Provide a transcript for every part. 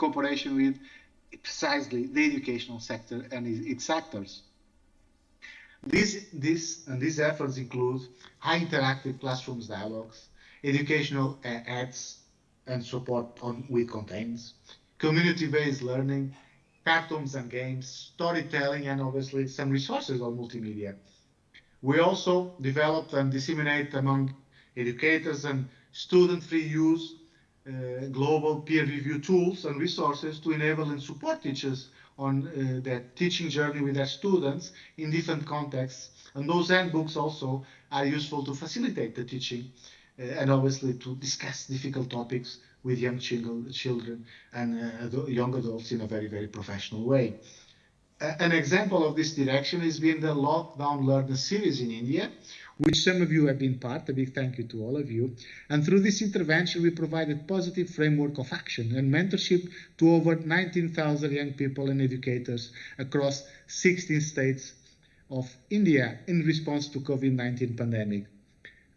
cooperation with precisely the educational sector and its actors. These efforts include high interactive classrooms dialogues, educational ads and support with campaigns, community-based learning, cartoons and games, storytelling, and obviously some resources on multimedia. We also developed and disseminate among educators and student-free use global peer review tools and resources to enable and support teachers on their teaching journey with their students in different contexts. And those handbooks also are useful to facilitate the teaching and obviously to discuss difficult topics with young children and young adults in a very, very professional way. An example of this direction has been the Lockdown Learner series in India, which some of you have been part. A big thank you to all of you. And through this intervention, we provided positive framework of action and mentorship to over 19,000 young people and educators across 16 states of India in response to COVID-19 pandemic.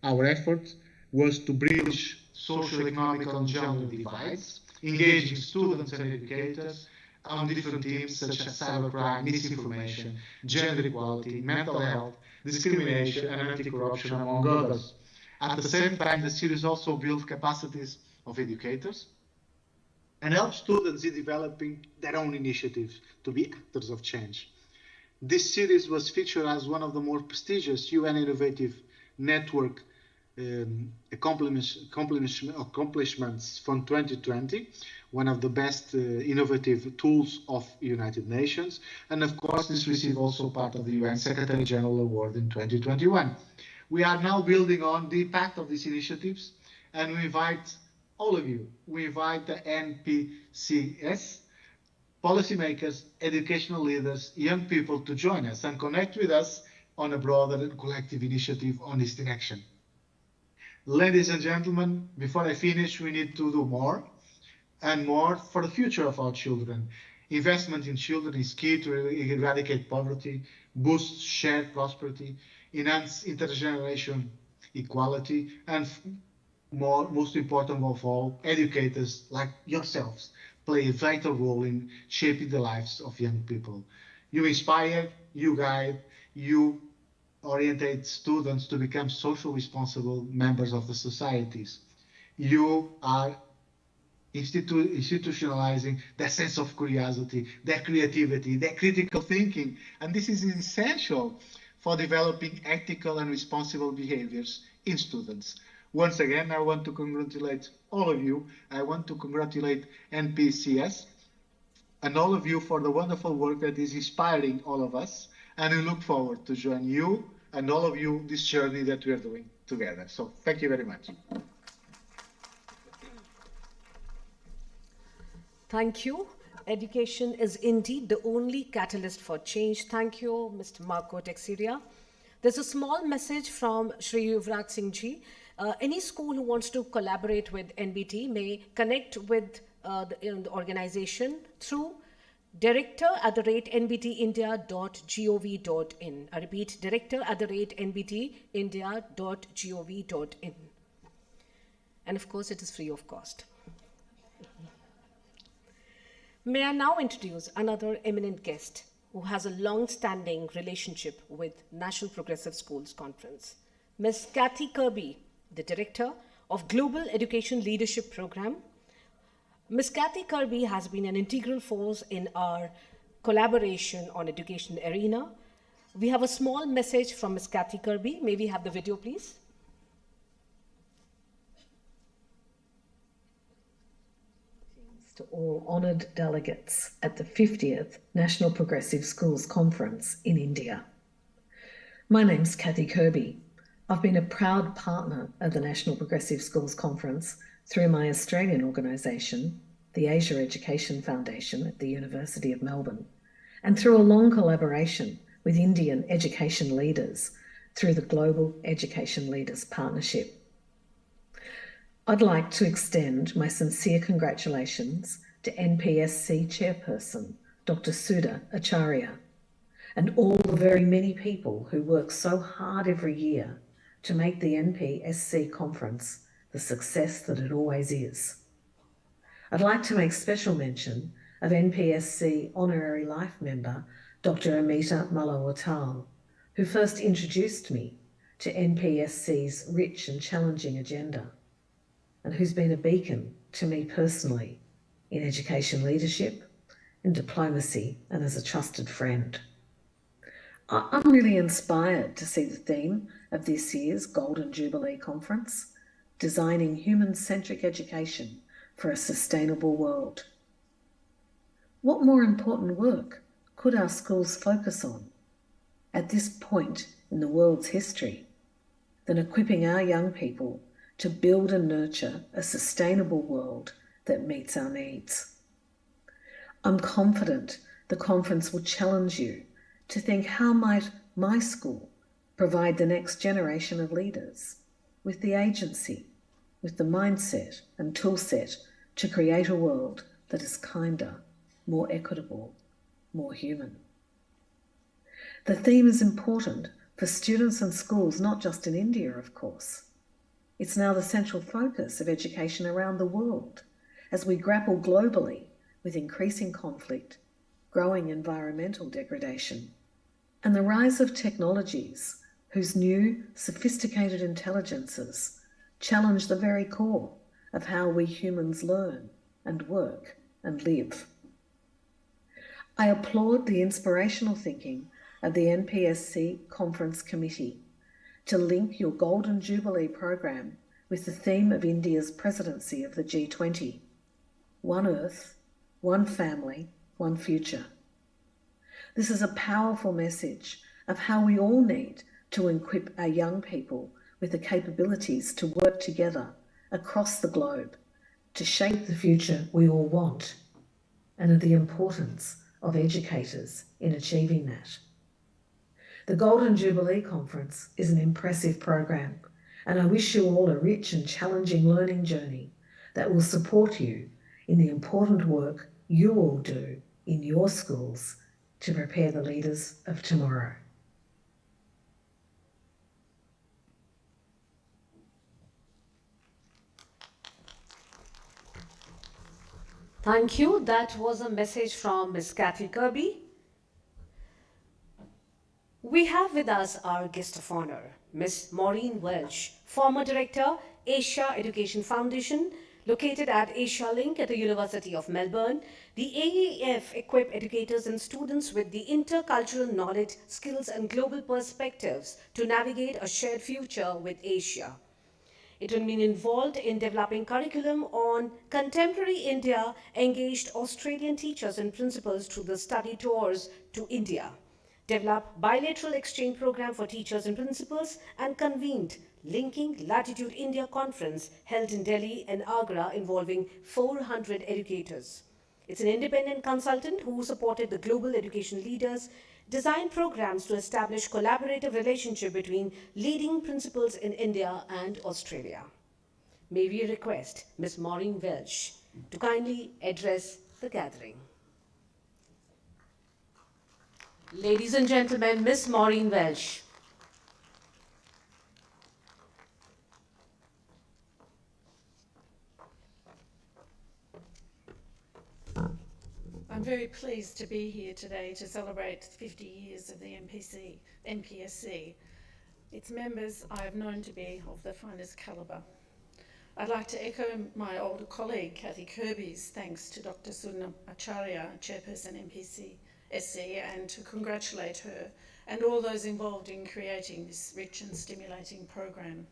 Our effort was to bridge socio-economic and gender divides, engaging students and educators on different themes such as cybercrime, misinformation, gender equality, mental health, discrimination, and anti-corruption, among others. At the same time, the series also builds capacities of educators and helps students in developing their own initiatives to be actors of change. This series was featured as one of the more prestigious UN Innovative Network accomplishments from 2020, one of the best innovative tools of United Nations, and of course this received also part of the UN Secretary General Award in 2021. We are now building on the impact of these initiatives, and we invite all of you, we invite the NPCS, policymakers, educational leaders, young people to join us and connect with us on a broader and collective initiative on this direction. Ladies and gentlemen, before I finish, we need to do more and more for the future of our children. Investment in children is key to eradicate poverty, boost shared prosperity, enhance intergenerational equality, and most important of all, educators like yourselves play a vital role in shaping the lives of young people. You inspire, you guide, you orientate students to become social responsible members of the societies. You are institutionalizing their sense of curiosity, their creativity, their critical thinking, and this is essential for developing ethical and responsible behaviors in students. Once again, I want to congratulate all of you. I want to congratulate NPCS and all of you for the wonderful work that is inspiring all of us, and we look forward to join you and all of you this journey that we are doing together. So thank you very much. Thank you. Education is indeed the only catalyst for change. Thank you, Mr. Marco Texiria. There's a small message from Shri Yuvraj Singh ji. Any school who wants to collaborate with NBT may connect with the organization through director@nbtindia.gov.in. I repeat, director@nbtindia.gov.in. And of course, it is free of cost. May I now introduce another eminent guest who has a long-standing relationship with National Progressive Schools Conference, Ms. Kathy Kirby, the Director of Global Education Leadership Program. Ms. Kathy Kirby has been an integral force in our collaboration on education arena. We have a small message from Ms. Kathy Kirby. May we have the video, please? To all honoured delegates at the 50th National Progressive Schools Conference in India. My name's Kathy Kirby. I've been a proud partner of the National Progressive Schools Conference through my Australian organisation, the Asia Education Foundation at the University of Melbourne, and through a long collaboration with Indian education leaders through the Global Education Leaders Partnership. I'd like to extend my sincere congratulations to NPSC Chairperson, Dr. Sudha Acharya, and all the very many people who work so hard every year to make the NPSC conference the success that it always is. I'd like to make special mention of NPSC Honorary Life Member Dr. Amita Malawattal, who first introduced me to NPSC's rich and challenging agenda, and who's been a beacon to me personally in education leadership, in diplomacy, and as a trusted friend. I'm really inspired to see the theme of this year's Golden Jubilee Conference, Designing Human-Centric Education for a Sustainable World. What more important work could our schools focus on at this point in the world's history than equipping our young people to build and nurture a sustainable world that meets our needs? I'm confident the conference will challenge you to think, how might my school provide the next generation of leaders with the agency, with the mindset and toolset to create a world that is kinder, more equitable, more human? The theme is important for students and schools, not just in India, of course. It's now the central focus of education around the world as we grapple globally with increasing conflict, growing environmental degradation, and the rise of technologies whose new, sophisticated intelligences challenge the very core of how we humans learn and work and live. I applaud the inspirational thinking of the NPSC Conference Committee to link your Golden Jubilee program with the theme of India's presidency of the G20, One Earth, One Family, One Future. This is a powerful message of how we all need to equip our young people with the capabilities to work together across the globe to shape the future we all want, and of the importance of educators in achieving that. The Golden Jubilee Conference is an impressive program, and I wish you all a rich and challenging learning journey that will support you in the important work you all do in your schools to prepare the leaders of tomorrow. Thank you. That was a message from Ms. Kathy Kirby. We have with us our guest of honor, Ms. Maureen Welsh, former director, Asia Education Foundation, located at Asia Link at the University of Melbourne. The AEF equip educators and students with the intercultural knowledge, skills, and global perspectives to navigate a shared future with Asia. It will mean involved in developing curriculum on contemporary India, engaged Australian teachers and principals through the study tours to India, developed bilateral exchange program for teachers and principals, and convened Linking Latitude India Conference held in Delhi and Agra involving 400 educators. It's an independent consultant who supported the global education leaders, designed programs to establish collaborative relationship between leading principals in India and Australia. May we request Ms. Maureen Welsh to kindly address the gathering. Ladies and gentlemen, Ms. Maureen Welsh. I'm very pleased to be here today to celebrate 50 years of the NPSC. Its members I have known to be of the finest calibre. I'd like to echo my older colleague Kathy Kirby's thanks to Dr. Sudhna Acharya, Chairperson NPSC, and to congratulate her and all those involved in creating this rich and stimulating program.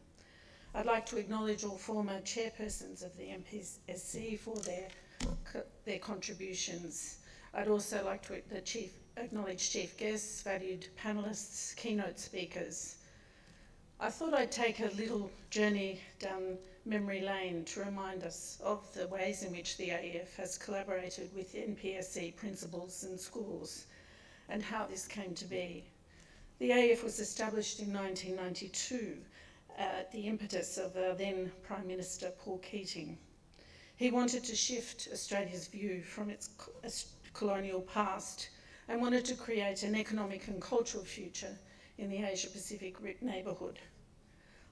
I'd like to acknowledge all former chairpersons of the NPSC for their contributions. I'd also like to acknowledge chief guests, valued panellists, keynote speakers. I thought I'd take a little journey down memory lane to remind us of the ways in which the AEF has collaborated with NPSC principals and schools and how this came to be. The AEF was established in 1992 at the impetus of our then Prime Minister Paul Keating. He wanted to shift Australia's view from its colonial past and wanted to create an economic and cultural future in the Asia-Pacific neighbourhood.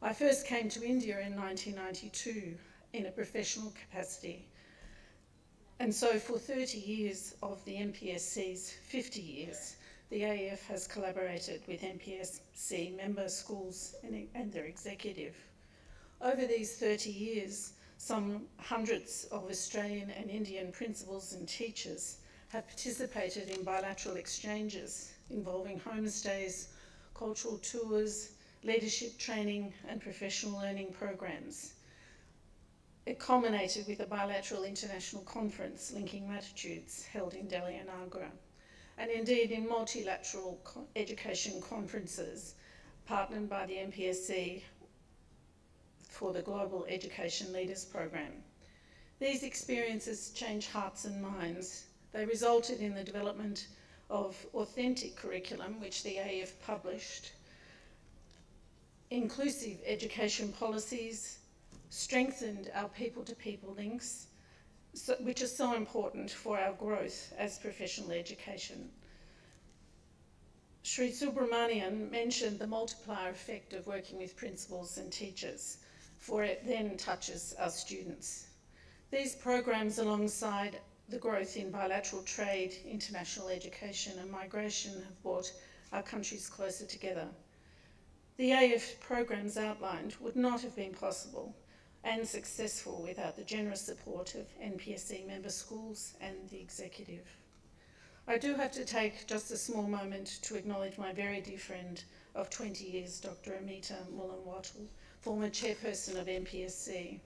I first came to India in 1992 in a professional capacity. And so for 30 years of the NPSC's 50 years, the AF has collaborated with NPSC member schools and their executive. Over these 30 years, some hundreds of Australian and Indian principals and teachers have participated in bilateral exchanges involving homestays, cultural tours, leadership training and professional learning programs. It culminated with a bilateral international conference linking latitudes held in Delhi and Agra, and indeed in multilateral education conferences partnered by the NPSC for the Global Education Leaders Program. These experiences changed hearts and minds. They resulted in the development of authentic curriculum, which the AF published, inclusive education policies, strengthened our people-to-people links, which are so important for our growth as professional education. Sri Subramanian mentioned the multiplier effect of working with principals and teachers, for it then touches our students. These programs, alongside the growth in bilateral trade, international education and migration, have brought our countries closer together. The AF programs outlined would not have been possible and successful without the generous support of NPSC member schools and the executive. I do have to take just a small moment to acknowledge my very dear friend of 20 years, Dr. Amita Mullen-Wattle, former chairperson of NPSC.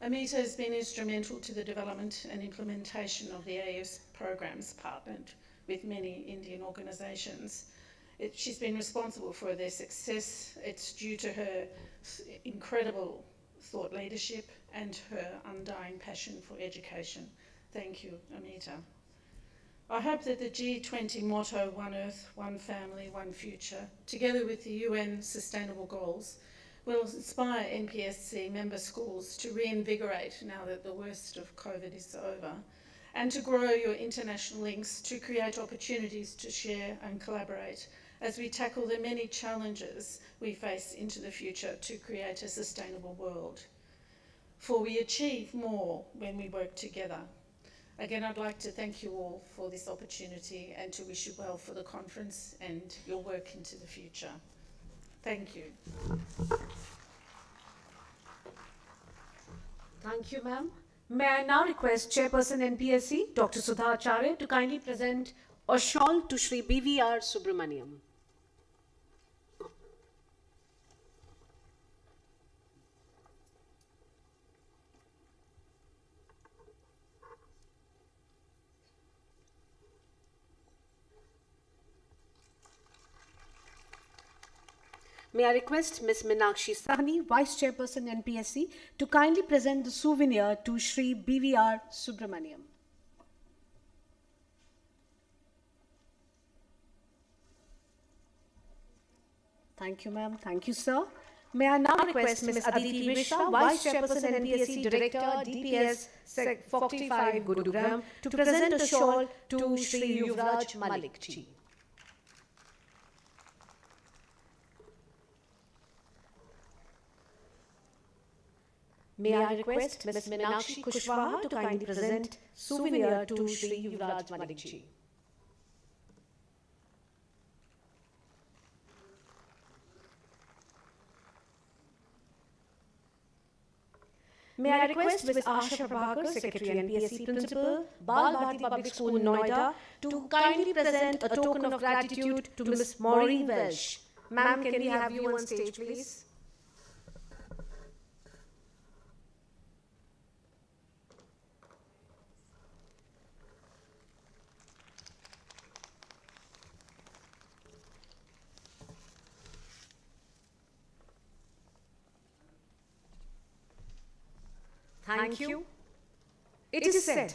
Amita has been instrumental to the development and implementation of the AF's programs, partnered with many Indian organisations. She's been responsible for their success. It's due to her incredible thought leadership and her undying passion for education. Thank you, Amita. I hope that the G20 motto, One Earth, One Family, One Future, together with the UN Sustainable Goals, will inspire NPSC member schools to reinvigorate now that the worst of COVID is over, and to grow your international links to create opportunities to share and collaborate as we tackle the many challenges we face into the future to create a sustainable world. For we achieve more when we work together. Again, I'd like to thank you all for this opportunity and to wish you well for the conference and your work into the future. Thank you. Thank you, ma'am. May I now request Chairperson NPSC, Dr. Sudha Acharya, to kindly present a shawl to Shri BVR Subramaniam. May I request Ms. Meenakshi Sahni, Vice Chairperson NPSC, to kindly present the souvenir to Shri BVR Subramaniam. Thank you, ma'am. Thank you, sir. May I now request Ms. Aditi Mishra, Vice Chairperson NPSC, Director, DPS Sec 45 Gurugram, to present a shawl to Shri Yuvraj Malik ji. May I request Ms. Meenakshi Kushwaha to kindly present souvenir to Shri Yuvraj Malik ji. May I request Ms. Asha Prabhakar, Secretary NPSC Principal, Bal Bharati Public School, Noida, to kindly present a token of gratitude to Ms. Maureen Welsh. Ma'am, can we have you on stage, please? Thank you. It is said,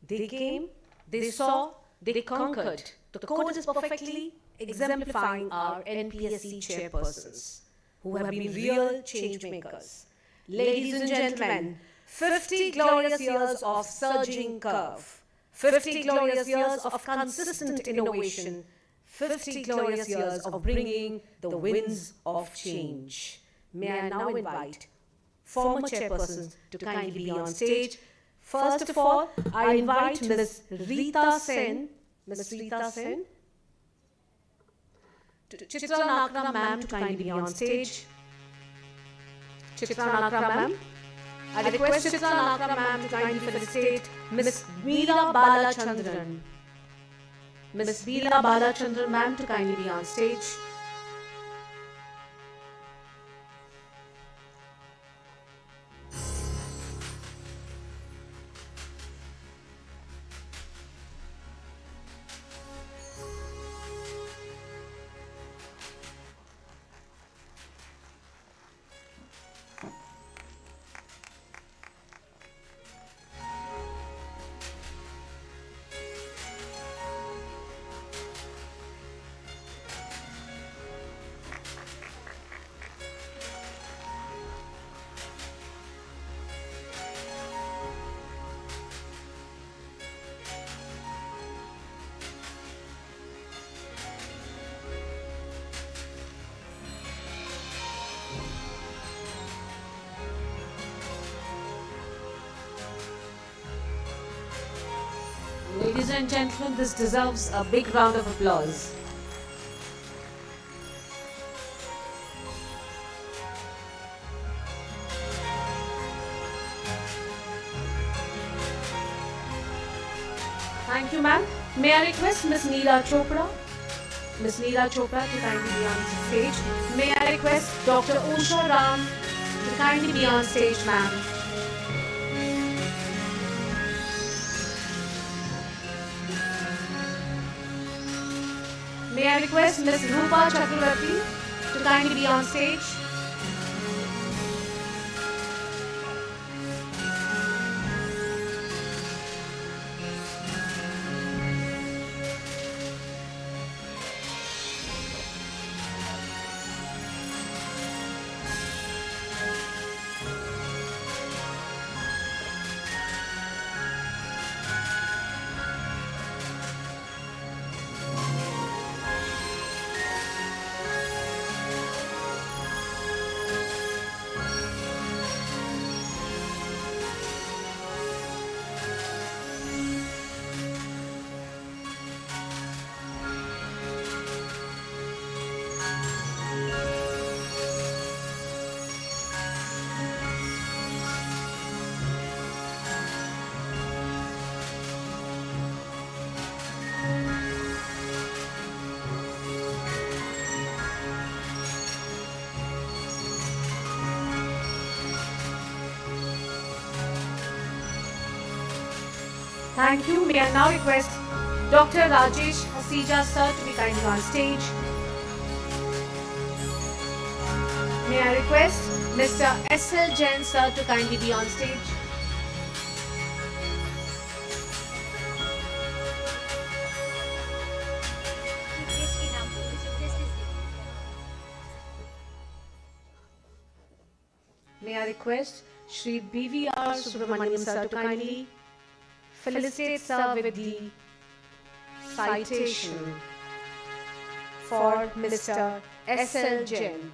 they came, they saw, they conquered. The quote is perfectly exemplifying our NPSC chairpersons, who have been real change makers. Ladies and gentlemen, 50 glorious years of surging curve, 50 glorious years of consistent innovation, 50 glorious years of bringing the winds of change. May I now invite former chairpersons to kindly be on stage First of all, I invite Ms. Rita Sen, Ms. Rita Sen, Chitra Nakra ma'am to kindly be on stage. Chitra Nakra ma'am. I request Chitra Nakra ma'am to kindly felicitate Ms. Meera Balachandran. Ms. Meera Balachandran ma'am to kindly be on stage. Ladies and gentlemen, this deserves a big round of applause. Thank you, ma'am. May I request Ms. Neera Chopra? Ms. Neera Chopra to kindly be on stage. May I request Dr. Usha Ram to kindly be on stage, ma'am. May I request Ms. Rupa Chakravarti to kindly be on stage? Thank you. May I now request Dr. Rajesh Hasija sir to be kindly on stage. May I request Mr. S.L. Jain sir to kindly be on stage. May I request Shri B.V.R. Subramaniam sir to kindly felicitate sir with the citation for Mr. S.L. Jain.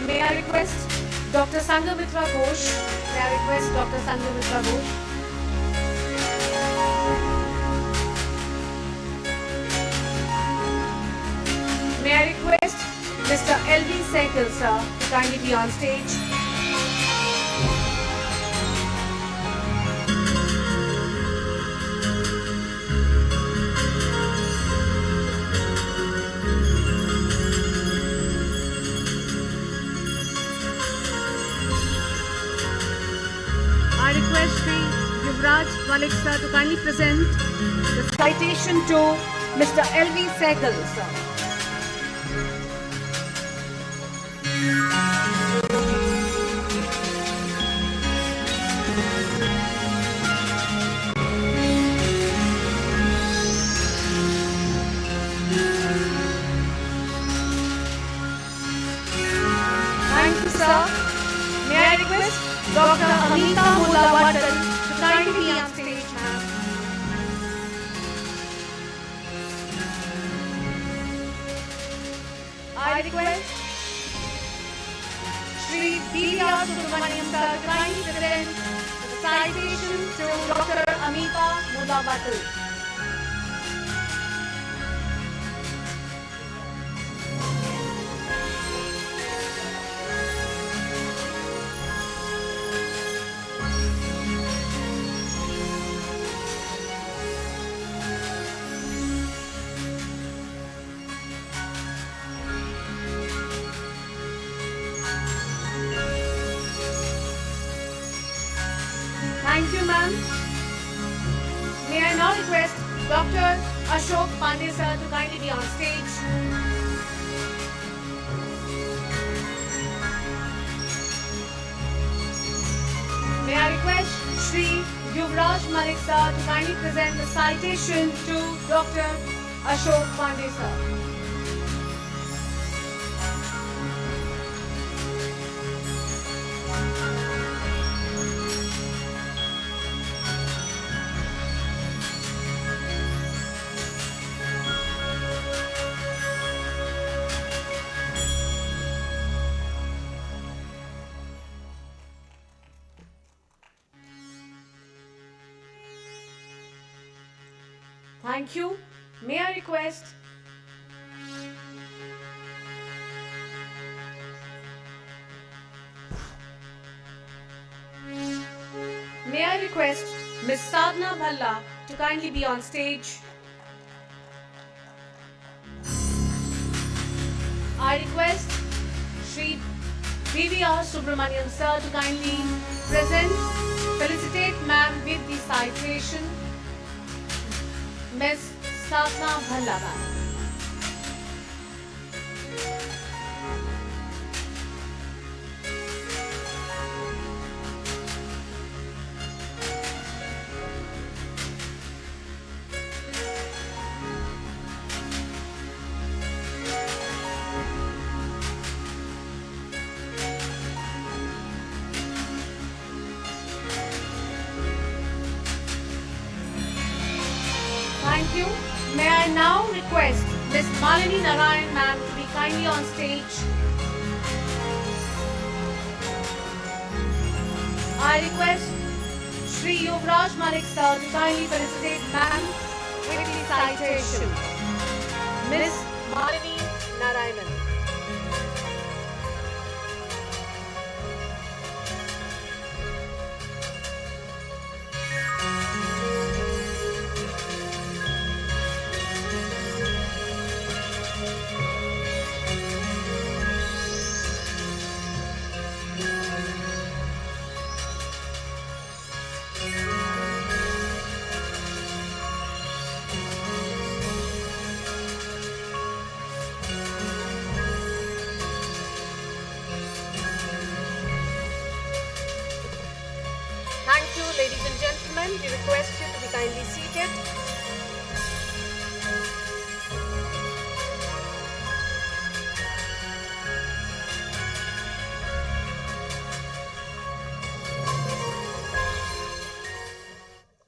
May I request Dr. Sangamitra Ghosh? May I request Dr. Sangamitra Ghosh? May I request Mr. L.V. Sehgal sir to kindly be on stage? I request Shri Yuvraj Malik sir to kindly present the citation to Mr. L.V. Sehgal sir. I request Shri B.R. Subramaniam sir to kindly present the citation to Dr. Amita Mudavatul. Thank you, ma'am. May I now request Dr. Ashok Pandey sir to kindly be on stage. May I request Shri Yuvraj Malik sir to kindly present the citation to Dr. Ashok Pandey sir. Thank you. May I request Ms. Sadhna Bhalla to kindly be on stage. I request Shri B.R. Subramaniam sir to kindly felicitate ma'am with the citation. Ms. Sadhna Bhalla ma'am. Thank you. May I now request Ms. Malini Narayan ma'am to be kindly on stage. I request Shri Yuvraj Malik sir to kindly felicitate ma'am with the citation. Ms. Malini Narayan. Thank you, ladies and gentlemen. We request you to be kindly seated.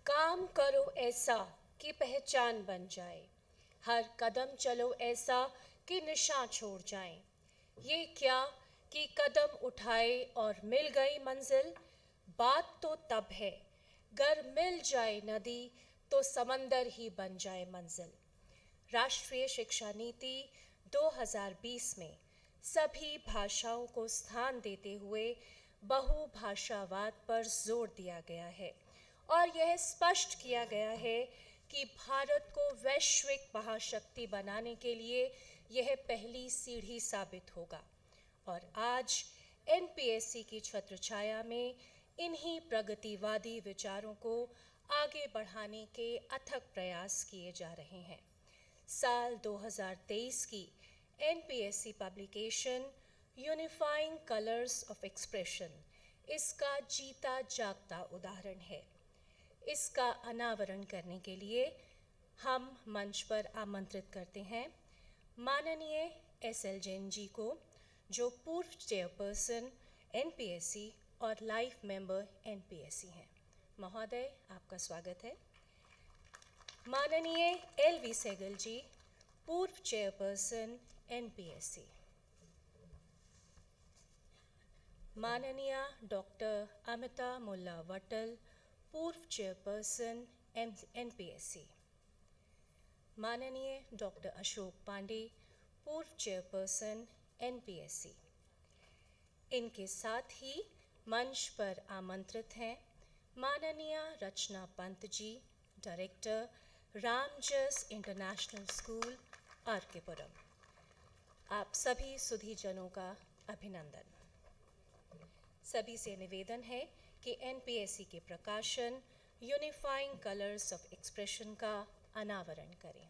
काम करो ऐसा कि पहचान बन जाए, हर कदम चलो ऐसा कि निशान छोड़ जाएं। ये क्या कि कदम उठाए और मिल गई मंजिल, बात तो तब है गर मिल जाए नदी तो समंदर ही बन जाए मंजिल। राष्ट्रीय शिक्षा नीति 2020 में सभी भाषाओं को स्थान देते हुए बहुभाषावाद पर जोर दिया गया है और यह स्पष्ट किया गया है कि भारत को वैश्विक महाशक्ति बनाने के लिए यह पहली सीढ़ी साबित होगा। और आज एनपीएससी की छत्रछाया में इन्हीं प्रगतिवादी विचारों को आगे बढ़ाने के अथक प्रयास किए जा रहे हैं। साल 2023 की NPSC publication unifying colours of expression इसका जीता जागता उदाहरण है। इसका अनावरण करने के लिए हम मंच पर आमंत्रित करते हैं माननीय एसएल जैन जी को, जो पूर्व चेयरपर्सन एनपीएससी और लाइफ मेंबर एनपीएससी हैं। महोदय, आपका स्वागत है। माननीय एलवी सहगल जी, पूर्व चेयरपर्सन एनपीएससी। माननीय डॉक्टर अमिता मुल्ला वटल, पूर्व चेयरपर्सन NPSC, माननीय डॉक्टर अशोक पांडे, पूर्व चेयरपर्सन NPSC। इनके साथ ही मंच पर आमंत्रित हैं माननीय Rachna Pant ji, director Ramjas International School, R K Puram. आप सभी सुधीजनों का अभिनंदन। सभी से निवेदन है कि NPSC के प्रकाशन यूनिफाइंग कलर्स ऑफ एक्सप्रेशन का अनावरण करें।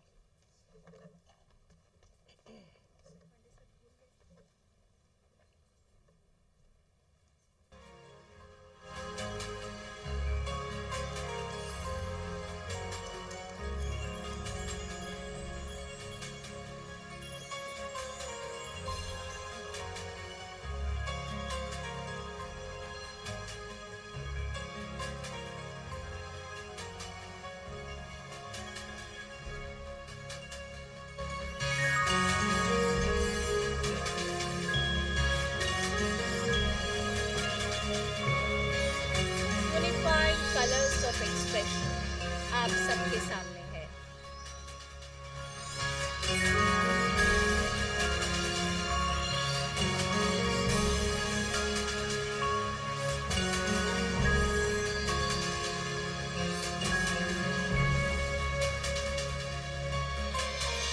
यूनिफाइंग कलर्स ऑफ एक्सप्रेशन आप सबके सामने है।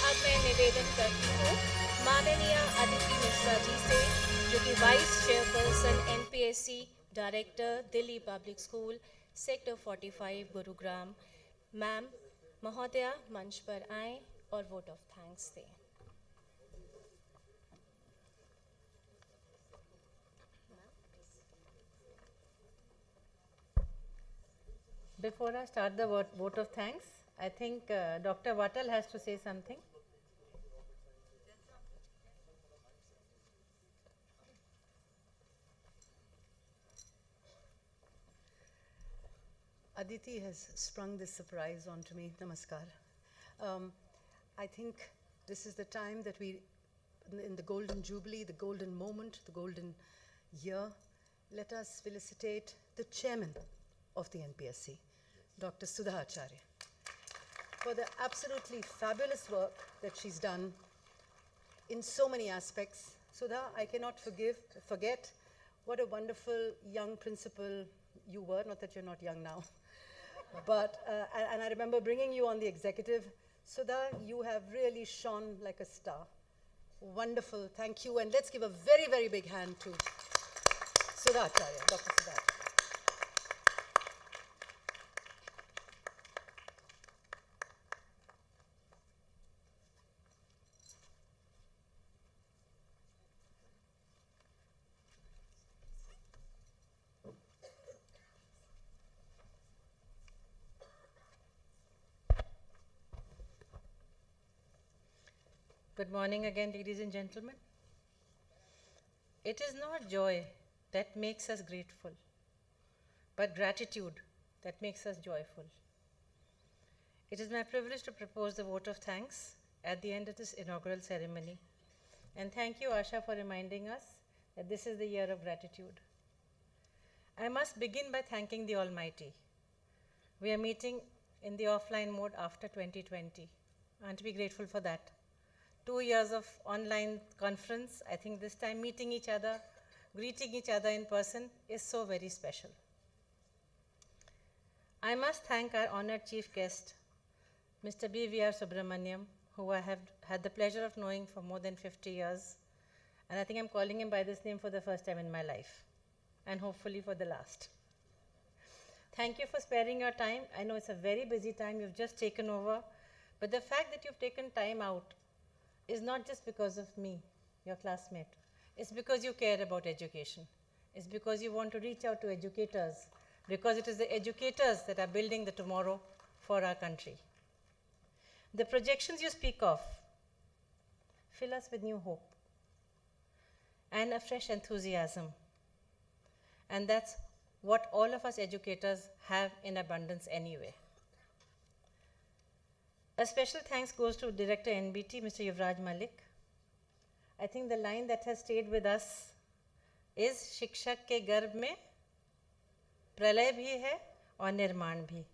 अब मैं निवेदन करती हूँ माननीय अदिति मिश्रा जी से, जो कि vice chairperson NPSC, director Delhi Public School, sector 45 Gurugram. Ma'am महोदया मंच पर आएं और वोट ऑफ थैंक्स दें। Before I start the vote of thanks, I think Dr. Vatal has to say something. Aditi has sprung this surprise onto me. Namaskar. I think this is the time that we, in the golden jubilee, the golden moment, the golden year, let us felicitate the chairman of the NPSC, Dr. Sudha Acharya, for the absolutely fabulous work that she's done in so many aspects. Sudha, I cannot forget what a wonderful young principal you were, not that you're not young now. But, and I remember bringing you on the executive. Sudha, you have really shone like a star. Wonderful, thank you. And let's give a very, very big hand to Sudha Acharya, Dr. Sudha. Good morning again, ladies and gentlemen. It is not joy that makes us grateful, but gratitude that makes us joyful. It is my privilege to propose the vote of thanks at the end of this inaugural ceremony. And thank you, Asha, for reminding us that this is the year of gratitude. I must begin by thanking the Almighty. We are meeting in the offline mode after 2020, and to be grateful for that. 2 years of online conference, I think this time meeting each other, greeting each other in person is so very special. I must thank our honored chief guest, Mr. B.V.R. Subramaniam, who I have had the pleasure of knowing for more than 50 years. And I think I'm calling him by this name for the first time in my life, and hopefully for the last. Thank you for sparing your time. I know it's a very busy time, you've just taken over, but the fact that you've taken time out is not just because of me, your classmate. It's because you care about education. It's because you want to reach out to educators, because it is the educators that are building the tomorrow for our country. The projections you speak of fill us with new hope and a fresh enthusiasm. And that's what all of us educators have in abundance anyway. A special thanks goes to Director NBT, Mr. Yuvraj Malik. I think the line that has stayed with us इस शिक्षक के गर्भ में प्रलय भी है और निर्माण भी.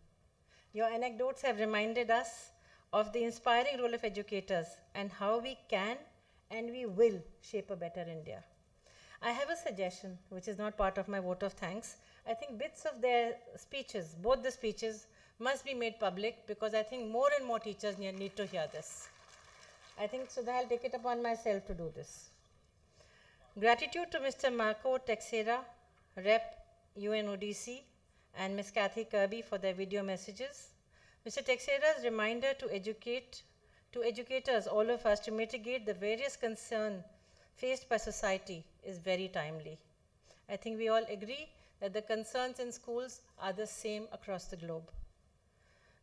Your anecdotes have reminded us of the inspiring role of educators and how we can and we will shape a better India. I have a suggestion which is not part of my vote of thanks. I think bits of their speeches, both the speeches, must be made public because I think more and more teachers need to hear this. I think so that I'll take it upon myself to do this. Gratitude to Mr. Marco Texera, Rep. UNODC, and Ms. Kathy Kirby for their video messages. Mr. Texera's reminder to educators, all of us, to mitigate the various concerns faced by society is very timely. I think we all agree that the concerns in schools are the same across the globe.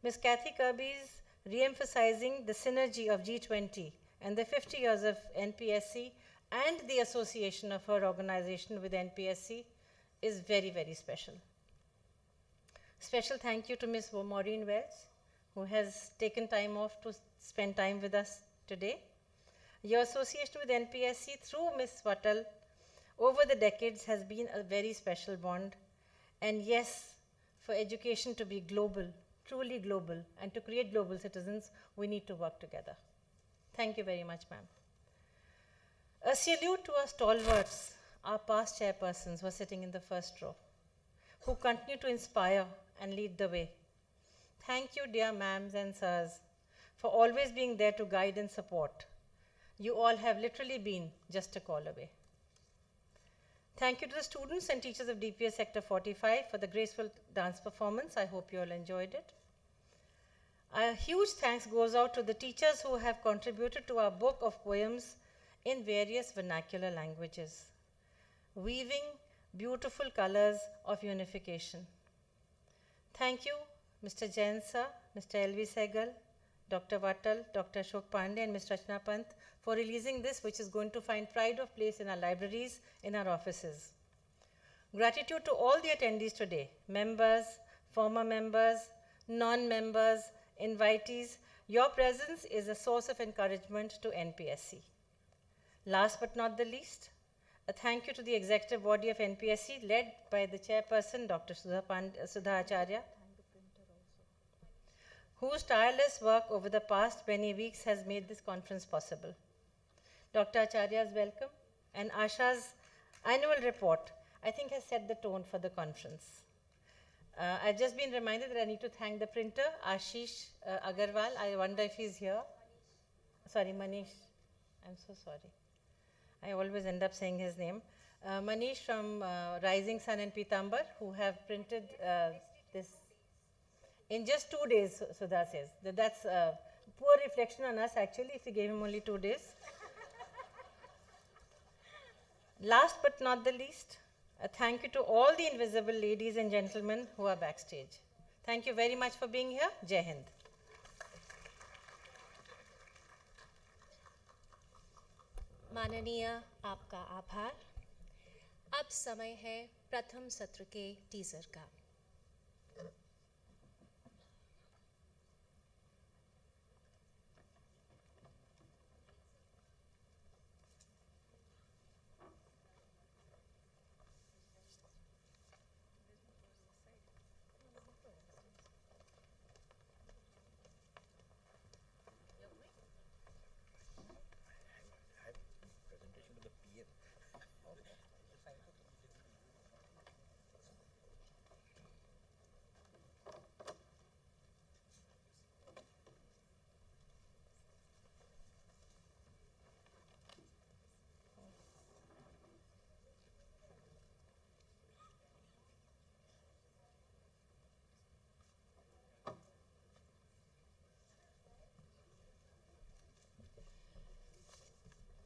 Ms. Kathy Kirby's re-emphasizing the synergy of G20 and the 50 years of NPSC and the association of her organization with NPSC is very, very special. Special thank you to Ms. Maureen Welch, who has taken time off to spend time with us today. Your association with NPSC through Ms. Vatal over the decades has been a very special bond. And yes, for education to be global, truly global, and to create global citizens, we need to work together. Thank you very much, ma'am. A salute to our stalwarts, our past chairpersons who are sitting in the first row, who continue to inspire and lead the way. Thank you, dear ma'ams and sirs, for always being there to guide and support. You all have literally been just a call away. Thank you to the students and teachers of DPS Sector 45 for the graceful dance performance. I hope you all enjoyed it. A huge thanks goes out to the teachers who have contributed to our book of poems in various vernacular languages, weaving beautiful colors of unification. Thank you, Mr. Jain sir, Mr. L.V. Sehgal, Dr. Vatal, Dr. Ashok Pandey, and Ms. Rachna Pant for releasing this, which is going to find pride of place in our libraries, in our offices. Gratitude to all the attendees today, members, former members, non-members, invitees. Your presence is a source of encouragement to NPSC. Last but not the least, a thank you to the executive body of NPSC led by the chairperson, Dr. Sudha Acharya, whose tireless work over the past many weeks has made this conference possible. Dr. Acharya's welcome and Asha's annual report, I think, has set the tone for the conference. I've just been reminded that I need to thank the printer, Ashish Agarwal. I wonder if he's here. Sorry, Manish. I'm so sorry. I always end up saying his name. Manish from Rising Sun and Pitambar, who have printed this in just 2 days, Sudha says. That's a poor reflection on us, actually, if we gave him only 2 days. Last but not the least, a thank you to all the invisible ladies and gentlemen who are backstage. Thank you very much for being here. Jai Hind. माननीय आपका आभार. अब समय है प्रथम सत्र के teaser का.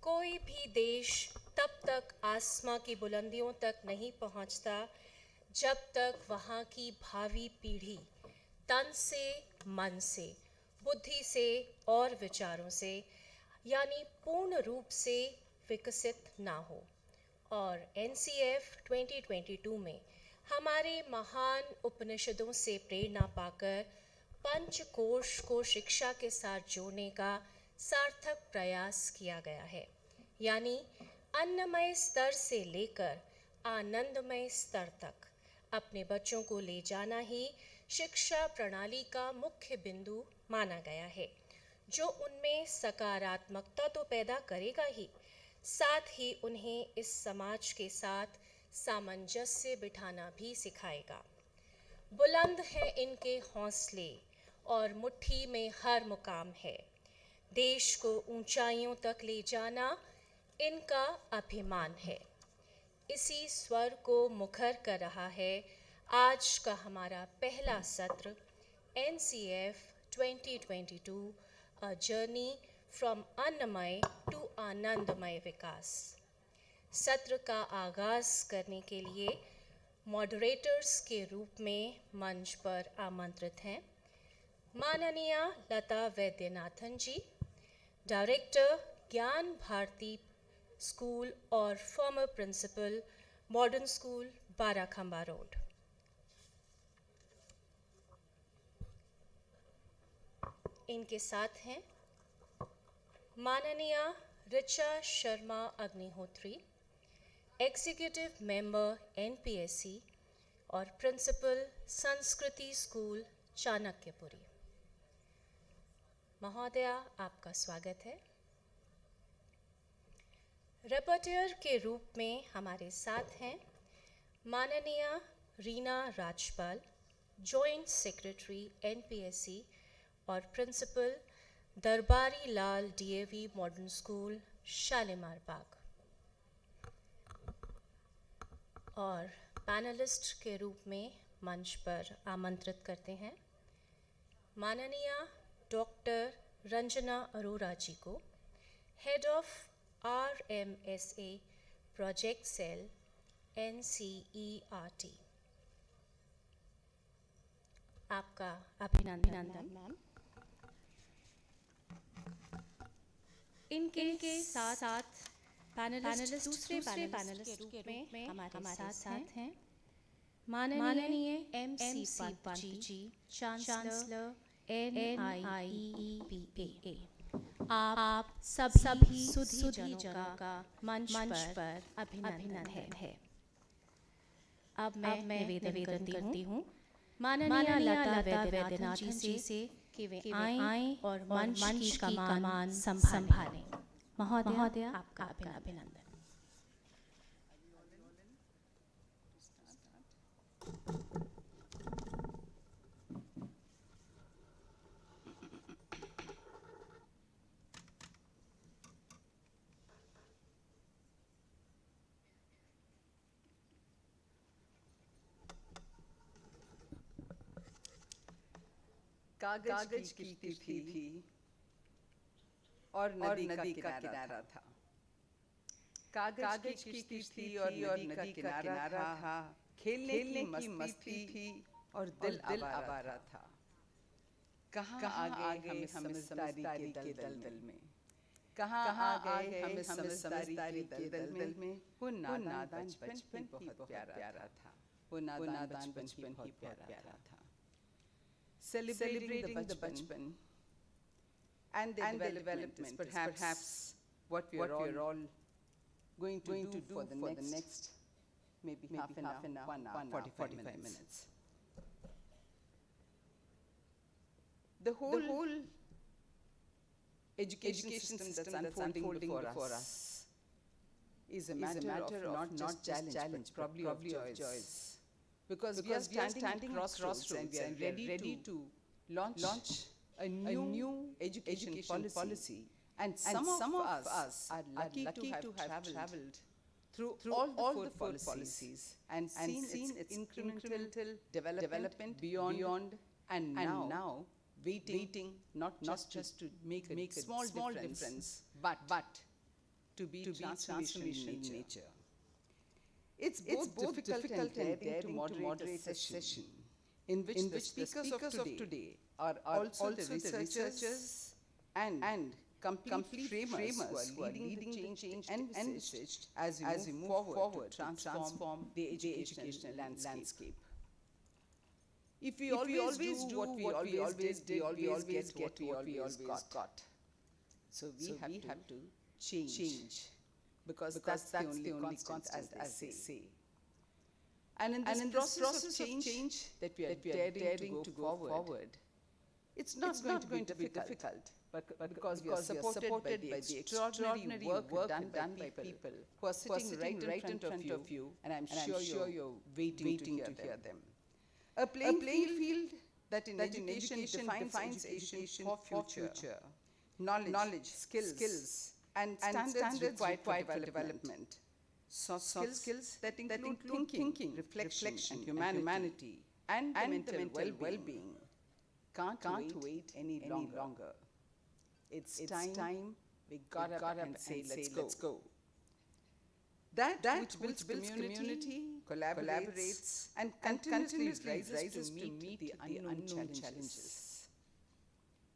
कोई भी देश तब तक आसमां की बुलंदियों तक नहीं पहुंचता जब तक वहां की भावी पीढ़ी तन से, मन से, बुद्धि से और विचारों से यानी पूर्ण रूप से विकसित ना हो. और NCF 2022 में हमारे महान उपनिषदों से प्रेरणा पाकर पंचकोश को शिक्षा के साथ जोड़ने का सार्थक प्रयास किया गया है. यानी अन्नमय स्तर से लेकर आनंदमय स्तर तक अपने बच्चों को ले जाना ही शिक्षा प्रणाली का मुख्य बिंदु माना गया है, जो उनमें सकारात्मकता तो पैदा करेगा ही, साथ ही उन्हें इस समाज के साथ सामंजस्य बिठाना भी सिखाएगा। बुलंद है इनके हौसले और मुट्ठी में हर मुकाम है। देश को ऊंचाइयों तक ले जाना इनका अभिमान है। इसी स्वर को मुखर कर रहा है आज का हमारा पहला सत्र NCF 2022 अ जर्नी फ्रॉम अन्नमय टू आनंदमय विकास। सत्र का आगाज करने के लिए मॉडरेटर्स के रूप में मंच पर आमंत्रित हैं माननीय लता वैद्यनाथन जी, डायरेक्टर ज्ञान भारती स्कूल और former principal modern school Barakhamba road. इनके साथ हैं माननीय Richa Sharma Agnihotri, executive member NPSC और प्रिंसिपल संस्कृति स्कूल चाणक्यपुरी। महोदया, आपका स्वागत है। रैपोर्टर के रूप में हमारे साथ हैं माननीय Reena Rajpal, joint secretary NPSC और प्रिंसिपल दरबारी लाल DAV मॉडर्न स्कूल शालीमार बाग। और पैनलिस्ट के रूप में मंच पर आमंत्रित करते हैं माननीय डॉक्टर रंजना अरोरा जी को, head of RMSA project cell NCERT। आपका अभिनंदन मैम। इनके साथ पैनलिस्ट दूसरे पैनलिस्ट के रूप में हमारे साथ हैं माननीय MC Pant ji, chancellor NIEPA। आप सभी सुधी जनों का मंच पर अभिनंदन है। अब मैं निवेदन करती हूँ माननीय लता वैद्यनाथन जी से कि वे आएं और मंच की कमान संभालें। महोदया, आपका अभिनंदन। कागज की तिथि थी और नदी का किनारा था। कागज की तिथि थी और नदी का किनारा था। खेलने की मस्ती थी और दिल आवारा था। कहाँ आगे हम समझदारी के दलदल में, कहाँ आगे हम समझदारी के दलदल में। वो नादान बचपन ही बहुत प्यारा था। वो नादान बचपन ही बहुत प्यारा था। Celebrating the bachpan and the development is perhaps what we are all going to do for the next maybe half an hour, 1 hour, 45 minutes. The whole education system that's unfolding before us is a matter of not just challenge, probably of joys. Because we are standing crossroads and we are ready to launch a new education policy. And some of us are lucky to have traveled through all the four policies and seen its incremental development beyond and now waiting not just to make a small difference, but to be transformation in nature. It's both difficult and daring to moderate a session in which the speakers of today are also the researchers and complete framers who are leading the change envisaged as we move forward to transform the educational landscape. If we always do what we always did, we always get what we always got. So we have to change. Because that's the only constant, as they say. And in this process of change that we are daring to go forward, it's not going to be difficult, but because we are supported by the extraordinary work done by people who are sitting right in front of you, and I'm sure you're waiting to hear them. A playing field that in education defines education for future. Knowledge, skills, and standards required for development. Soft skills that include thinking, reflection, and humanity, and the mental well-being. Can't wait any longer. It's time we got up and say, let's go. That which builds community, collaborates, and continuously rises to meet the unknown challenges.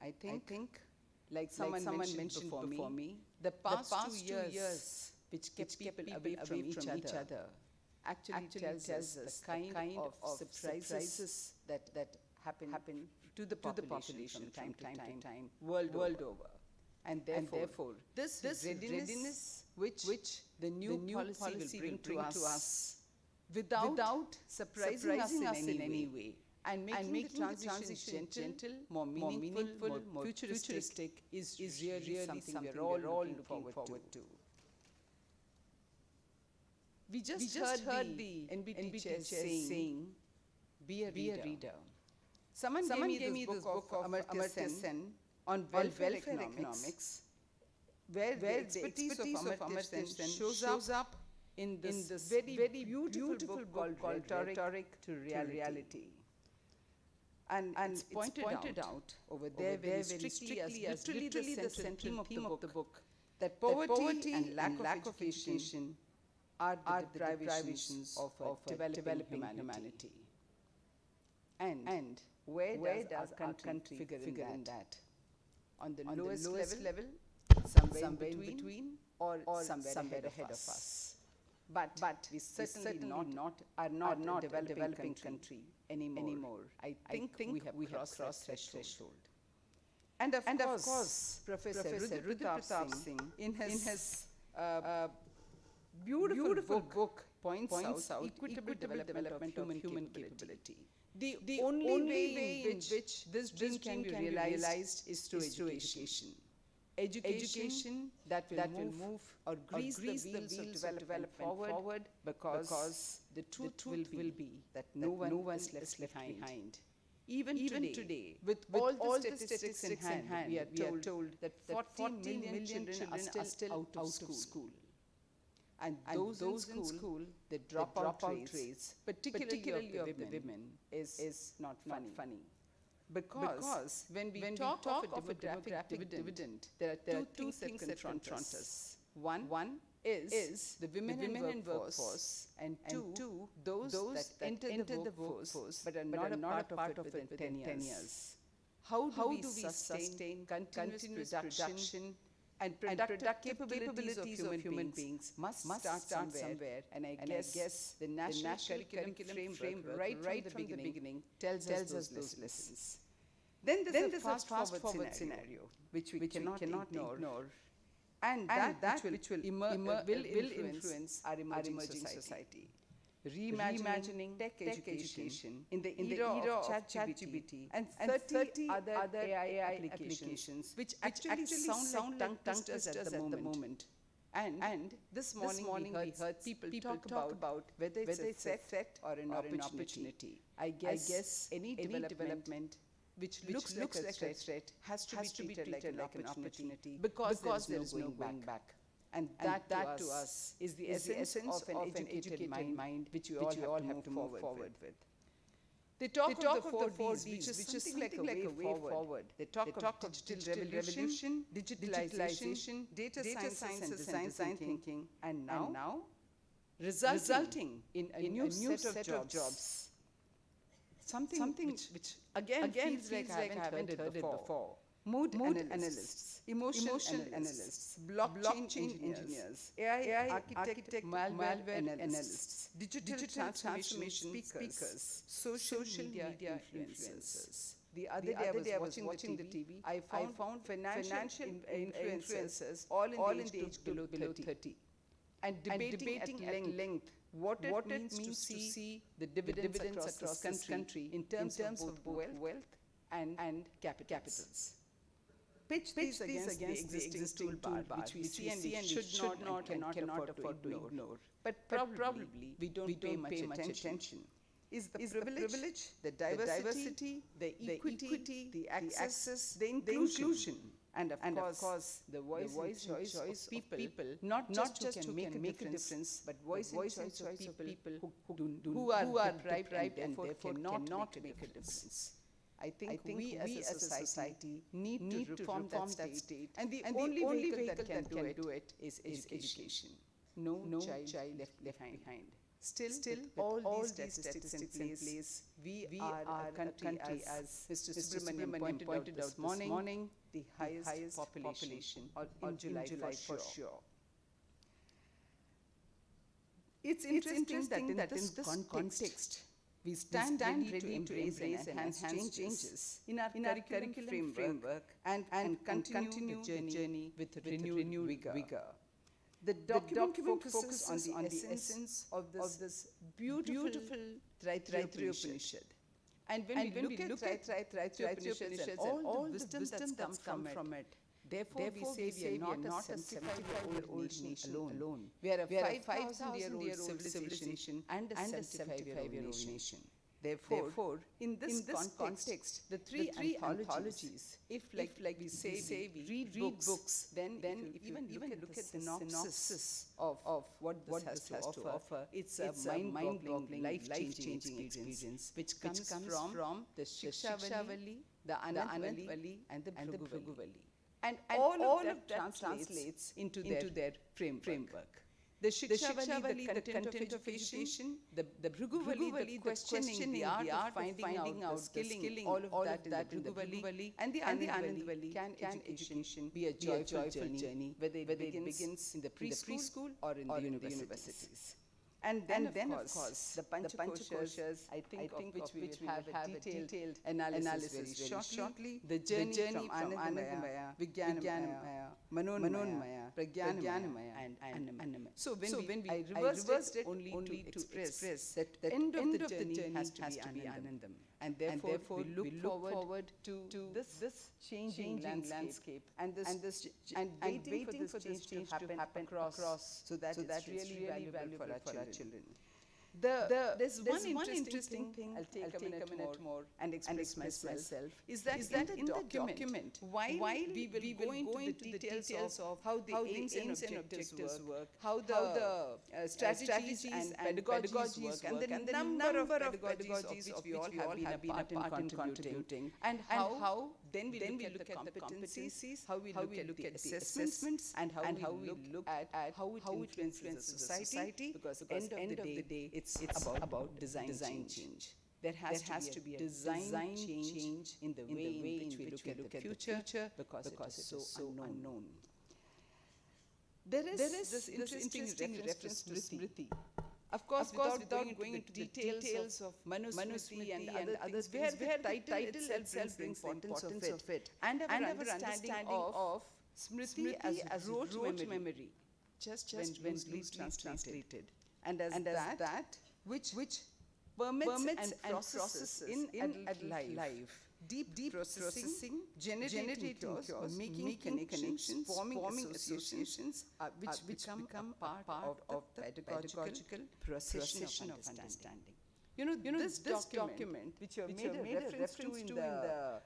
I think, like someone mentioned before me, the past 2 years which kept people away from each other actually tells us the kind of surprises that happen to the population from time to time world over. And therefore, this readiness which the new policy will bring to us without surprising us in any way, and making the transition gentle, more meaningful, more futuristic is really something we're all looking forward to. We just heard the NBT chair saying, be a reader. Someone gave me this book of Amartya Sen on welfare economics, where the expertise of Amartya Sen shows up in this very beautiful book called Rhetoric to Reality. And it's pointed out over there very strictly as literally the central theme of the book, that poverty and lack of education are the deprivations of developing humanity. And where does our country figure in that? On the lowest level, somewhere in between, or somewhere ahead of us. But we certainly are not a developing country anymore. I think we have crossed that threshold. And of course, Professor Rudra Singh, in his beautiful book, points out equitable development of human capability. The only way in which this dream can be realized is through education. Education that will move or grease the wheels of development forward, because the truth will be that no one is left behind. Even today, with all the statistics in hand, we are told that 40 million children are still out of school. And those in school, the dropout rates, particularly of the women, is not funny. Because when we talk of a demographic dividend, there are two things that confront us. One is the women in workforce, and two, those that enter the workforce but are not a part of it within 10 years. How do we sustain continuous production and productive capabilities of human beings must start somewhere, and I guess the national curriculum framework right from the beginning tells us those lessons. Then there's a fast-forward scenario which we cannot ignore, and that which will influence our emerging society. Reimagining tech education in the era of ChatGPT and 30 other AI applications which actually sound like tongue twisters at the moment. And this morning we heard people talk about whether it's a threat or an opportunity. I guess any development which looks like a threat has to be treated like an opportunity, because there is no going back. And that to us is the essence of an educated mind which we all have to move forward with. They talk of the 4Ds, which is something like a way forward. They talk of digital revolution, digitalization, data sciences and design thinking, and now resulting in a new set of jobs. Something which again feels like I haven't heard it before. Mood analysts, emotion analysts, blockchain engineers, AI architect, malware analysts, digital transformation speakers, social media influencers. The other day I was watching the TV. I found financial influencers all in the age group below 30, and debating at length what it means to see the dividends across this country in terms of both wealth and capitals. Pitch these against the existing toolbar, which we see and we should not and cannot afford to ignore. But probably we don't pay much attention. Is the privilege, the diversity, the equity, the access, the inclusion, and of course the voice and choice of people, not just who can make a difference, but voice and choice of people who are deprived and therefore cannot make a difference. I think we as a society need to reform that state, and the only vehicle that can do it is education. No child left behind. Still, all these statistics in place, we are a country, as Mr. Subramaniam pointed out this morning, the highest population in July for sure. It's interesting that in this context, we stand ready to embrace and enhance changes in our curriculum framework and continue the journey with renewed vigor. The document focuses on the essence of this beautiful Taittiriya Upanishad. And when we look at Taittiriya Upanishad and all the wisdom that's come from it, therefore we say we are not a 75-year-old nation alone. We are a 5,000-year-old civilization and a 75-year-old nation. Therefore, in this context, the three anthologies, if like we say we read books, then if you even look at the synopsis of what this has to offer, it's a mind-boggling, life-changing experience which comes from the Shikshavali, the Anandvali, and the Bhriguvali. And all of that translates into their framework. The Shikshavali, the content of education, the Bhriguvali, the questioning the art of finding out, skilling, all of that in the Bhriguvali, and the Anandvali, can education be a joyful journey, whether it begins in the preschool or in the universities. And then of course, the Panchakoshas, I think of which we will have a detailed analysis very shortly. The journey from Anandamaya, Vijnanamaya, Manonmaya, Prajnanamaya, and Annamaya. So when I reversed it only to express that the end of the journey has to be Anandam. And therefore we look forward to this changing landscape and waiting for this change to happen across so that it's really valuable for our children. There's one interesting thing, I'll take a minute more and express myself, is that in the document, while we will be going into the details of how the aims and objectives work, how the strategies and pedagogies work, and the number of pedagogies which we all have been a part in contributing, and how then we look at the competencies, how we look at the assessments, and how we look at how it influences the society, because at the end of the day, it's about design change. There has to be a design change in the way in which we look at the future, because it is so unknown. There is this interesting reference to Smriti. Of course, without going into details of Manusmriti and others, where the title itself brings the importance of it, and our understanding of Smriti as rote memory, just when loosely translated, and as that which permits and processes in adult life. Deep processing, generating chaos, making connections, forming associations, which become part of the pedagogical procession of understanding. You know this document, which you have made a reference to in the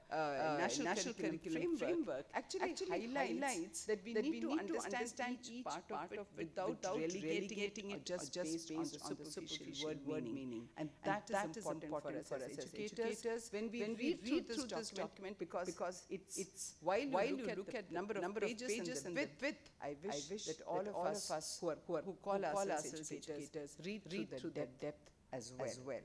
National Curriculum Framework, actually highlights that we need to understand each part of it without relegating it just based on the superficial word meaning. And that is important for us as educators when we read through this document, because it's while you look at number of pages and the width, I wish that all of us who call ourselves educators read through the depth as well.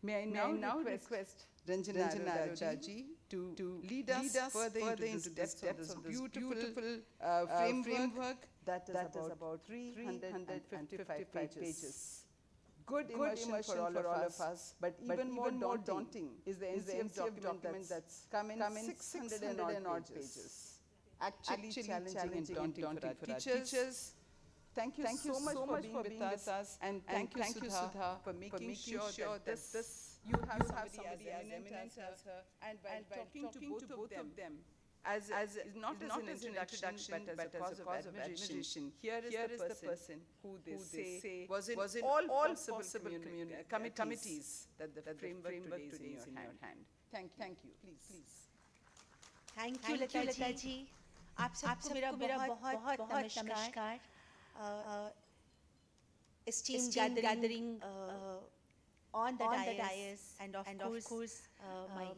May I now request Ranjana Rajaji to lead us further into the depths of this beautiful framework that is about 355 pages. Good immersion for all of us, but even more daunting is the NCF document that's come in 600 and odd pages. Actually challenging and daunting for our teachers, Thank you so much for being with us, and thank you, Sudha, for making sure that this you have somebody as eminent as her, and by talking to both of them, as not as an introduction, but as a cause of admiration. Here is the person who they say was in all possible committees that the framework today is in your hand. Thank you. Please. Thank you Lata ji, आप सबको मेरा बहुत बहुत नमस्कार। esteemed gathering on the dais, and of course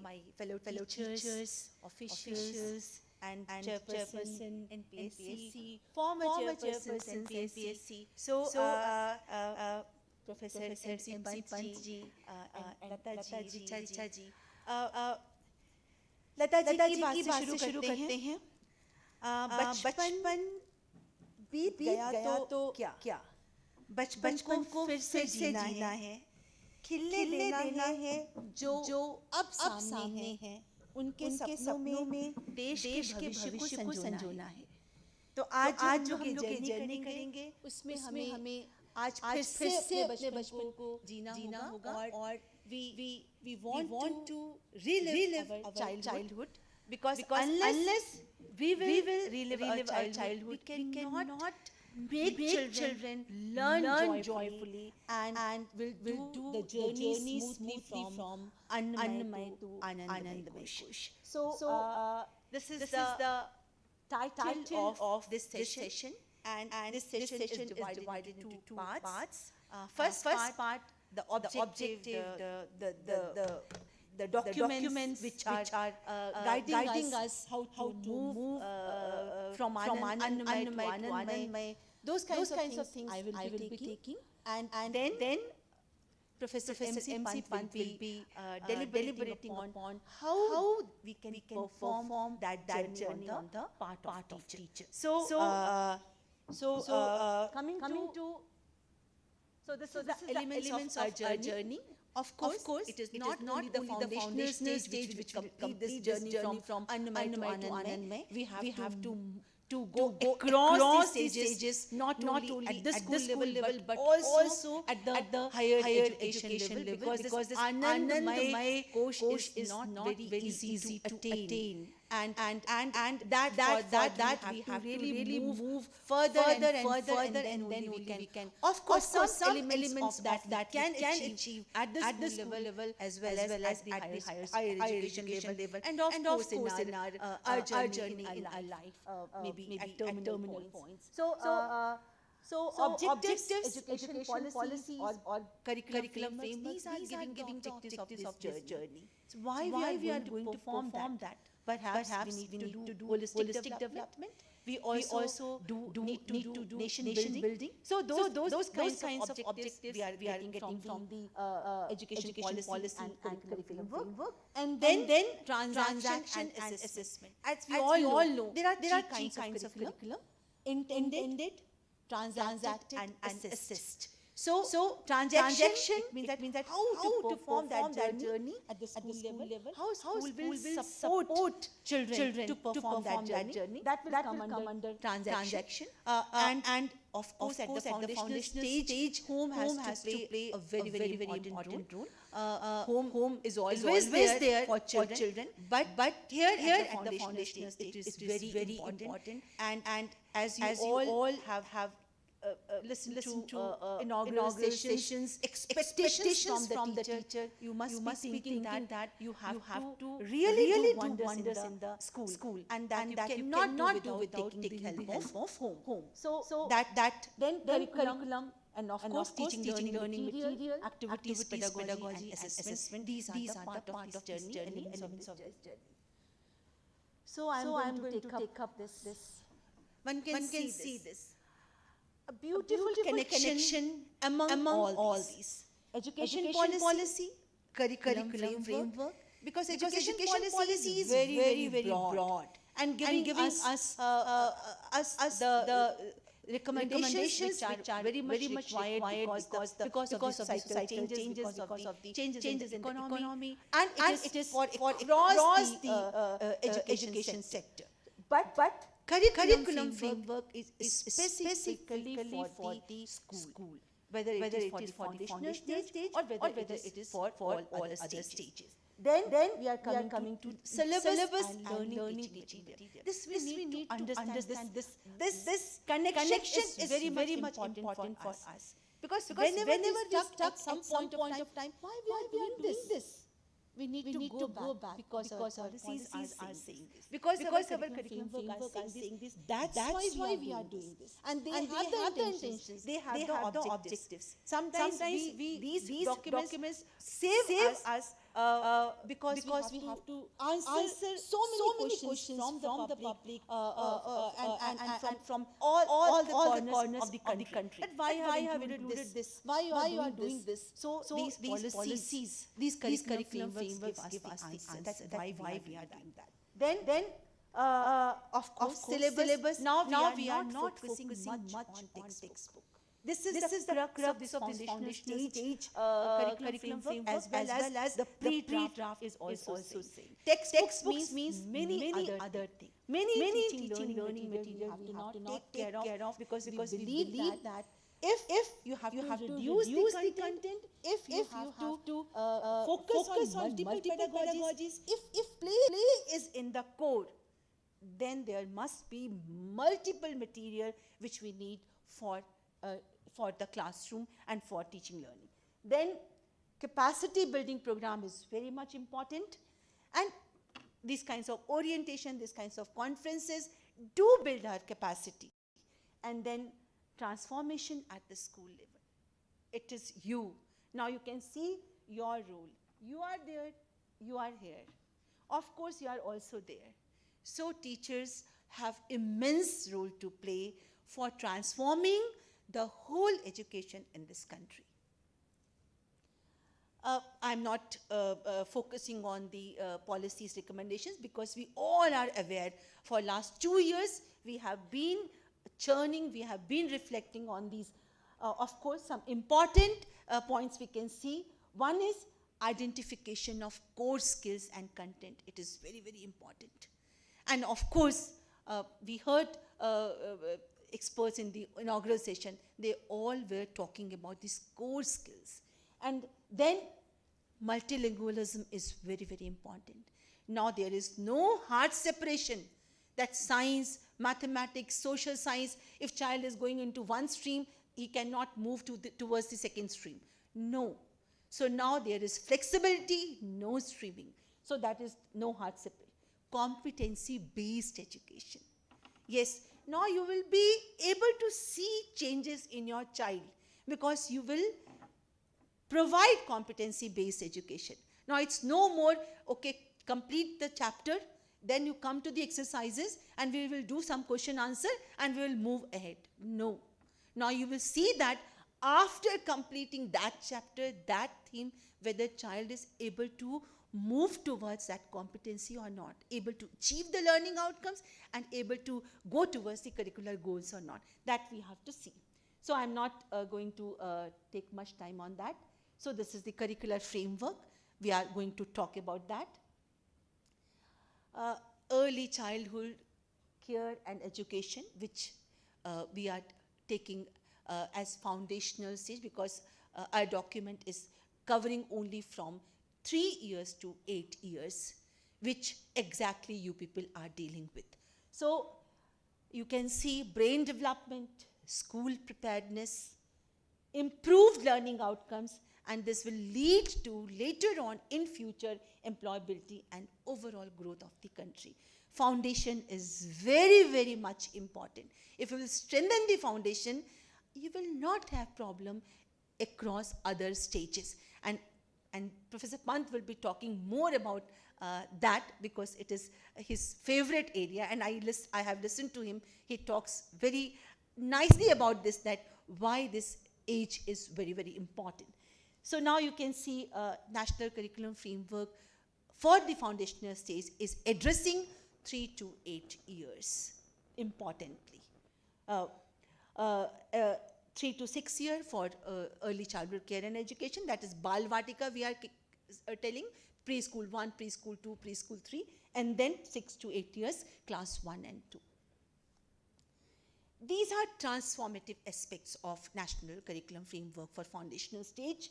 my fellow teachers, officials, and chairperson NPSC, former chairperson NPSC. So Professor MC Pant ji and Lata ji, Richa ji, Lata ji की बात से शुरू करते हैं। बचपन बीत गया तो क्या, बचपन को फिर से जीना है, खिलने देना है जो अब सामने है, उनके सपनों में देश के भविष्य को संजोना है। तो आज जो हम लोग जर्नी करेंगे उसमें हमें आज फिर से अपने बचपन को जीना होगा, और we want to relive our childhood, because unless we will relive our childhood, we cannot make children learn joyfully and will do the journey smoothly from Annamay to Anandamay Kush. So this is the title of this session, and this session is divided into two parts. First part, the objective, the documents which are guiding us how to move from Annamay to Anandamay. Those kinds of things I will be taking, and then Professor MC Pant will be deliberating upon how we can perform that journey on the part of teacher. So coming to so this is the elements of our journey. Of course, it is not only the foundational stage which complete this journey from Annamay to Anandamay. We have to go across these stages, not only at the school level, but also at the higher education level, because this Anandamay course is not very easy to attain. And that we have to really move further, and then we can of course some elements that can achieve at the school level as well as the higher education level, and of course in our journey in our life, maybe at terminal points. So objectives, education policies, or curriculum frameworks, these are giving objectives of this journey. So why we are going to form that? Perhaps we need to do holistic development. We also need to do nation building. So those kinds of objectives we are getting from the education policy and curriculum framework. And then transaction and assessment. As we all know, there are three kinds of curriculum: intended, transacted, and assist. So transaction means that how to perform that journey at the school level, how school will support children to perform that journey. That will come under transaction. And of course at the foundational stage, home has to play a very important role. Home is always there for children, but here at the foundational stage it is very important. And as you all have listen to inaugural sessions, expectations from the teacher, you must be thinking that you have to really do wonders in the school, and that you cannot do without taking the help of home. So that then curriculum, and of course teaching learning material, activities, pedagogy, and assessment, these are the part of this journey, elements of this journey. So I'm going to take up this. One can see this. A beautiful connection among all these. Education policy, curriculum framework, because education policy is very broad, and giving us the recommendations which are very much required because of the societal changes, because of the changes in the economy, and it is for across the education sector. But curriculum framework is specifically for the school, whether it is for the foundational stage or whether it is for all other stages. Then we are coming to syllabus and learning teaching material. This we need to understand this connection is very much important for us. Because whenever we stuck some point of time, why we are doing this? We need to go back because our policies are saying this. Because our curriculum framework are saying this. That's why we are doing this. And they have the intentions. They have the objectives. Sometimes these documents save us because we have to answer so many questions from the public and from all the corners of the country. But why have you included this? Why you are doing this? So these policies, these curriculum frameworks give us the answer. That's why we are doing that. Then of course syllabus. Now we are not focusing much on textbook. This is the crux of this foundational stage curriculum framework, as well as the pre-draft is also saying. Textbooks means many other things. Many teaching learning material we have to not take care of because we believe that if you have to reduce the content, if you have to focus on multiple pedagogies, if play is in the core, then there must be multiple material which we need for the classroom and for teaching learning. Then capacity building program is very much important, and these kinds of orientation, these kinds of conferences do build our capacity. And then transformation at the school level. It is you. Now you can see your role. You are there, you are here. Of course, you are also there. So teachers have immense role to play for transforming the whole education in this country. I'm not focusing on the policies recommendations because we all are aware for last 2 years we have been churning, we have been reflecting on these. Of course, some important points we can see. One is identification of core skills and content. It is very important. And of course, we heard experts in the inaugural session, they all were talking about these core skills. And then multilingualism is very important. Now there is no hard separation that science, mathematics, social science, if child is going into one stream, he cannot move towards the second stream. No. So now there is flexibility, no streaming. So that is no hard separation. Competency-based education. Yes, now you will be able to see changes in your child because you will provide competency-based education. Now it's no more, okay, complete the chapter, then you come to the exercises and we will do some question answer and we will move ahead. No. Now you will see that after completing that chapter, that theme, whether child is able to move towards that competency or not, able to achieve the learning outcomes and able to go towards the curricular goals or not. That we have to see. So I'm not going to take much time on that. So this is the curricular framework. We are going to talk about that. Early childhood care and education, which we are taking as foundational stage because our document is covering only from 3 years to 8 years, which exactly you people are dealing with. So you can see brain development, school preparedness, improved learning outcomes, and this will lead to later on in future employability and overall growth of the country. Foundation is very much important. If you will strengthen the foundation, you will not have problem across other stages. And Professor Pant will be talking more about that because it is his favorite area, and I have listened to him. He talks very nicely about this, that why this age is very important. So now you can see National Curriculum Framework for the foundational stage is addressing 3 to 8 years, importantly. 3 to 6 year for early childhood care and education, that is Bal Vatika we are telling, preschool 1, preschool 2, preschool 3, and then 6 to 8 years, class 1 and 2. these are transformative aspects of National Curriculum Framework for Foundational Stage.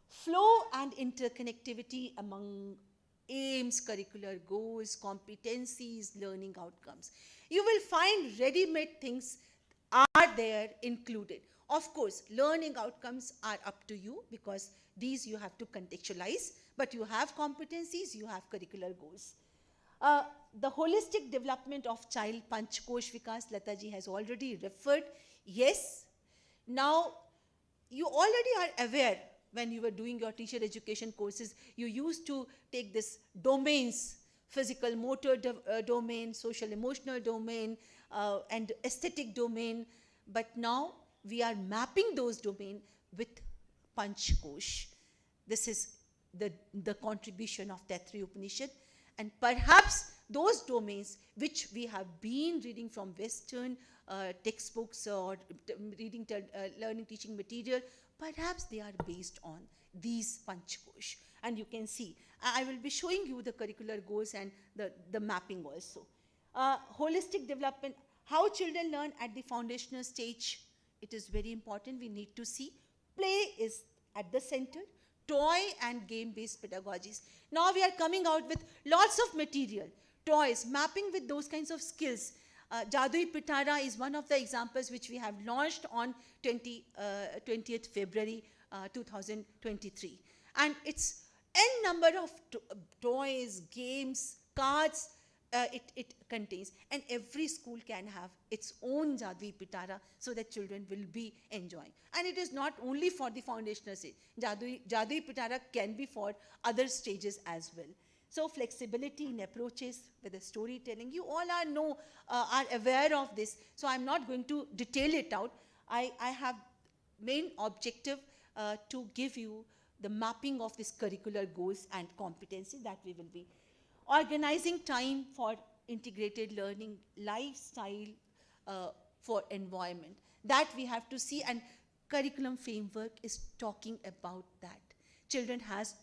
Flow and interconnectivity among aims, curricular goals, competencies, learning outcomes. You will find ready-made things are there included. Of course, learning outcomes are up to you because these you have to contextualize, but you have competencies, you have curricular goals. The holistic development of child Panchkosh Vikas, Lataji has already referred. Yes, now you already are aware when you were doing your teacher education courses, you used to take this domains, physical motor domain, social emotional domain, and aesthetic domain. But now we are mapping those domains with Panchkosh. This is the contribution of Taittiriya Upanishad. And perhaps those domains which we have been reading from Western textbooks or reading learning teaching material, perhaps they are based on these Panchkosh. And you can see, I will be showing you the curricular goals and the mapping also. Holistic development, how children learn at the foundational stage, it is very important. We need to see play is at the center, toy and game-based pedagogies. Now we are coming out with lots of material, toys, mapping with those kinds of skills. Jadui Pitara is one of the examples which we have launched on 20th February 2023. And it's n number of toys, games, cards it contains. And every school can have its own Jadui Pitara so that children will be enjoying. And it is not only for the foundational stage. Jadui Pitara can be for other stages as well. So flexibility in approaches with the storytelling, you all are aware of this. So I'm not going to detail it out. I have main objective to give you the mapping of these curricular goals and competencies that we will be organizing time for integrated learning, lifestyle for environment. That we have to see, and curriculum framework is talking about that. Children have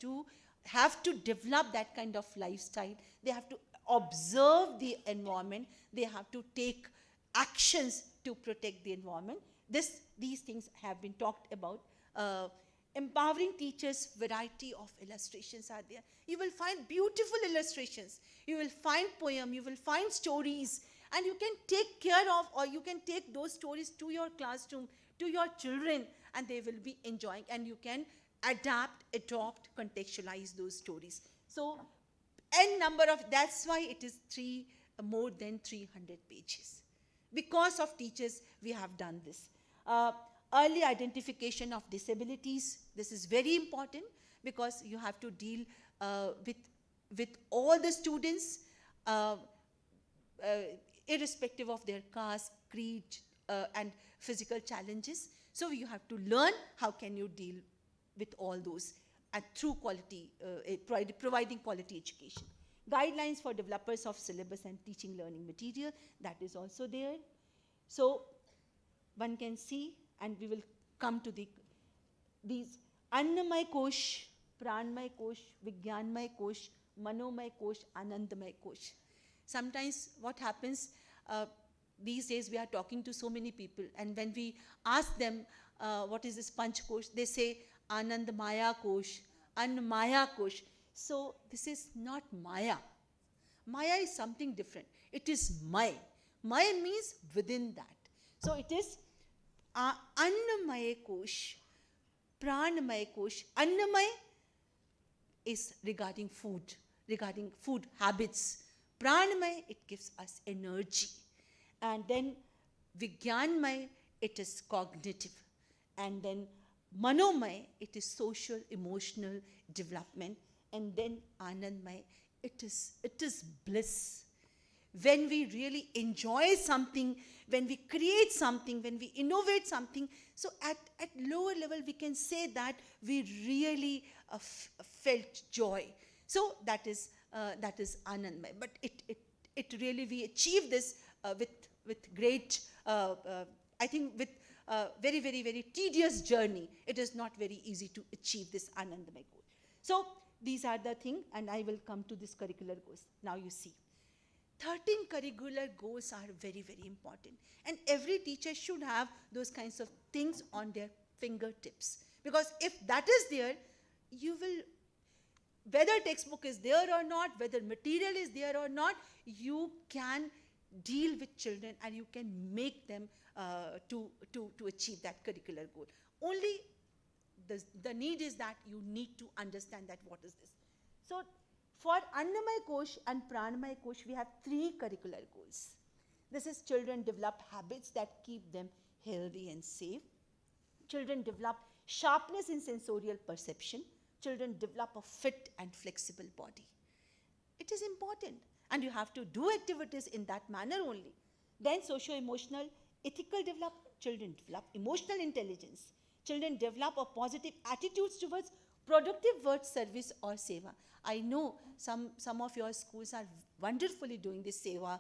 to develop that kind of lifestyle. They have to observe the environment. They have to take actions to protect the environment. These things have been talked about. Empowering teachers, variety of illustrations are there. You will find beautiful illustrations. You will find poem, you will find stories, and you can take care of, or you can take those stories to your classroom, to your children, and they will be enjoying, and you can adapt, adopt, contextualize those stories. So n number of, that's why it is more than 300 pages. Because of teachers, we have done this. Early identification of disabilities. This is very important because you have to deal with all the students, irrespective of their caste, creed, and physical challenges. So you have to learn how can you deal with all those and through quality, providing quality education. Guidelines for developers of syllabus and teaching learning material, that is also there. So one can see, and we will come to these Annamay Kosh, Pranmay Kosh, Vigyanmay Kosh, Manomay Kosh, Anandamay Kosh. Sometimes what happens, these days we are talking to so many people, and when we ask them what is this Panch Kosh, they say Anand Maya Kosh, Annamaya Kosh. So this is not Maya. Maya is something different. It is May. May means within that. So it is Annamaya Kosh, Pranamaya Kosh. Annamaya is regarding food habits. Pranamaya, it gives us energy. And then Vigyanmaya, it is cognitive. And then Manomaya, it is social, emotional development. And then Anandmaya, it is bliss. When we really enjoy something, when we create something, when we innovate something, so at lower level we can say that we really felt joy. So that is Anandmaya. But it really, we achieve this with great, I think with very, very, very tedious journey. It is not very easy to achieve this Anandamaya goal. So these are the things, and I will come to this curricular goals. Now you see. 13 curricular goals are very, very important. And every teacher should have those kinds of things on their fingertips. Because if that is there, you will, whether textbook is there or not, whether material is there or not, you can deal with children and you can make them to achieve that curricular goal. Only the need is that you need to understand that what is this. So for Annamay Kosh and Pranamay Kosh, we have 3 curricular goals. This is children develop habits that keep them healthy and safe. Children develop sharpness in sensorial perception. Children develop a fit and flexible body. It is important, and you have to do activities in that manner only. Then socio-emotional, ethical development. Children develop emotional intelligence. Children develop a positive attitudes towards productive work, service or seva. I know some of your schools are wonderfully doing this seva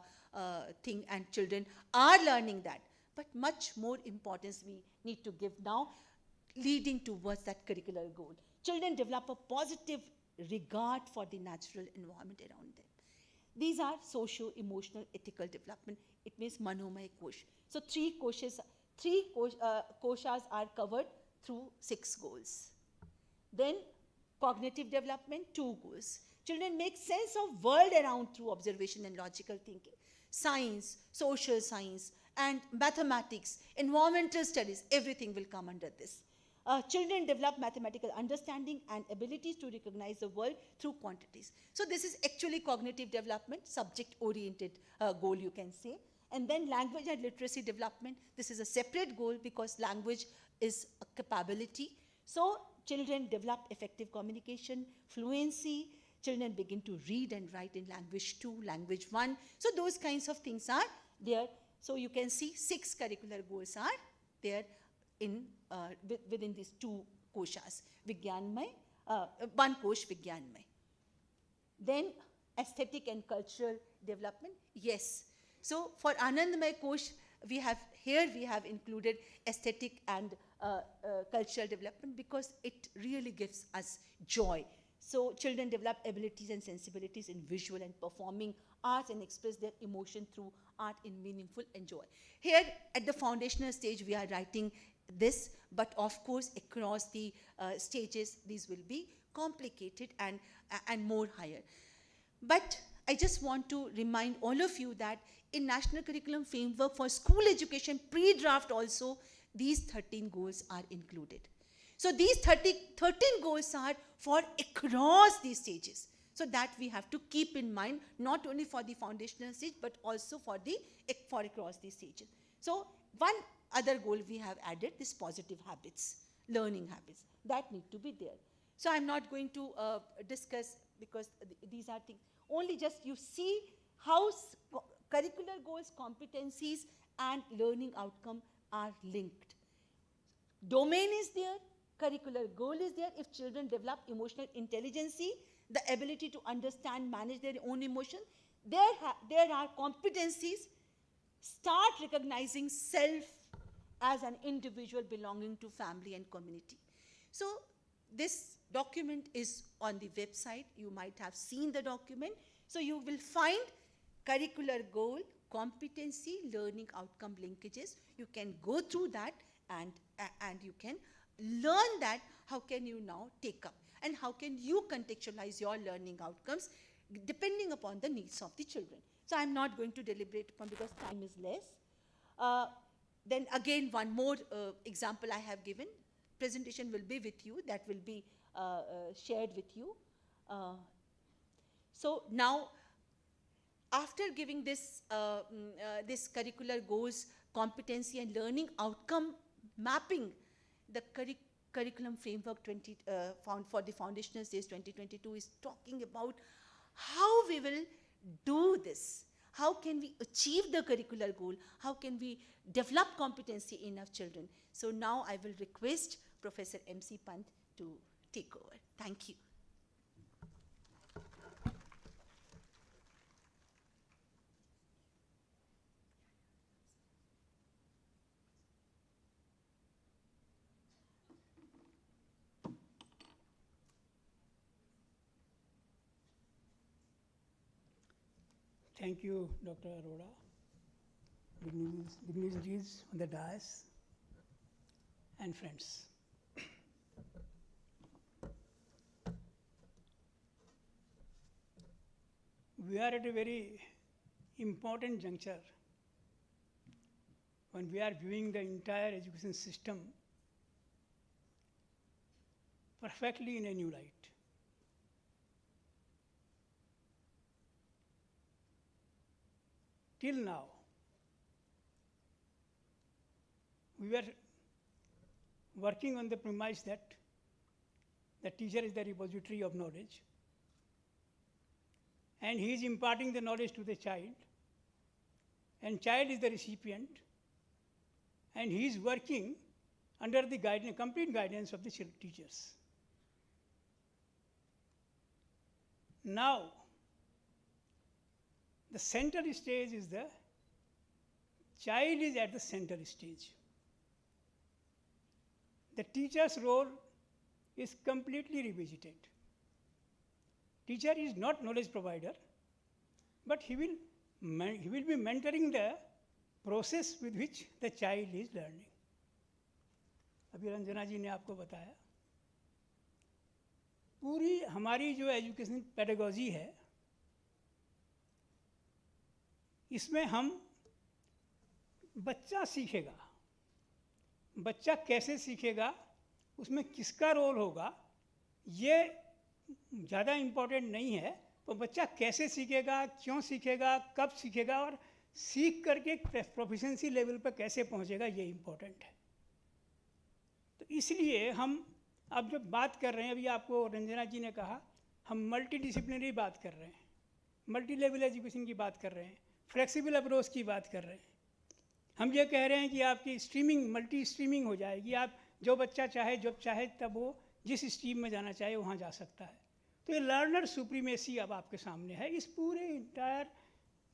thing, and children are learning that. But much more importance we need to give now, leading towards that curricular goal. Children develop a positive regard for the natural environment around them. These are socio-emotional ethical development. It means Manomay Kosh. So 3 koshas are covered through 6 goals. Then cognitive development, 2 goals. Children make sense of world around through observation and logical thinking. Science, social science, and mathematics, environmental studies, everything will come under this. Children develop mathematical understanding and abilities to recognize the world through quantities. So this is actually cognitive development, subject-oriented goal, you can say. And then language and literacy development. This is a separate goal because language is a capability. So children develop effective communication, fluency. Children begin to read and write in language 2, language 1. So those kinds of things are there. So you can see 6 curricular goals are there in within these 2 koshas, Vigyanmay, 1 kosh Vigyanmay. Then aesthetic and cultural development, yes. So for Anandamay Kosh, we have included aesthetic and cultural development because it really gives us joy. So children develop abilities and sensibilities in visual and performing arts and express their emotion through art in meaningful and joy. Here at the foundational stage, we are writing this, but of course across the stages, these will be complicated and more higher. But I just want to remind all of you that in National Curriculum Framework for School Education pre-draft also, these 13 goals are included. So these 13 goals are for across these stages. So that we have to keep in mind, not only for the foundational stage, but also for across these stages. So one other goal we have added, this positive habits, learning habits, that need to be there. So I'm not going to discuss because these are things, only just you see how curricular goals, competencies and learning outcome are linked. Domain is there, curricular goal is there. If children develop emotional intelligence, the ability to understand, manage their own emotions, there are competencies. Start recognizing self as an individual belonging to family and community. So this document is on the website. You might have seen the document. So you will find curricular goal, competency, learning outcome linkages. You can go through that and you can learn that how can you now take up and how can you contextualize your learning outcomes depending upon the needs of the children. So I'm not going to deliberate upon because time is less. Then again, one more example I have given. Presentation will be with you, that will be shared with you. So now, after giving this, this curricular goals, competency and learning outcome mapping, the curriculum framework for the foundational stage 2022 is talking about how we will do this. How can we achieve the curricular goal? How can we develop competency in our children? So now I will request Professor M.C. Pant to take over. Thank you. Thank you, Dr. Arora. Dignitaries on the dais and friends. We are at a very important juncture when we are viewing the entire education system perfectly in a new light. Till now, we were working on the premise that the teacher is the repository of knowledge, and he is imparting the knowledge to the child, and child is the recipient, and he is working under the complete guidance of the teachers. Now, the center stage is the child is at the center stage. The teacher's role is completely revisited. Teacher is not knowledge provider, but he will be mentoring the process with which the child is learning. अभी रंजना जी ने आपको बताया, पूरी हमारी जो education pedagogy है, इसमें हम बच्चा सीखेगा, बच्चा कैसे सीखेगा, उसमें किसका रोल होगा, ये ज़्यादा इम्पोर्टेंट नहीं है, तो बच्चा कैसे सीखेगा, क्यों सीखेगा, कब सीखेगा और सीख करके प्रोफिशिएंसी लेवल पर कैसे पहुंचेगा, ये इम्पोर्टेंट है. तो इसलिए हम अब जब बात कर रहे हैं, अभी आपको रंजना जी ने कहा, हम मल्टी डिसिप्लिनरी बात कर रहे हैं, मल्टी लेवल एजुकेशन की बात कर रहे हैं, फ्लेक्सिबल अप्रोच की बात कर रहे हैं. हम ये कह रहे हैं कि आपकी स्ट्रीमिंग मल्टी स्ट्रीमिंग हो जाएगी, आप जो बच्चा चाहे जब चाहे तब वो जिस स्ट्रीम में जाना चाहे वहाँ जा सकता है. तो ये लर्नर सुप्रीमेसी अब आपके सामने है. इस पूरे इंटायर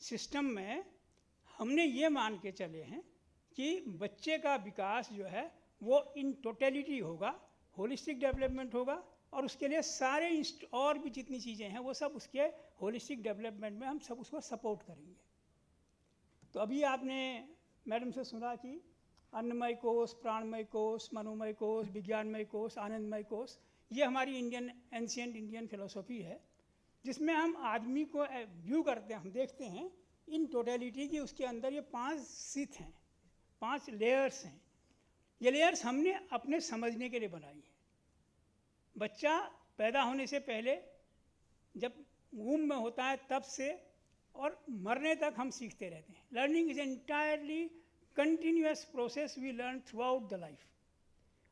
सिस्टम में हमने ये मान के चले हैं कि बच्चे का विकास जो है वो इन टोटलिटी होगा, होलिस्टिक डेवलपमेंट होगा, और उसके लिए सारे और भी जितनी चीज़ें हैं वो सब उसके होलिस्टिक डेवलपमेंट में हम सब उसको सपोर्ट करेंगे. तो अभी आपने मैडम से सुना कि अन्नमय कोश, प्राणमय कोश, मनोमय कोश, विज्ञानमय कोश, आनंदमय कोश, ये हमारी इंडियन एंशिएंट इंडियन फिलोसफी है, जिसमें हम आदमी को व्यू करते हैं, हम देखते हैं इन टोटलिटी की, उसके अंदर ये 5 सीथ हैं, 5 लेयर्स हैं. ये लेयर्स हमने अपने समझने के लिए बनाई है. बच्चा पैदा होने से पहले जब वूम में होता है तब से और मरने तक हम सीखते रहते हैं. Learning is entirely continuous process, we learn throughout the life.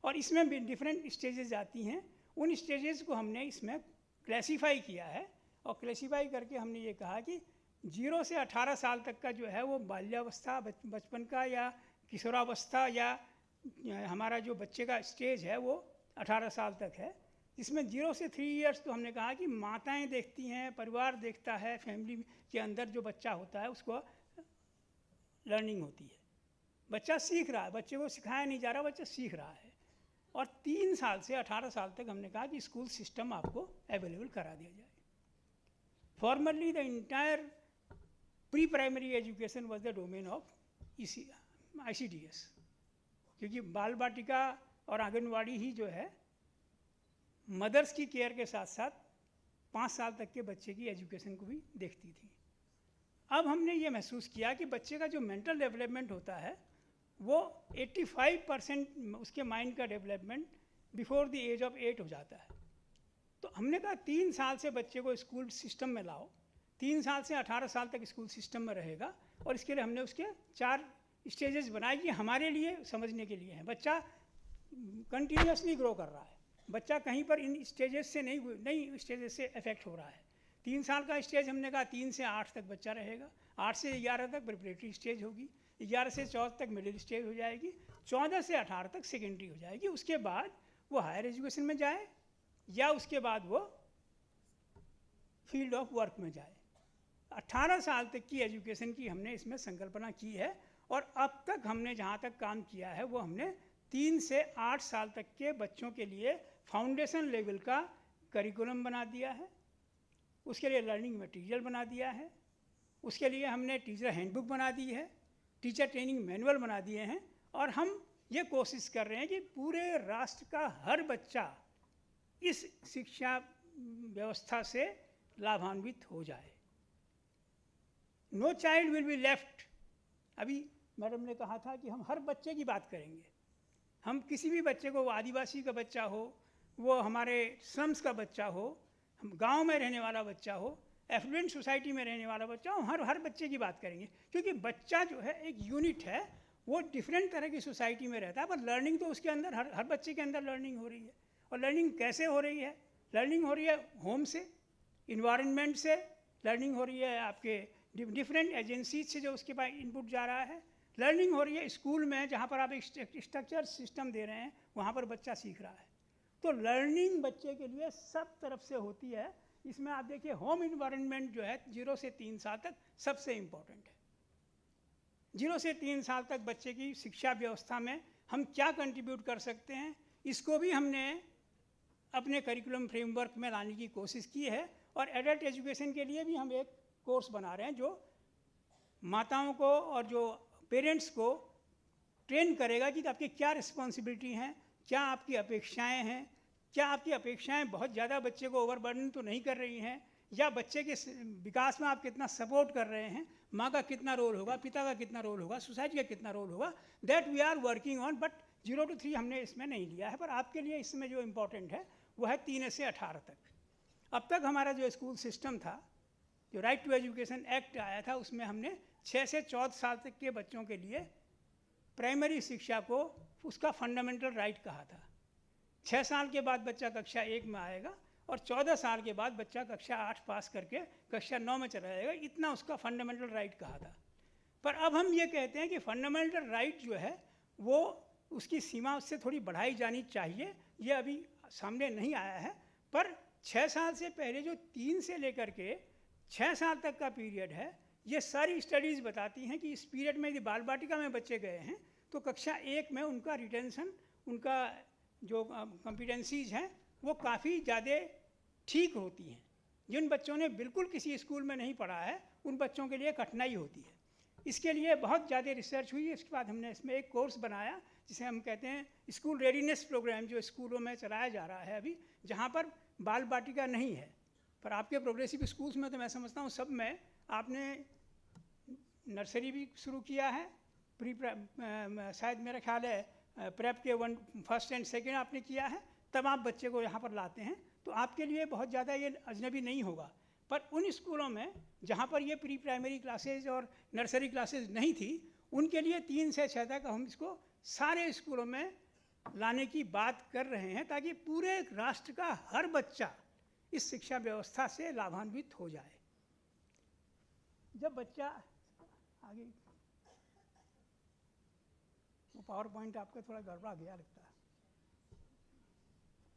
और इसमें भी डिफरेंट स्टेजेस आती हैं. उन स्टेजेस को हमने इसमें क्लासीफाई किया है, और क्लासीफाई करके हमने ये कहा कि 0 से 18 साल तक का जो है वो बाल्यावस्था, बचपन का या किशोरावस्था या हमारा जो बच्चे का स्टेज है वो 18 साल तक है. इसमें 0 से 3 इयर्स तो हमने कहा कि माताएं देखती हैं, परिवार देखता है, फैमिली के अंदर जो बच्चा होता है उसको लर्निंग होती है, बच्चा सीख रहा है, बच्चे को सिखाया नहीं जा रहा, बच्चा सीख रहा है. और 3 साल से 18 साल तक हमने कहा कि स्कूल सिस्टम आपको अवेलेबल करा दिया जाए. Formerly the entire pre primary education was the domain of ICDS, क्योंकि बाल बाटिका और आंगनवाड़ी ही जो है मदर्स की केयर के साथ साथ 5 साल तक के बच्चे की एजुकेशन को भी देखती थी. अब हमने ये महसूस किया कि बच्चे का जो मेंटल डेवलपमेंट होता है वो 85% उसके माइंड का development before the age of 8 हो जाता है. तो हमने कहा 3 साल से बच्चे को स्कूल सिस्टम में लाओ, 3 साल से 18 साल तक स्कूल सिस्टम में रहेगा, और इसके लिए हमने उसके 4 स्टेजेस बनाए. ये हमारे लिए समझने के लिए हैं. बच्चा कंटिन्यूसली ग्रो कर रहा है, बच्चा कहीं पर इन स्टेजेस से नहीं स्टेजेस से अफेक्ट हो रहा है. 3 साल का स्टेज हमने कहा 3 से 8 तक बच्चा रहेगा, 8 से 11 तक प्रिपरेटरी स्टेज होगी, 11 से 14 तक मिडिल स्टेज हो जाएगी, 14 से 18 तक सेकेंडरी हो जाएगी. उसके बाद वो हायर एजुकेशन में जाए या उसके बाद वो फील्ड ऑफ वर्क में जाए. 18 साल तक की एजुकेशन की हमने इसमें संकल्पना की है, और अब तक हमने जहाँ तक काम किया है वो हमने 3 से 8 साल तक के बच्चों के लिए फाउंडेशन लेवल का करिकुलम बना दिया है, उसके लिए लर्निंग मटेरियल बना दिया है, उसके लिए हमने टीचर हैंडबुक बना दी है, टीचर ट्रेनिंग मैनुअल बना दिए हैं, और हम ये कोशिश कर रहे हैं कि पूरे राष्ट्र का हर बच्चा इस शिक्षा व्यवस्था से लाभान्वित हो जाए। No child will be left. अभी मैडम ने कहा था कि हम हर बच्चे की बात करेंगे। हम किसी भी बच्चे को, वो आदिवासी का बच्चा हो, वो हमारे स्लम्स का बच्चा हो, हम गांव में रहने वाला बच्चा हो, एफ्लुएंट सोसाइटी में रहने वाला बच्चा हो, हर बच्चे की बात करेंगे। क्योंकि बच्चा जो है एक यूनिट है, वो डिफरेंट तरह की सोसाइटी में रहता है, पर लर्निंग तो उसके अंदर हर बच्चे के अंदर लर्निंग हो रही है। और लर्निंग कैसे हो रही है? लर्निंग हो रही है होम से, इन्वायरमेंट से, लर्निंग हो रही है आपके डिफरेंट एजेंसीज से जो उसके पास इनपुट जा रहा है, लर्निंग हो रही है स्कूल में जहाँ पर आप एक स्ट्रक्चर सिस्टम दे रहे हैं, वहाँ पर बच्चा सीख रहा है। तो लर्निंग बच्चे के लिए सब तरफ से होती है। इसमें आप देखिए होम इन्वायरमेंट जो है 0 से 3 साल तक सबसे इम्पोर्टेंट है। 0 से 3 साल तक बच्चे की शिक्षा व्यवस्था में हम क्या कंट्रीब्यूट कर सकते हैं, इसको भी हमने अपने करिकुलम फ्रेमवर्क में लाने की कोशिश की है। और एडल्ट एजुकेशन के लिए भी हम एक कोर्स बना रहे हैं जो माताओं को और जो पेरेंट्स को ट्रेन करेगा कि आपकी क्या रिस्पॉन्सिबिलिटी हैं, क्या आपकी अपेक्षाएं हैं, क्या आपकी अपेक्षाएं बहुत ज़्यादा बच्चे को ओवरबर्डन तो नहीं कर रही हैं, या बच्चे के विकास में आप कितना सपोर्ट कर रहे हैं, माँ का कितना रोल होगा, पिता का कितना रोल होगा, सोसाइटी का कितना रोल होगा, that we are working on. But 0 to 3 हमने इसमें नहीं लिया है, पर आपके लिए इसमें जो इम्पोर्टेंट है वो है 3 से 18 तक। अब तक हमारा जो स्कूल सिस्टम था, जो राइट टू एजुकेशन एक्ट आया था, उसमें हमने 6 से 14 साल तक के बच्चों के लिए प्राइमरी शिक्षा को उसका फंडामेंटल राइट कहा था। 6 साल के बाद बच्चा कक्षा 1 में आएगा और 14 साल के बाद बच्चा कक्षा 8 पास करके कक्षा 9 में चला जाएगा, इतना उसका फंडामेंटल राइट कहा था। पर अब हम ये कहते हैं कि फंडामेंटल राइट जो है वो उसकी सीमा उससे थोड़ी बढ़ाई जानी चाहिए। ये अभी सामने नहीं आया है, पर 6 साल से पहले जो 3 से लेकर के 6 साल तक का पीरियड है, ये सारी स्टडीज़ बताती हैं कि इस पीरियड में यदि बाल बाटिका में बच्चे गए हैं तो कक्षा 1 में उनका रिटेंशन, उनका जो कॉम्पिटेंसीज हैं वो काफ़ी ज़्यादा ठीक होती हैं। जिन बच्चों ने बिल्कुल किसी स्कूल में नहीं पढ़ा है उन बच्चों के लिए कठिनाई होती है। इसके लिए बहुत ज़्यादा रिसर्च हुई। इसके बाद हमने इसमें एक कोर्स बनाया जिसे हम कहते हैं स्कूल रेडीनेस प्रोग्राम, जो स्कूलों में चलाया जा रहा है अभी, जहाँ पर बाल बाटिका नहीं है। पर आपके प्रोग्रेसिव स्कूल्स में तो मैं समझता हूँ सब में आपने नर्सरी भी शुरू किया है, शायद मेरा ख्याल है प्रेप के 1st and 2nd आपने किया है, तब आप बच्चे को यहाँ पर लाते हैं। तो आपके लिए बहुत ज़्यादा ये अजनबी नहीं होगा। पर उन स्कूलों में जहाँ पर ये प्री प्राइमरी क्लासेज और नर्सरी क्लासेज नहीं थी, उनके लिए 3 से 6 तक हम इसको सारे स्कूलों में लाने की बात कर रहे हैं, ताकि पूरे राष्ट्र का हर बच्चा इस शिक्षा व्यवस्था से लाभान्वित हो जाए। जब बच्चा आगे, वो पावर पॉइंट आपका थोड़ा गड़बड़ा गया लगता है,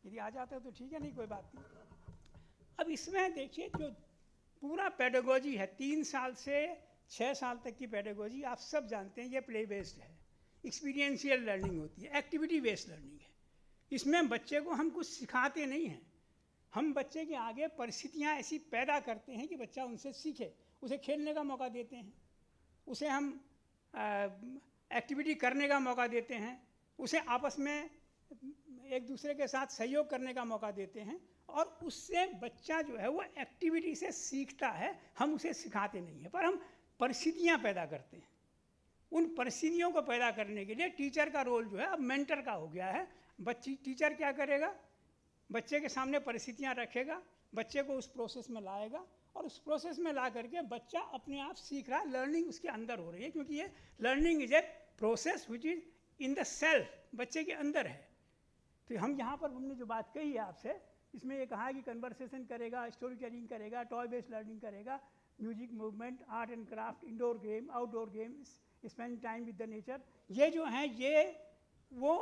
यदि आ जाता है तो ठीक है, नहीं कोई बात नहीं। अब इसमें देखिए जो पूरा पेडागोजी है, 3 साल से 6 साल तक की पेडागोजी आप सब जानते हैं, ये प्ले बेस्ड है, एक्सपीरियंशियल लर्निंग होती है, एक्टिविटी बेस्ड लर्निंग है। इसमें बच्चे को हम कुछ सिखाते नहीं हैं, हम बच्चे के आगे परिस्थितियाँ ऐसी पैदा करते हैं कि बच्चा उनसे सीखे। उसे खेलने का मौका देते हैं, उसे हम एक्टिविटी करने का मौका देते हैं, उसे आपस में एक दूसरे के साथ सहयोग करने का मौका देते हैं, और उससे बच्चा जो है वो एक्टिविटी से सीखता है। हम उसे सिखाते नहीं हैं, पर हम परिस्थितियाँ पैदा करते हैं। उन परिस्थितियों को पैदा करने के लिए टीचर का रोल जो है अब मेंटर का हो गया है। टीचर क्या करेगा, बच्चे के सामने परिस्थितियाँ रखेगा, बच्चे को उस प्रोसेस में लाएगा, और उस प्रोसेस में ला करके बच्चा अपने आप सीख रहा है, लर्निंग उसके अंदर हो रही है। क्योंकि ये learning is a process which is in the self, बच्चे के अंदर है। तो हम यहाँ पर हमने जो बात कही है आपसे, इसमें ये कहा है कि कन्वर्सेशन करेगा, स्टोरी टेलिंग करेगा, टॉय बेस्ड लर्निंग करेगा, music, movement, art and craft, indoor game, outdoor game, spend time with the nature. ये जो हैं ये वो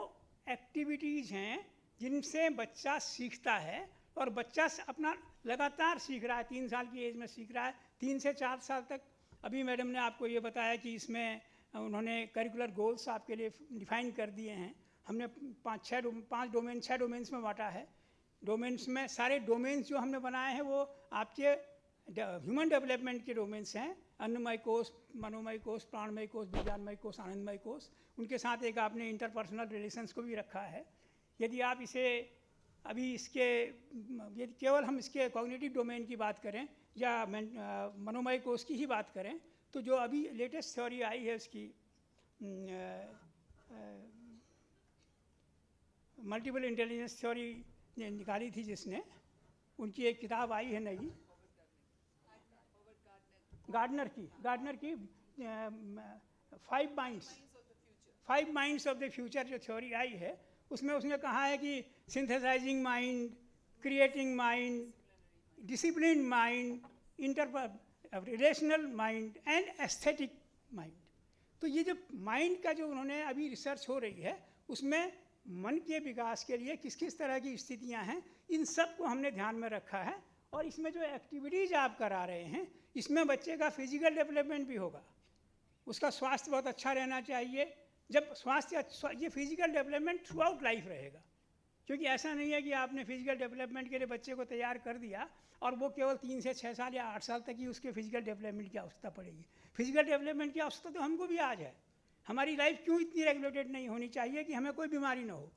एक्टिविटीज़ हैं जिनसे बच्चा सीखता है, और बच्चा अपना लगातार सीख रहा है, 3 साल की एज में सीख रहा है, 3 से 4 साल तक। अभी मैडम ने आपको ये बताया कि इसमें उन्होंने करिकुलर गोल्स आपके लिए डिफाइन कर दिए हैं। हमने 6 डोमेन्स में बांटा है। डोमेन्स में सारे डोमेन्स जो हमने बनाए हैं वो आपके ह्यूमन डेवलपमेंट के डोमेन्स हैं, अन्नमय कोश, मनोमय कोश, प्राणमय कोश, विज्ञानमय कोश, आनंदमय कोश। उनके साथ एक आपने इंटरपर्सनल रिलेशंस को भी रखा है। यदि आप इसे अभी इसके यदि केवल हम इसके कॉग्निटिव डोमेन की बात करें या मनोमय कोश की ही बात करें, तो जो अभी लेटेस्ट थ्योरी आई है उसकी मल्टीपल इंटेलिजेंस थ्योरी निकाली थी जिसने, उनकी एक किताब आई है नई, गार्डनर की 5 माइंड्स ऑफ द फ्यूचर जो थ्योरी आई है, उसमें उसने कहा है कि synthesising mind, creating mind, discipline mind, relational mind and aesthetic mind. तो ये जो माइंड का जो उन्होंने अभी रिसर्च हो रही है, उसमें मन के विकास के लिए किस किस तरह की स्थितियां हैं, इन सब को हमने ध्यान में रखा है। और इसमें जो एक्टिविटीज़ आप करा रहे हैं, इसमें बच्चे का फिजिकल डेवलपमेंट भी होगा, उसका स्वास्थ्य बहुत अच्छा रहना चाहिए। जब स्वास्थ्य ये physical development through out life रहेगा, क्योंकि ऐसा नहीं है कि आपने फिजिकल डेवलपमेंट के लिए बच्चे को तैयार कर दिया और वो केवल 3 से 6 साल या 8 साल तक ही उसके फिजिकल डेवलपमेंट की आवश्यकता पड़ेगी। फिजिकल डेवलपमेंट की आवश्यकता तो हमको भी आज है। हमारी लाइफ क्यों इतनी रेगुलेटेड नहीं होनी चाहिए कि हमें कोई बीमारी ना हो।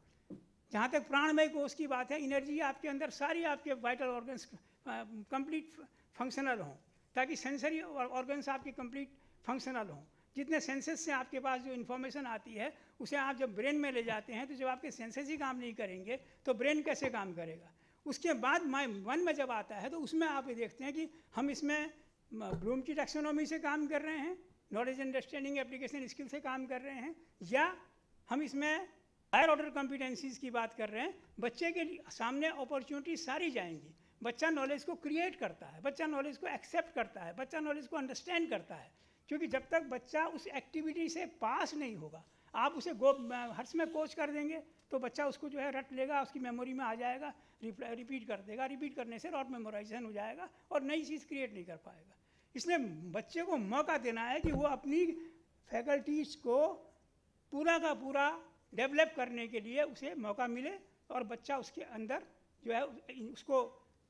जहाँ तक प्राणमय कोश की बात है, एनर्जी आपके अंदर सारी आपके वाइटल ऑर्गन्स कंप्लीट फंक्शनल हों, ताकि सेंसरी ऑर्गन्स आपके कंप्लीट फंक्शनल हों। जितने सेंसेस से आपके पास जो इन्फॉर्मेशन आती है, उसे आप जब ब्रेन में ले जाते हैं, तो जब आपके सेंसेस ही काम नहीं करेंगे तो ब्रेन कैसे काम करेगा। उसके बाद मन में जब आता है, तो उसमें आप ये देखते हैं कि हम इसमें ब्लूम की टैक्सोनॉमी से काम कर रहे हैं, नॉलेज अंडरस्टैंडिंग एप्लीकेशन स्किल से काम कर रहे हैं, या हम इसमें हायर ऑर्डर कॉम्पिटेंसीज की बात कर रहे हैं। बच्चे के सामने अपॉर्चुनिटी सारी जाएंगी। बच्चा नॉलेज को क्रिएट करता है, बच्चा नॉलेज को एक्सेप्ट करता है, बच्चा नॉलेज को अंडरस्टैंड करता है। क्योंकि जब तक बच्चा उस एक्टिविटी से पास नहीं होगा, आप उसे हर्ष में कोच कर देंगे तो बच्चा उसको जो है रट लेगा, उसकी मेमोरी में आ जाएगा, रिपीट कर देगा, रिपीट करने से रॉट मेमोराइजेशन हो जाएगा और नई चीज़ क्रिएट नहीं कर पाएगा। इसलिए बच्चे को मौका देना है कि वो अपनी फैकल्टीज़ को पूरा का पूरा डेवलप करने के लिए उसे मौका मिले, और बच्चा उसके अंदर जो है उसको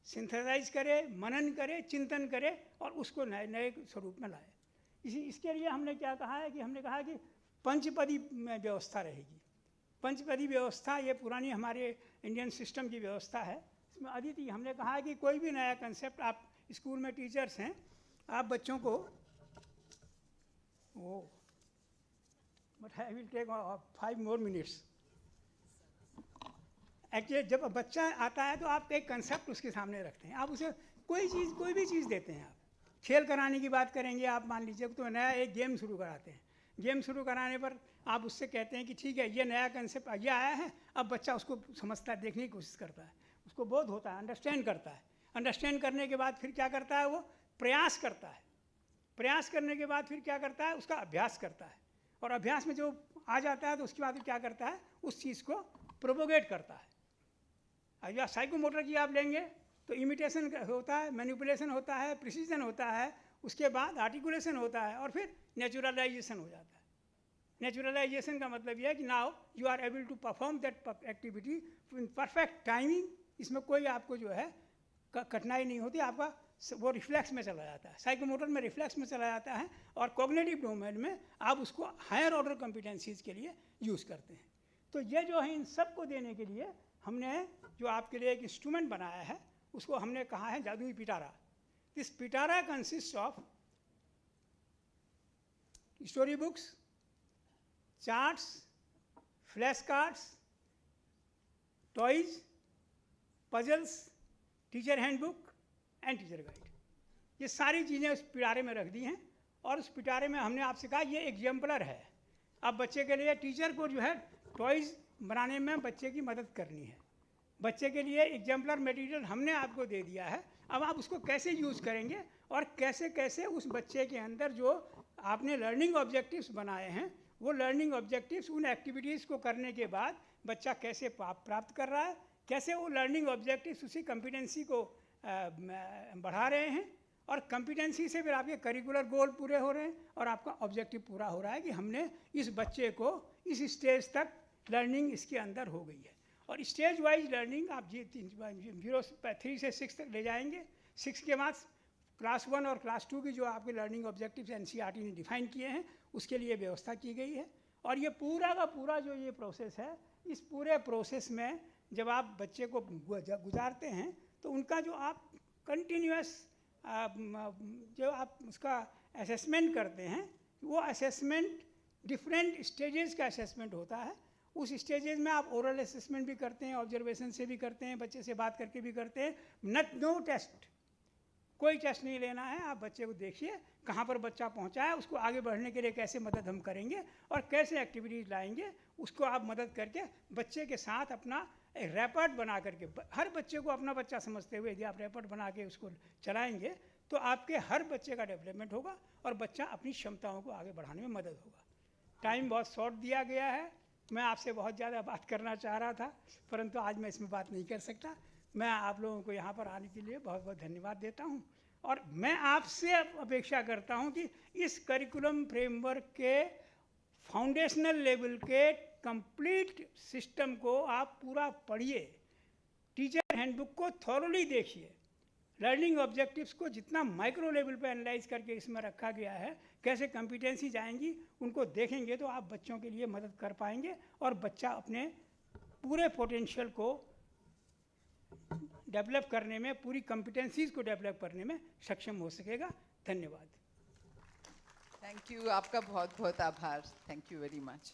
सिंथेसाइज करे, मनन करे, चिंतन करे और उसको नए नए स्वरूप में लाए। इसके लिए हमने क्या कहा है कि हमने कहा कि पंचपदी में व्यवस्था रहेगी। पंचपदी व्यवस्था ये पुरानी हमारे इंडियन सिस्टम की व्यवस्था है। इसमें अदिति हमने कहा है कि कोई भी नया कंसेप्ट, आप स्कूल में टीचर्स हैं, आप बच्चों को but I will take 5 more minutes। Actually जब बच्चा आता है तो आप एक कंसेप्ट उसके सामने रखते हैं, आप उसे कोई भी चीज़ देते हैं। आप खेल कराने की बात करेंगे, आप मान लीजिए तो नया एक गेम शुरू कराते हैं। गेम शुरू कराने पर आप उससे कहते हैं कि ठीक है, ये नया कंसेप्ट ये आया है, अब बच्चा उसको समझता है, देखने की कोशिश करता है, उसको बोध होता है, अंडरस्टैंड करता है। अंडरस्टैंड करने के बाद फिर क्या करता है, वो प्रयास करता है। प्रयास करने के बाद फिर क्या करता है, उसका अभ्यास करता है, और अभ्यास में जो आ जाता है तो उसके बाद क्या करता है, उस चीज़ को प्रोपोगेट करता है। या साइकोमोटर की आप लेंगे तो इमिटेशन होता है, मैनिपुलेशन होता है, प्रिसीजन होता है, उसके बाद आर्टिकुलेशन होता है, और फिर नेचुरलाइजेशन हो जाता है। नेचुरलाइजेशन का मतलब यह है कि now you are able to perform that activity in perfect timing. इसमें कोई आपको जो है कठिनाई नहीं होती, आपका वो रिफ्लेक्स में चला जाता है, साइकोमोटर में रिफ्लेक्स में चला जाता है, और कॉग्निटिव डोमेन में आप उसको हायर ऑर्डर कॉम्पिटेंसीज के लिए यूज़ करते हैं। तो ये जो है, इन सब को देने के लिए हमने जो आपके लिए एक इंस्ट्रूमेंट बनाया है, उसको हमने कहा है जादुई पिटारा। This Pitara consist of story books, charts, flash cards, toys, puzzles, teacher handbook and teacher guide. ये सारी चीज़ें उस पिटारे में रख दी हैं, और उस पिटारे में हमने आपसे कहा ये एग्जाम्पलर है। अब बच्चे के लिए टीचर को जो है टॉयज बनाने में बच्चे की मदद करनी है। बच्चे के लिए एग्जाम्पलर मटेरियल हमने आपको दे दिया है। अब आप उसको कैसे यूज़ करेंगे और कैसे कैसे उस बच्चे के अंदर जो आपने लर्निंग ऑब्जेक्टिव्स बनाए हैं, वो लर्निंग ऑब्जेक्टिव्स उन एक्टिविटीज़ को करने के बाद बच्चा कैसे प्राप्त कर रहा है, कैसे वो लर्निंग ऑब्जेक्टिव्स उसी कॉम्पिटेंसी को बढ़ा रहे हैं, और कॉम्पिटेंसी से फिर आपके करिकुलर गोल पूरे हो रहे हैं और आपका ऑब्जेक्टिव पूरा हो रहा है कि हमने इस बच्चे को इस स्टेज तक लर्निंग इसके अंदर हो गई है। और स्टेज वाइज लर्निंग आप 0 से 3 से 6 तक ले जाएंगे। 6 के बाद क्लास 1 और क्लास 2 की जो आपके लर्निंग ऑब्जेक्टिव्स एनसीईआरटी ने डिफाइन किए हैं उसके लिए व्यवस्था की गई है। और ये पूरा का पूरा जो ये प्रोसेस है, इस पूरे प्रोसेस में जब आप बच्चे को गुजारते हैं तो उनका जो आप कंटिन्यूस जो आप उसका असेसमेंट करते हैं, वो असेसमेंट डिफरेंट स्टेजेस का असेसमेंट होता है। उस स्टेजेस में आप ओरल असेसमेंट भी करते हैं, ऑब्जर्वेशन से भी करते हैं, बच्चे से बात करके भी करते हैं। नो टेस्ट, कोई टेस्ट नहीं लेना है। आप बच्चे को देखिए कहाँ पर बच्चा पहुँचा है, उसको आगे बढ़ने के लिए कैसे मदद हम करेंगे और कैसे एक्टिविटीज़ लाएंगे, उसको आप मदद करके बच्चे के साथ अपना एक रैपर्ट बना करके, हर बच्चे को अपना बच्चा समझते हुए यदि आप रैपर्ट बना के उसको चलाएंगे तो आपके हर बच्चे का डेवलपमेंट होगा और बच्चा अपनी क्षमताओं को आगे बढ़ाने में मदद होगा। टाइम बहुत शॉर्ट दिया गया है, मैं आपसे बहुत ज़्यादा बात करना चाह रहा था परंतु आज मैं इसमें बात नहीं कर सकता। मैं आप लोगों को यहाँ पर आने के लिए बहुत बहुत धन्यवाद देता हूँ और मैं आपसे अपेक्षा करता हूँ कि इस करिकुलम फ्रेमवर्क के फाउंडेशनल लेवल के कंप्लीट सिस्टम को आप पूरा पढ़िए, टीचर हैंडबुक को थॉरोली देखिए, लर्निंग ऑब्जेक्टिव्स को जितना माइक्रो लेवल पे एनालाइज करके इसमें रखा गया है, कैसे कॉम्पिटेंसी जाएंगी, उनको देखेंगे तो आप बच्चों के लिए मदद कर पाएंगे और बच्चा अपने पूरे पोटेंशियल को डेवलप करने में, पूरी कॉम्पिटेंसीज को डेवलप करने में सक्षम हो सकेगा। धन्यवाद। थैंक यू, आपका बहुत बहुत आभार। Thank you very much.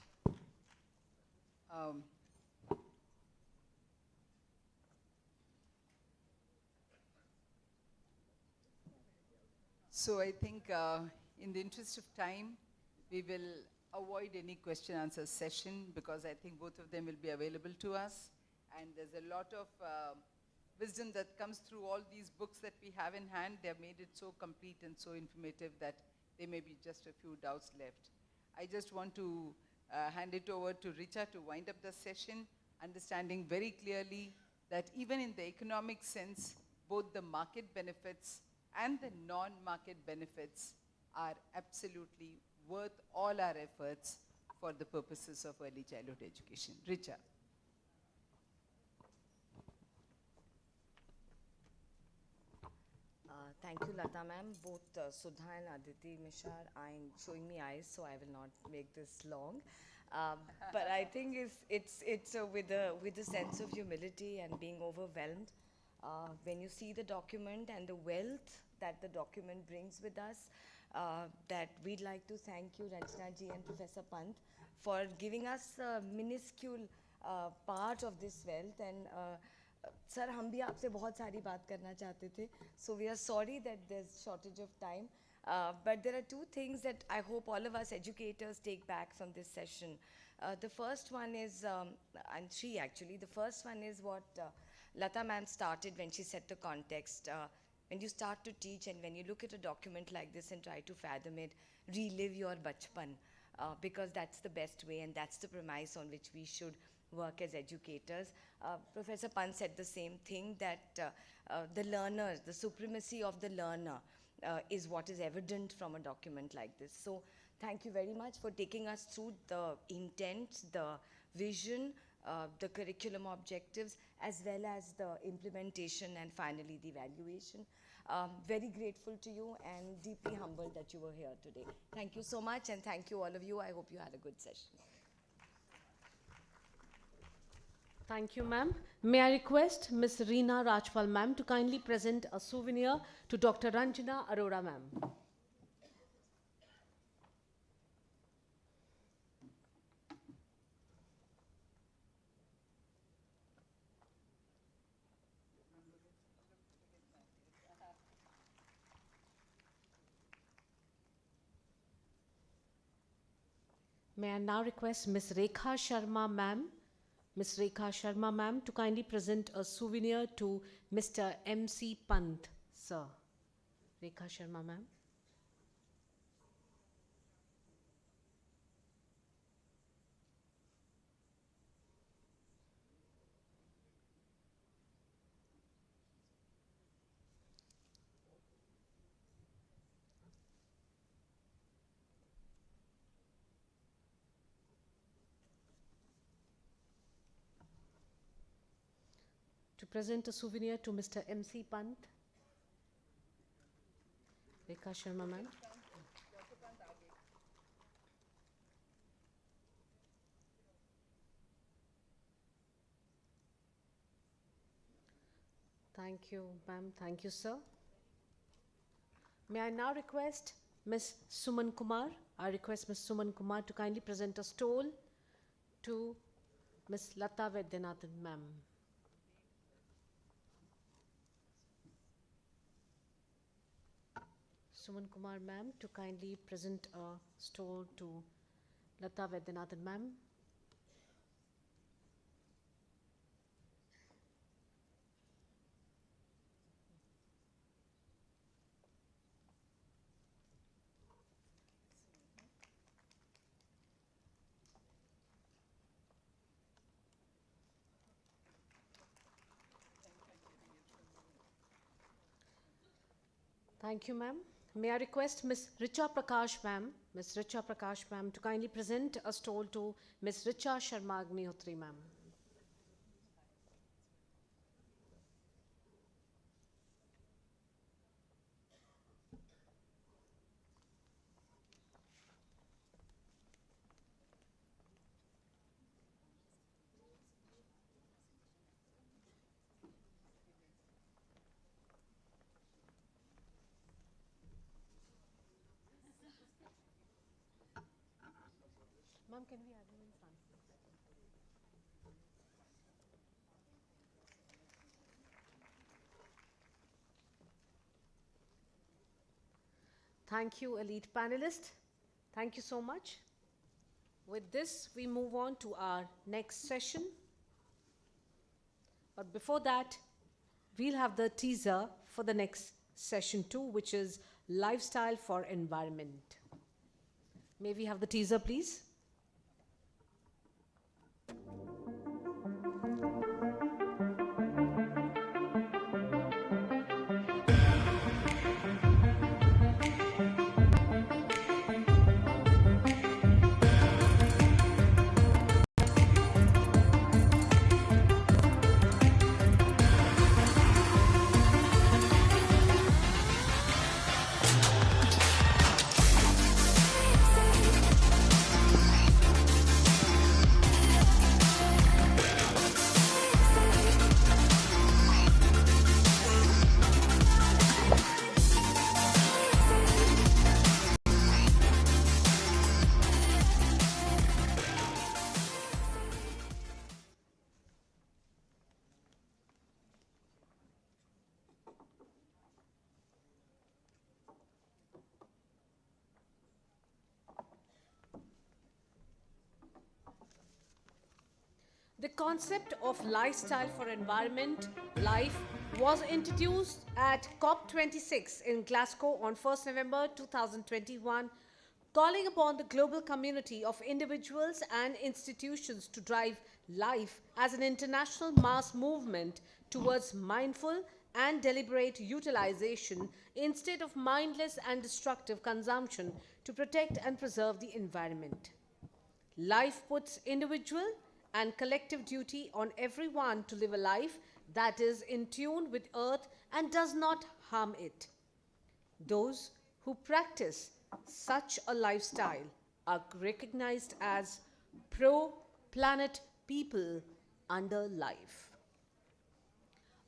So I think in the interest of time, we will avoid any question answer session because I think both of them will be available to us. And there's a lot of wisdom that comes through all these books that we have in hand. They have made it so complete and so informative that there may be just a few doubts left. I just want to hand it over to Richa to wind up the session, understanding very clearly that even in the economic sense, both the market benefits and the non-market benefits are absolutely worth all our efforts for the purposes of early childhood education. Richa. Thank you, Lata ma'am. Both Sudha and Aditi Mishra are showing me eyes, so I will not make this long. But I think it's with a sense of humility and being overwhelmed when you see the document and the wealth that the document brings with us, that we'd like to thank you, Ranjana ji and Professor Pant, for giving us a minuscule part of this wealth. And sir, हम भी आपसे बहुत सारी बात करना चाहते थे, so we are sorry that there's shortage of time. But there are two things that I hope all of us educators take back from this session. The first one is, and three actually, the first one is what Lata ma'am started when she set the context. When you start to teach and when you look at a document like this and try to fathom it, relive your bachpan, because that's the best way and that's the premise on which we should work as educators. Professor Pant said the same thing, that the learner, the supremacy of the learner is what is evident from a document like this. So thank you very much for taking us through the intent, the vision, the curriculum objectives, as well as the implementation and finally the evaluation. Very grateful to you and deeply humbled that you were here today. Thank you so much, and thank you all of you. I hope you had a good session. Thank you, ma'am. May I request Ms. Reena Rajpal, ma'am, to kindly present a souvenir to Dr. Ranjana Arora, ma'am. May I now request Ms. Rekha Sharma, ma'am, Ms. Rekha Sharma, ma'am, to kindly present a souvenir to Mr. M.C. Pant, sir. Rekha Sharma, ma'am. To present a souvenir to Mr. M.C. Pant. Rekha Sharma ma'am. Thank you, ma'am. Thank you, sir. May I now request Ms. Suman Kumar? I request Ms. Suman Kumar to kindly present a stole to Ms. Lata Vaidyanathan, ma'am. Suman Kumar, ma'am, to kindly present a stole to Lata Vaidyanathan, ma'am. Thank you, ma'am. May I request Ms. Richa Prakash, ma'am, Ms. Richa Prakash, ma'am, to kindly present a stole to Ms. Richa Sharma Agnihotri, ma'am. Ma'am, can we have you in front, please? Thank you, elite panelist. Thank you so much. With this, we move on to our next session. But before that, we'll have the teaser for the next session too, which is Lifestyle for Environment. May we have the teaser, please? The concept of lifestyle for environment, life, was introduced at COP26 in Glasgow on 1st November 2021, calling upon the global community of individuals and institutions to drive life as an international mass movement towards mindful and deliberate utilization instead of mindless and destructive consumption to protect and preserve the environment. Life puts individual and collective duty on everyone to live a life that is in tune with earth and does not harm it. Those who practice such a lifestyle are recognized as pro-planet people under life.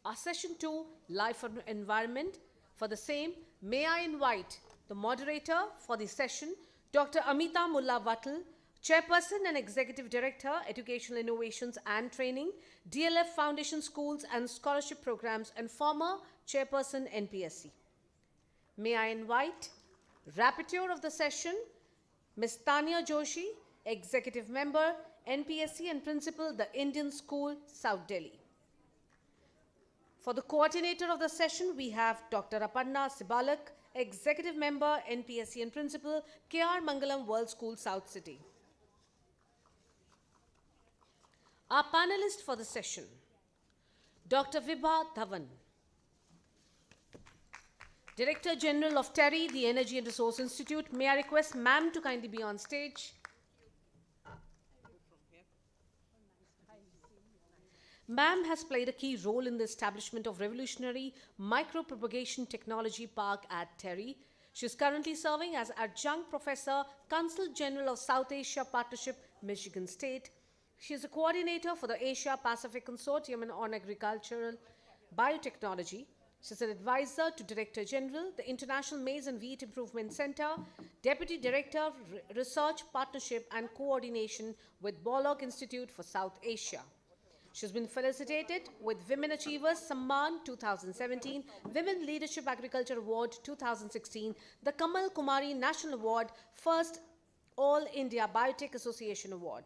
Our session 2, Life for Environment. For the same, may I invite the moderator for the session, Dr. Amita Mullah Vatal, Chairperson and Executive Director, Educational Innovations and Training, DLF Foundation Schools and Scholarship Programs, and former Chairperson, NPSC. May I invite Rapporteur of the session, Ms. Tanya Joshi, Executive Member, NPSC and Principal, The Indian School, South Delhi. For the coordinator of the session, we have Dr. Aparna Sibalak, Executive Member, NPSC and Principal, K.R. Mangalam World School, South City. Our panelist for the session, Dr. Vibha Dhawan, Director General of TERI, the Energy and Resource Institute. May I request ma'am to kindly be on stage. Ma'am has played a key role in the establishment of revolutionary micropropagation technology park at TERI, She is currently serving as Adjunct Professor, Consul General of South Asia Partnership, Michigan State. She is a coordinator for the Asia Pacific Consortium on Agricultural Biotechnology. She is an advisor to Director General, the International Maize and Wheat Improvement Center, Deputy Director of Research, Partnership and Coordination with Bolog Institute for South Asia. She has been felicitated with Women Achievers Samman 2017, Women Leadership Agriculture Award 2016, the Kamal Kumari National Award, First All India Biotech Association Award.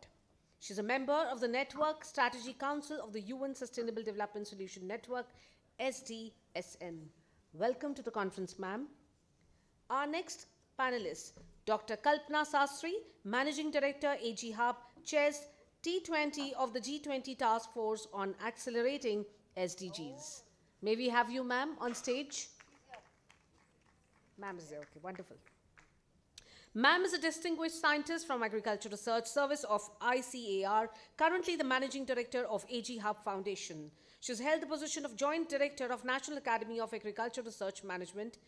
She is a member of the Network Strategy Council of the UN Sustainable Development Solution Network, SDSN. Welcome to the conference, ma'am. Our next panelist, Dr. Kalpana Sastry, Managing Director, AG Hub, chairs T20 of the G20 Task Force on Accelerating SDGs. May we have you, ma'am, on stage? Ma'am is there, okay, wonderful. Ma'am is a distinguished scientist from Agriculture Research Service of ICAR, currently the Managing Director of AG Hub Foundation. She has held the position of Joint Director of National Academy of Agriculture Research Management.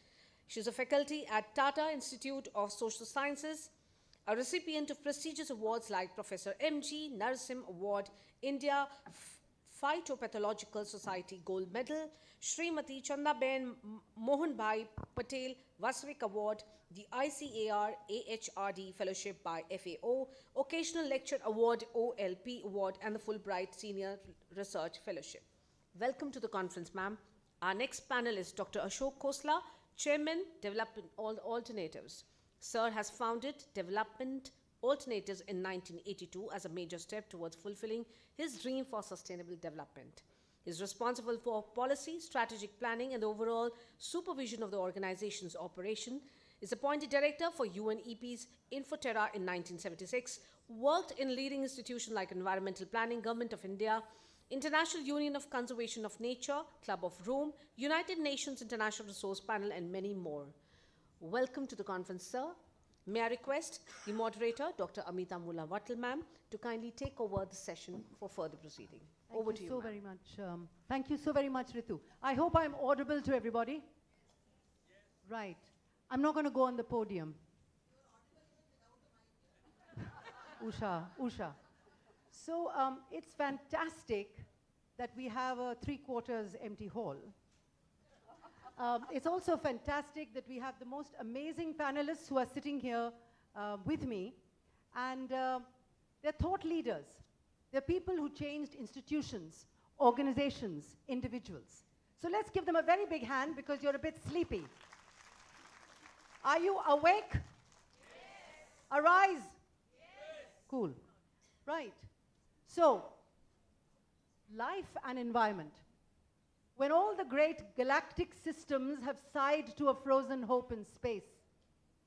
She is a faculty at Tata Institute of Social Sciences, a recipient of prestigious awards like Professor M.G. Narasim Award, India Phytopathological Society Gold Medal, Srimati Chandaben Mohanbhai Patel Vasvik Award, the ICAR AHRD Fellowship by FAO, Occasional Lecture Award OLP Award, and the Fulbright Senior Research Fellowship. Welcome to the conference, ma'am. Our next panelist, Dr. Ashok Khosla, Chairman, Development Alternatives. Sir has founded Development Alternatives in 1982 as a major step towards fulfilling his dream for sustainable development. He is responsible for policy, strategic planning, and overall supervision of the organization's operation. Is appointed director for UNEP's Infoterra in 1976, worked in leading institutions like Environmental Planning, Government of India, International Union of Conservation of Nature, Club of Rome, United Nations International Resource Panel, and many more. Welcome to the conference, sir. May I request the moderator, Dr. Amita Mula Wattal, ma'am, to kindly take over the session for further proceeding. Over to you, so very much. Thank you so very much, Ritu. I hope I'm audible to everybody. Yes. Right. I'm not going to go on the podium. Usha. So it's fantastic that we have a 3/4 empty hall. It's also fantastic that we have the most amazing panelists who are sitting here with me. And they're thought leaders. They're people who changed institutions, organizations, individuals. So let's give them a very big hand because you're a bit sleepy. Are you awake? Yes. Arise? Yes. Cool. Right. So, life and environment. When all the great galactic systems have sighed to a frozen hope in space,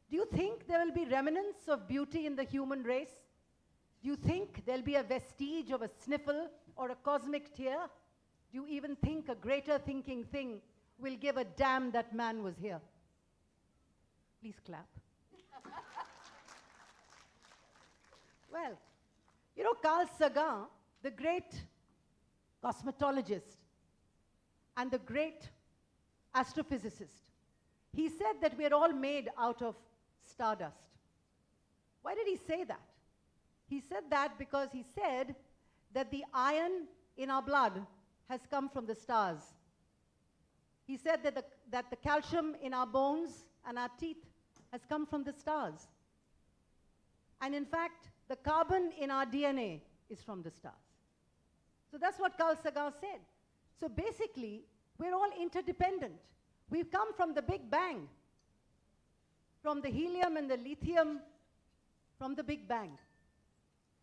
do you think there will be remnants of beauty in the human race? Do you think there'll be a vestige of a sniffle or a cosmic tear? Do you even think a greater thinking thing will give a damn that man was here? Please clap. Well, you know, Carl Sagan, the great cosmetologist and the great astrophysicist, he said that we are all made out of stardust. Why did he say that? He said that because he said that the iron in our blood has come from the stars. He said that the calcium in our bones and our teeth has come from the stars. And in fact, the carbon in our DNA is from the stars. So that's what Carl Sagan said. So basically, we're all interdependent. We've come from the Big Bang, from the helium and the lithium, from the Big Bang.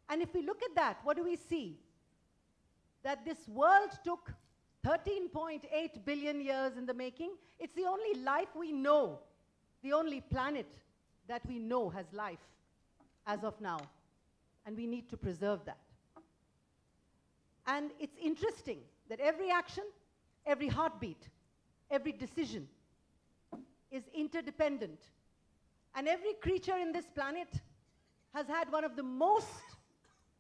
And if we look at that, what do we see? That this world took 13.8 billion years in the making. It's the only life we know, the only planet that we know has life as of now. And we need to preserve that. And it's interesting that every action, every heartbeat, every decision is interdependent. And every creature in this planet has had one of the most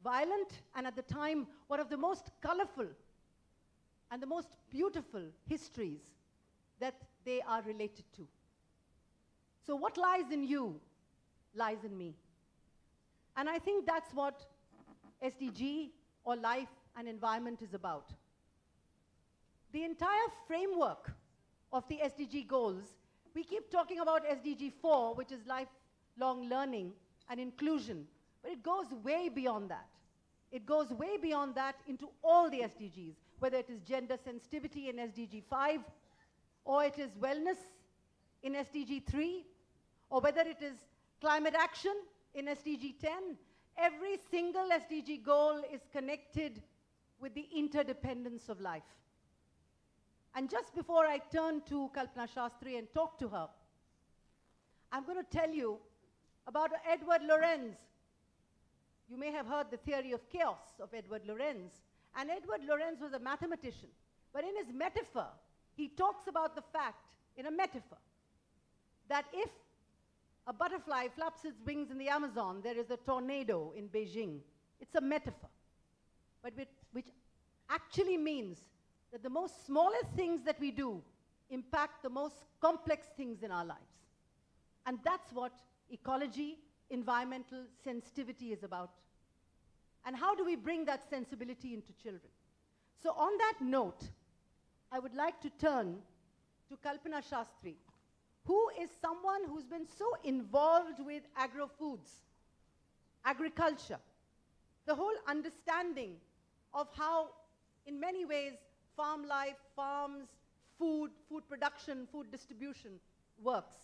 violent and at the time one of the most colorful and the most beautiful histories that they are related to. So what lies in you lies in me. And I think that's what SDG or life and environment is about. The entire framework of the SDG goals, we keep talking about SDG 4, which is lifelong learning and inclusion, but it goes way beyond that. It goes way beyond that into all the SDGs, whether it is gender sensitivity in SDG 5, or it is wellness in SDG 3, or whether it is climate action in SDG 10. Every single SDG goal is connected with the interdependence of life. And just before I turn to Kalpana Shastri and talk to her, I'm going to tell you about Edward Lorenz. You may have heard the theory of chaos of Edward Lorenz. And Edward Lorenz was a mathematician. But in his metaphor, he talks about the fact, in a metaphor, that if a butterfly flaps its wings in the Amazon, there is a tornado in Beijing. It's a metaphor, but which actually means that the most smallest things that we do impact the most complex things in our lives. And that's what ecology, environmental sensitivity is about. And how do we bring that sensibility into children? So on that note, I would like to turn to Kalpana Shastri, who is someone who's been so involved with agro-foods, agriculture, the whole understanding of how, in many ways, farm life, farms, food production, food distribution works.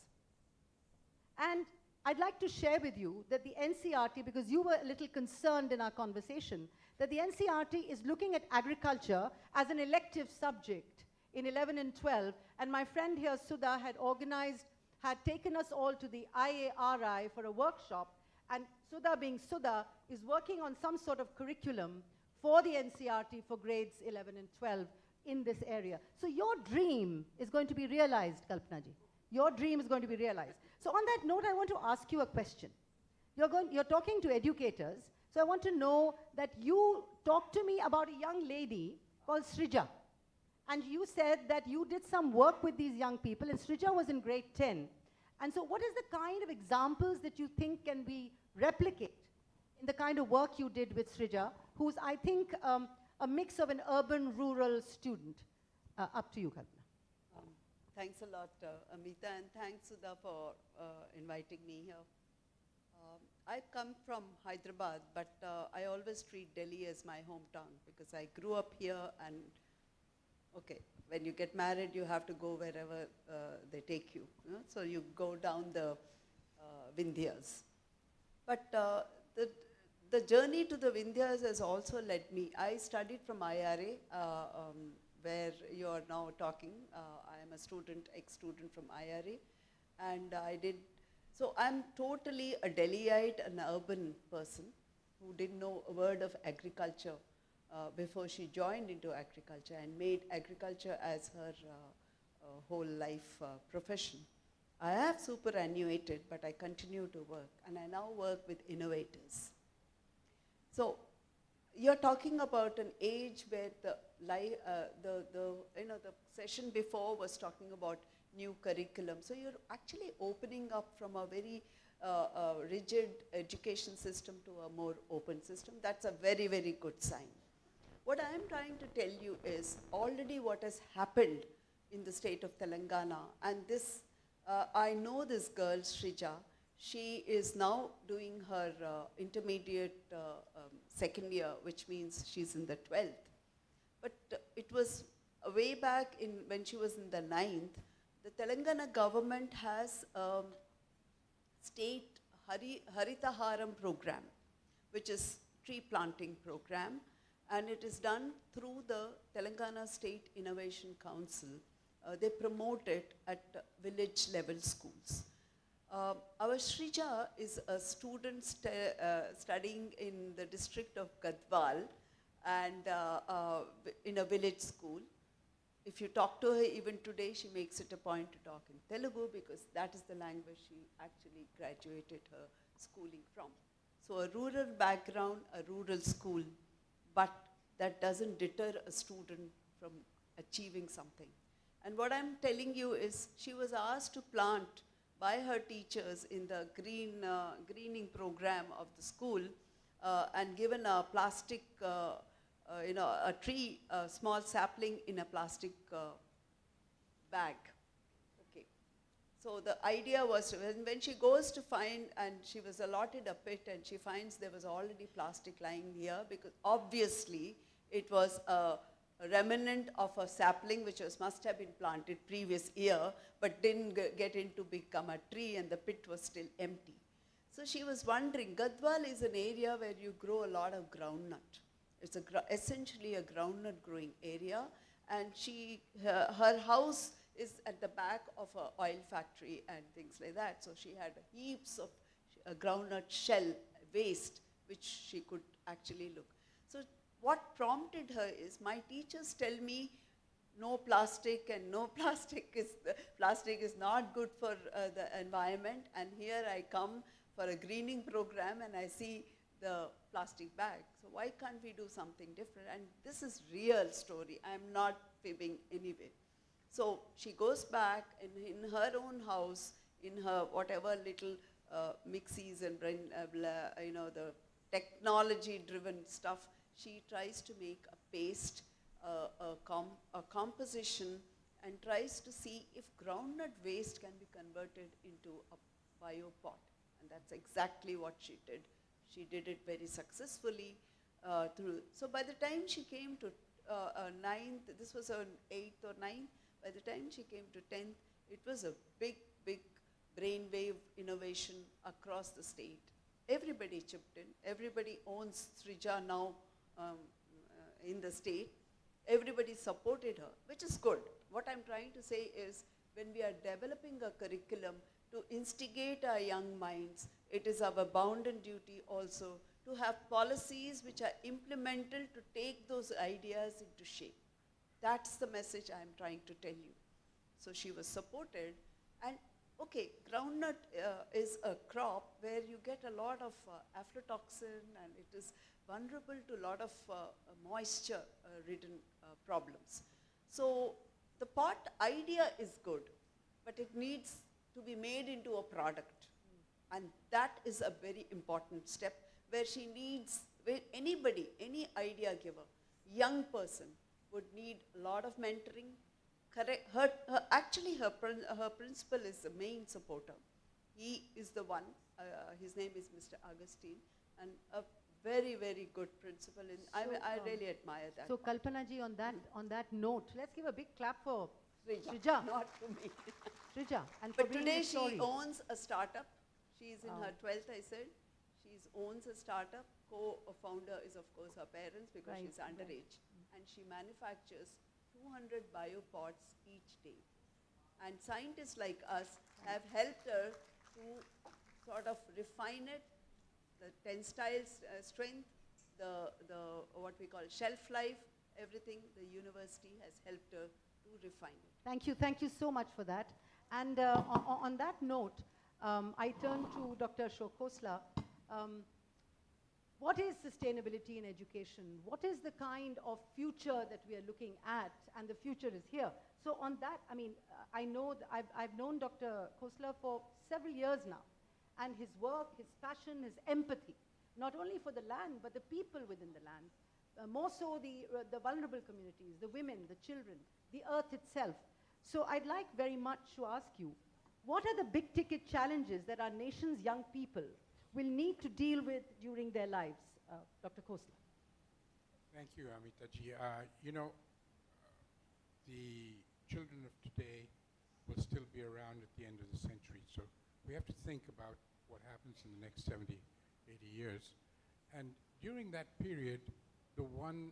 And I'd like to share with you that the NCERT, because you were a little concerned in our conversation, that the NCERT is looking at agriculture as an elective subject in 11 and 12, and my friend here, Sudha, had taken us all to the IARI for a workshop, and Sudha, being Sudha, is working on some sort of curriculum for the NCERT for grades 11 and 12 in this area. So your dream is going to be realized, Kalpana ji. Your dream is going to be realized. So on that note, I want to ask you a question. You're talking to educators, so I want to know that you talked to me about a young lady called Srija. And you said that you did some work with these young people, and Srija was in grade 10. And so what is the kind of examples that you think can be replicated in the kind of work you did with Srija, who's, I think, a mix of an urban-rural student? Up to you, Kalpana. Thanks a lot, Amita, and thanks, Sudha, for inviting me here. I come from Hyderabad, but I always treat Delhi as my hometown because I grew up here, and okay, when you get married, you have to go wherever they take you. So you go down the Vindhyas. But the journey to the Vindhyas has also led me. I studied from IRA, where you are now talking. I am a student, ex-student from IRA, and I did, so I'm totally a Delhiite, an urban person who didn't know a word of agriculture before she joined into agriculture and made agriculture as her whole life profession. I have superannuated, but I continue to work, and I now work with innovators. So you're talking about an age where the session before was talking about new curriculum. So you're actually opening up from a very rigid education system to a more open system. That's a very, very good sign. What I'm trying to tell you is already what has happened in the state of Telangana, and this, I know this girl, Srija. She is now doing her intermediate second year, which means she's in the 12th. But it was way back when she was in the 9th, the Telangana government has a state Haritaharam program, which is tree planting program, and it is done through the Telangana State Innovation Council. They promote it at village level schools. Our Srija is a student studying in the district of Gadwal and in a village school. If you talk to her even today, she makes it a point to talk in Telugu because that is the language she actually graduated her schooling from. So a rural background, a rural school, but that doesn't deter a student from achieving something. And what I'm telling you is she was asked to plant by her teachers in the greening program of the school, and given a plastic, a tree, a small sapling in a plastic bag. Okay. So the idea was when she goes to find, and she was allotted a pit, and she finds there was already plastic lying here, because obviously it was a remnant of a sapling which must have been planted previous year, but didn't get into become a tree, and the pit was still empty. So she was wondering, Gadwal is an area where you grow a lot of groundnut. It's essentially a groundnut growing area, and her house is at the back of an oil factory and things like that. So she had heaps of groundnut shell waste which she could actually look. So what prompted her is, my teachers tell me no plastic, and no plastic is not good for the environment, and here I come for a greening program and I see the plastic bag. So why can't we do something different? And this is real story. I'm not fibbing anyway. So she goes back in her own house, in her whatever little mixies and the technology-driven stuff, she tries to make a paste, a composition, and tries to see if groundnut waste can be converted into a biopot. And that's exactly what she did. She did it very successfully so by the time she came to 9th, this was on 8th or 9th, by the time she came to 10th, it was a big, big brainwave innovation across the state. Everybody chipped in. Everybody owns Srija now in the state. Everybody supported her, which is good. What I'm trying to say is, when we are developing a curriculum to instigate our young minds, it is our bounden duty also to have policies which are implemental to take those ideas into shape. That's the message I'm trying to tell you. So she was supported, and okay, groundnut is a crop where you get a lot of aflatoxin, and it is vulnerable to a lot of moisture-ridden problems. So the pot idea is good, but it needs to be made into a product. And that is a very important step, where she needs, where anybody, any idea giver, young person would need a lot of mentoring. Correct. Actually, her principal is the main supporter. He is the one, his name is Mr. Augustine, and a very, very good principal. I really admire that. So Kalpana ji, on that note, let's give a big clap for Srija. Not to me. Srija. And but today she owns a startup. She's in her 12th, I said. She owns a startup. Co-founder is, of course, her parents, because she's underage. And she manufactures 200 biopods each day. And scientists like us have helped her to sort of refine it, the tensile strength, the what we call shelf life, everything. The university has helped her to refine it. Thank you so much for that. And on that note, I turn to Dr. Ashok Khosla. What is sustainability in education? What is the kind of future that we are looking at? And the future is here. So on that, I mean, I know that I've known Dr. Khosla for several years now. And his work, his passion, his empathy, not only for the land, but the people within the land. More so the vulnerable communities, the women, the children, the earth itself. So I'd like very much to ask you, what are the big ticket challenges that our nation's young people will need to deal with during their lives? Dr. Khosla. Thank you, Amitaji. The children of today will still be around at the end of the century. So we have to think about what happens in the next 70, 80 years. And during that period, the one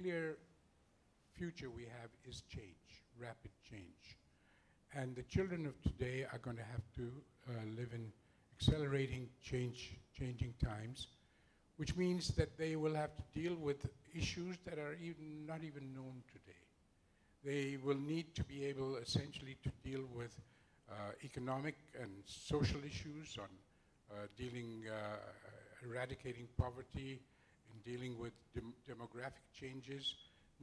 clear future we have is change, rapid change. And the children of today are going to have to live in accelerating changing times, which means that they will have to deal with issues that are not even known today. They will need to be able essentially to deal with economic and social issues, on eradicating poverty, in dealing with demographic changes,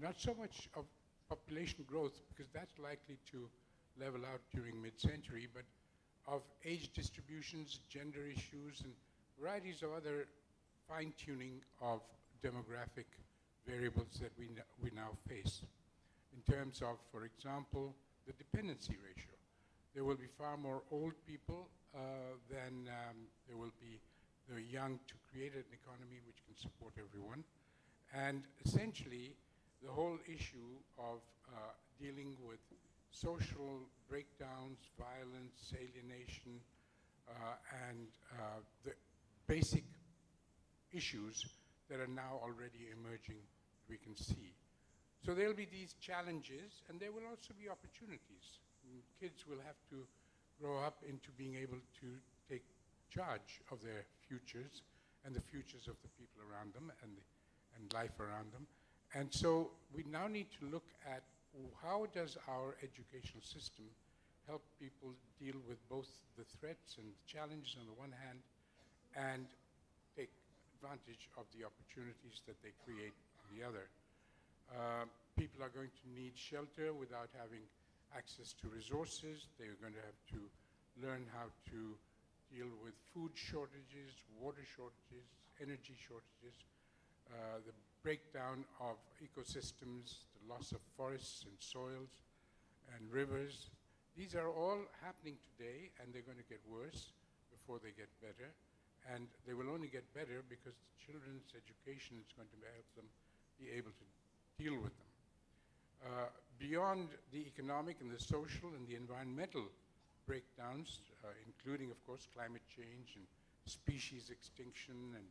not so much of population growth, because that's likely to level out during mid-century, but of age distributions, gender issues, and varieties of other fine-tuning of demographic variables that we now face. In terms of, for example, the dependency ratio. There will be far more old people than there will be the young to create an economy which can support everyone. And essentially, the whole issue of dealing with social breakdowns, violence, alienation, and the basic issues that are now already emerging, we can see. So there'll be these challenges, and there will also be opportunities. Kids will have to grow up into being able to take charge of their futures and the futures of the people around them and life around them. And so we now need to look at how does our educational system help people deal with both the threats and the challenges on the one hand and take advantage of the opportunities that they create on the other. People are going to need shelter without having access to resources. They're going to have to learn how to deal with food shortages, water shortages, energy shortages, the breakdown of ecosystems, the loss of forests and soils and rivers. These are all happening today, and they're going to get worse before they get better. And they will only get better because the children's education is going to help them be able to deal with them. Beyond the economic and the social and the environmental breakdowns, including, of course, climate change and species extinction and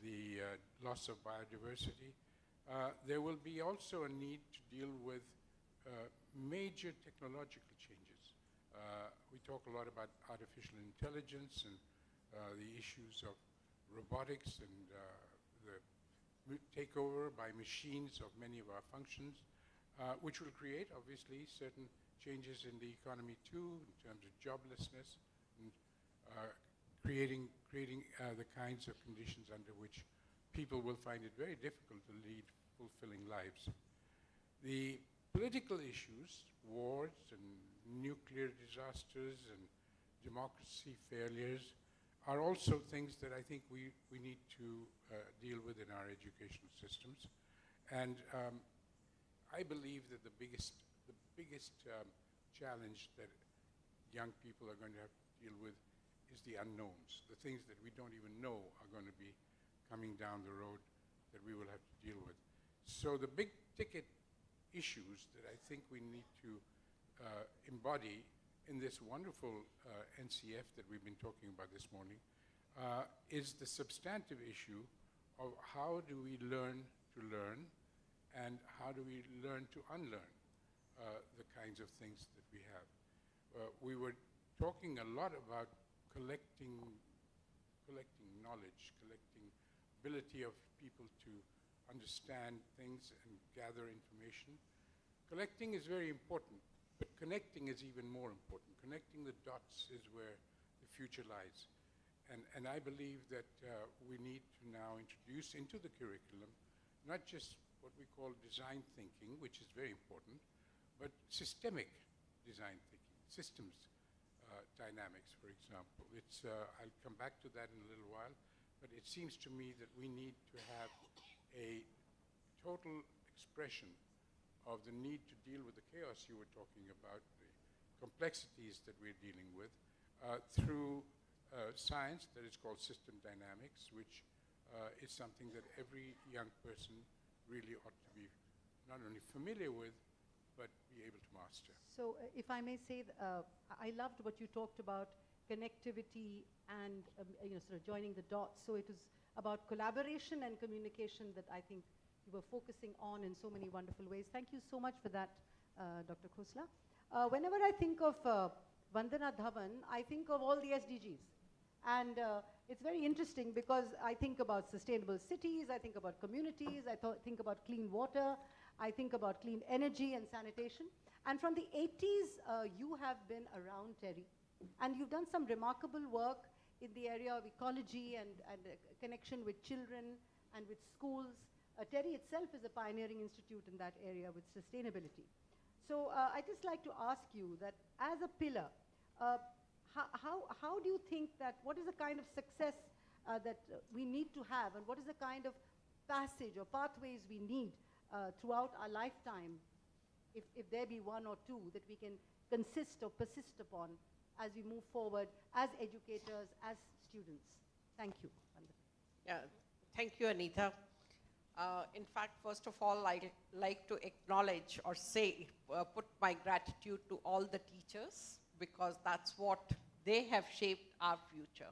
the loss of biodiversity, there will be also a need to deal with major technological changes. We talk a lot about artificial intelligence and the issues of robotics and the takeover by machines of many of our functions, which will create, obviously, certain changes in the economy too, in terms of joblessness, and creating the kinds of conditions under which people will find it very difficult to lead fulfilling lives. The political issues, wars and nuclear disasters and democracy failures, are also things that I think we need to deal with in our educational systems. And I believe that the biggest challenge that young people are going to have to deal with is the unknowns, the things that we don't even know are going to be coming down the road that we will have to deal with. So the big ticket issues that I think we need to embody in this wonderful NCF that we've been talking about this morning is the substantive issue of how do we learn to learn and how do we learn to unlearn the kinds of things that we have. We were talking a lot about collecting knowledge, collecting ability of people to understand things and gather information. Collecting is very important, but connecting is even more important. Connecting the dots is where the future lies. And I believe that we need to now introduce into the curriculum not just what we call design thinking, which is very important, but systemic design thinking, systems dynamics, for example. I'll come back to that in a little while, but it seems to me that we need to have a total expression of the need to deal with the chaos you were talking about, the complexities that we're dealing with, through science that is called system dynamics, which is something that every young person really ought to be not only familiar with, but be able to master. So if I may say, I loved what you talked about, connectivity and sort of joining the dots. So it was about collaboration and communication that I think you were focusing on in so many wonderful ways. Thank you so much for that, Dr. Khosla. Whenever I think of Vandana Dhawan, I think of all the SDGs. And it's very interesting because I think about sustainable cities, I think about communities, I think about clean water, I think about clean energy and sanitation. And from the 80s, you have been around, Terry. And you've done some remarkable work in the area of ecology and connection with children and with schools. Terry itself is a pioneering institute in that area with sustainability. So I'd just like to ask you that as a pillar, how do you think that, what is the kind of success that we need to have, and what is the kind of passage or pathways we need throughout our lifetime, if there be one or two that we can consist or persist upon as we move forward as educators, as students? Thank you. Yeah, thank you, Anita. In fact, first of all, I'd like to acknowledge or say, put my gratitude to all the teachers, because that's what they have shaped our future.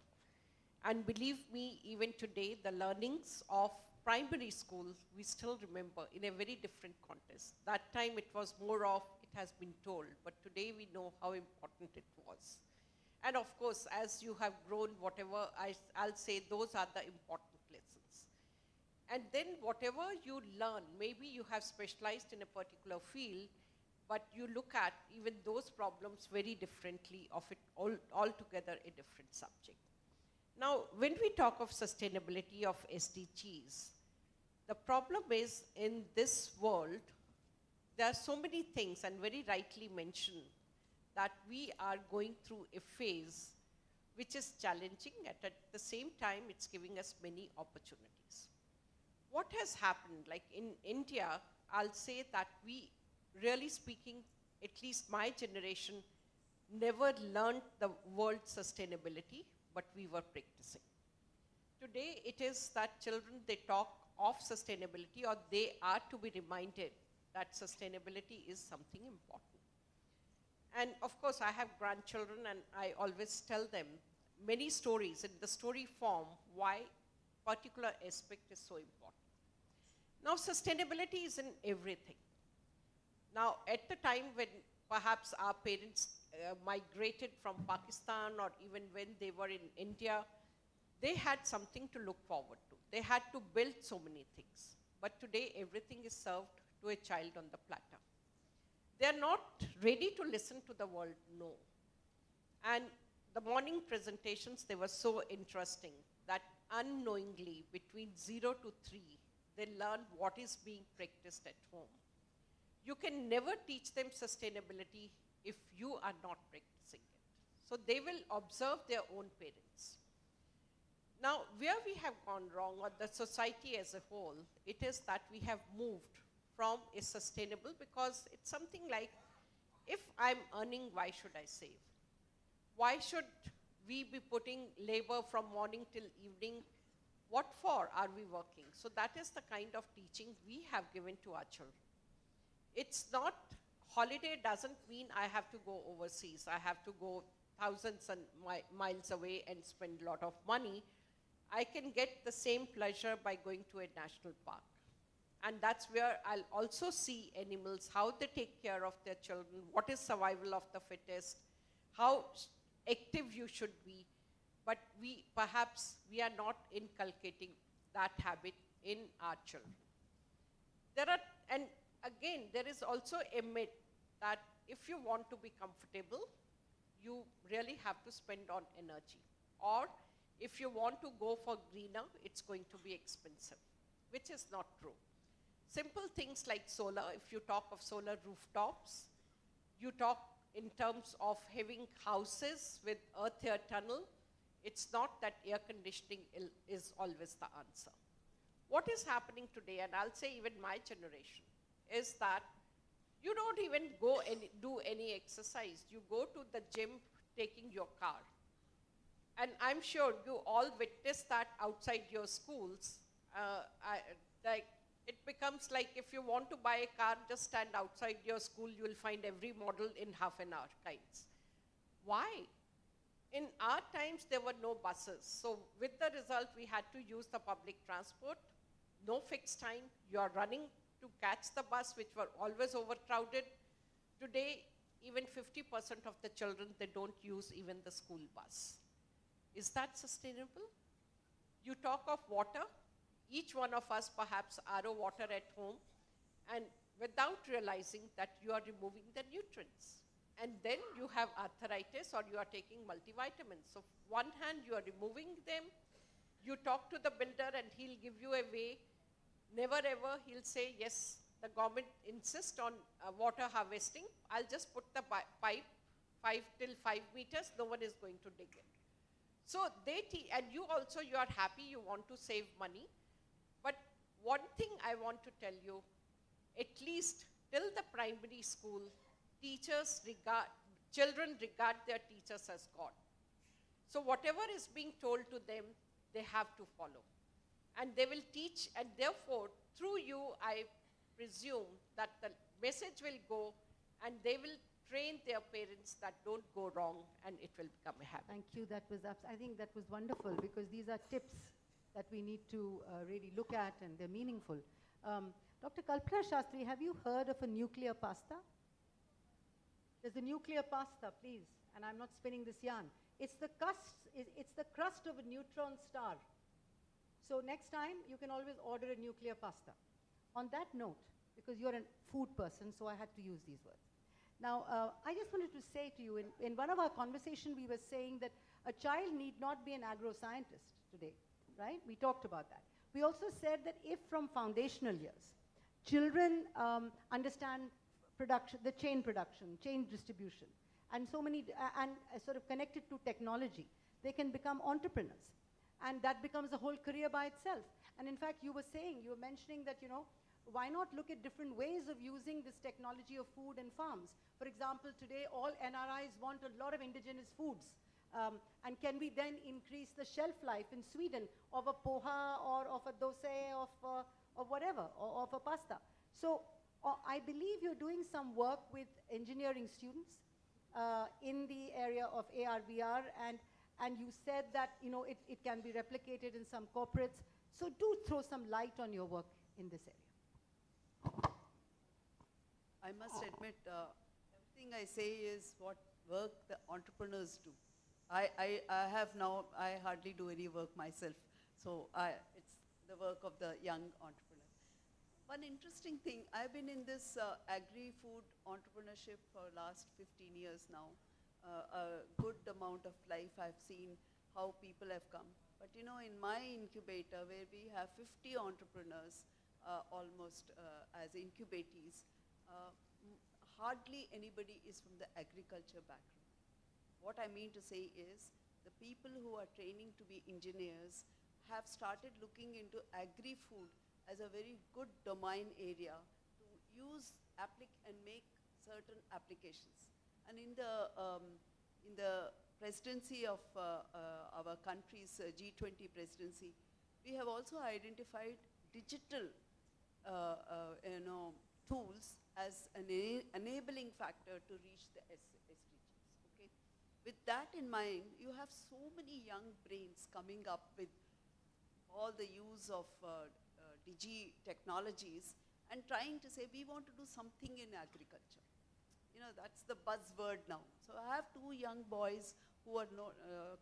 And believe me, even today, the learnings of primary school, we still remember in a very different context. That time it was more of, it has been told, but today we know how important it was. And of course, as you have grown, whatever, I'll say those are the important lessons. And then whatever you learn, maybe you have specialized in a particular field, but you look at even those problems very differently, of it altogether a different subject. Now, when we talk of sustainability of SDGs, the problem is in this world, there are so many things, and very rightly mentioned, that we are going through a phase which is challenging, and at the same time, it's giving us many opportunities. What has happened, like in India, I'll say that we, really speaking, at least my generation, never learned the word sustainability, but we were practicing. Today, it is that children, they talk of sustainability, or they are to be reminded that sustainability is something important. And of course, I have grandchildren, and I always tell them many stories in the story form why particular aspect is so important. Now, sustainability is in everything. Now, at the time when perhaps our parents migrated from Pakistan, or even when they were in India, they had something to look forward to. They had to build so many things. But today, everything is served to a child on the platter. They are not ready to listen to the world, no. And the morning presentations, they were so interesting that unknowingly, between 0 to 3, they learn what is being practiced at home. You can never teach them sustainability if you are not practicing it. So they will observe their own parents. Now, where we have gone wrong, or the society as a whole, it is that we have moved from a sustainable, because it's something like, if I'm earning, why should I save? Why should we be putting labor from morning till evening? What for are we working? So that is the kind of teaching we have given to our children. It's not, holiday doesn't mean I have to go overseas. I have to go thousands and miles away and spend a lot of money. I can get the same pleasure by going to a national park. And that's where I'll also see animals, how they take care of their children, what is survival of the fittest, how active you should be. But perhaps we are not inculcating that habit in our children. And again, there is also a myth that if you want to be comfortable, you really have to spend on energy. Or if you want to go for greener, it's going to be expensive, which is not true. Simple things like solar, if you talk of solar rooftops, you talk in terms of having houses with earth-air tunnel, it's not that air conditioning is always the answer. What is happening today, and I'll say even my generation, is that you don't even go and do any exercise. You go to the gym taking your car. And I'm sure you all witness that outside your schools. It becomes like, if you want to buy a car, just stand outside your school, you will find every model in half an hour kinds. Why? In our times, there were no buses. So with the result, we had to use the public transport, no fixed time. You are running to catch the bus, which were always overcrowded. Today, even 50% of the children, they don't use even the school bus. Is that sustainable? You talk of water. Each one of us perhaps RO water at home, and without realizing that you are removing the nutrients. And then you have arthritis, or you are taking multivitamins. So one hand, you are removing them. You talk to the builder and he'll give you a way. Never ever he'll say, yes, the government insists on water harvesting. I'll just put the pipe 5 meters, no one is going to dig it. So they and you also, you are happy, you want to save money. But one thing I want to tell you, at least till the primary school, children regard their teachers as God. So whatever is being told to them, they have to follow. And they will teach, and therefore, through you, I presume that the message will go, and they will train their parents that don't go wrong, and it will become a habit. Thank you. That was, I think that was wonderful, because these are tips that we need to really look at, and they're meaningful. Dr. Kalpana Shastri, have you heard of a nuclear pasta? There's a nuclear pasta, please, and I'm not spinning this yarn. It's the crust of a neutron star. So next time, you can always order a nuclear pasta. On that note, because you're a food person, so I had to use these words. Now, I just wanted to say to you, in one of our conversations, we were saying that a child need not be an agro-scientist today, right? We talked about that. We also said that if from foundational years, children understand production, the chain production, chain distribution, and so many, and sort of connected to technology, they can become entrepreneurs. And that becomes a whole career by itself. And in fact, you were mentioning that, why not look at different ways of using this technology of food and farms? For example, today all NRIs want a lot of indigenous foods. And can we then increase the shelf life in Sweden of a poha or of a dosa of whatever, or of a pasta? So I believe you're doing some work with engineering students in the area of AR, VR, and you said that it can be replicated in some corporates. So do throw some light on your work in this area. I must admit, everything I say is what work the entrepreneurs do. I hardly do any work myself. So it's the work of the young entrepreneur. One interesting thing, I've been in this agri-food entrepreneurship for last 15 years now. A good amount of life I've seen how people have come. But in my incubator, where we have 50 entrepreneurs almost as incubatees, hardly anybody is from the agriculture background. What I mean to say is, the people who are training to be engineers have started looking into agri-food as a very good domain area to use and make certain applications. And in the presidency of our country's G20 presidency, we have also identified digital tools as an enabling factor to reach the SDGs. Okay? With that in mind, you have so many young brains coming up with all the use of digi technologies and trying to say, we want to do something in agriculture. That's the buzzword now. So I have two young boys who are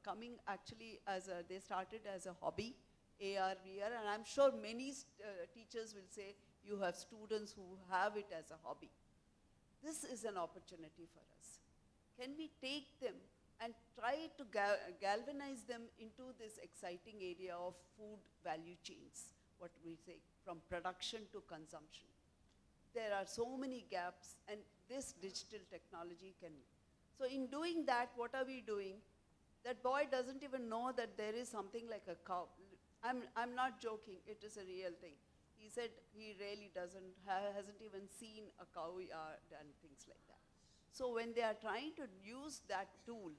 coming actually they started as a hobby, AR, VR, and I'm sure many teachers will say, you have students who have it as a hobby. This is an opportunity for us. Can we take them and try to galvanize them into this exciting area of food value chains, what we say, from production to consumption? There are so many gaps, and this digital technology can. So in doing that, what are we doing? That boy doesn't even know that there is something like a cow. I'm not joking, it is a real thing. He said he really hasn't even seen a cow yard and things like that. So when they are trying to use that tool,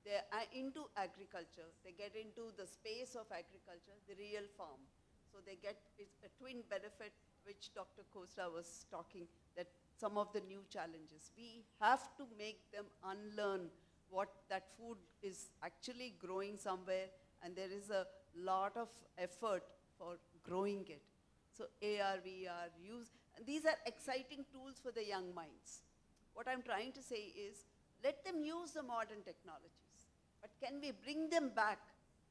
they are into agriculture, they get into the space of agriculture, the real farm. So they get a twin benefit, which Dr. Khosla was talking, that some of the new challenges. We have to make them unlearn what that food is actually growing somewhere, and there is a lot of effort for growing it. So AR, VR, these are exciting tools for the young minds. What I'm trying to say is, let them use the modern technologies, but can we bring them back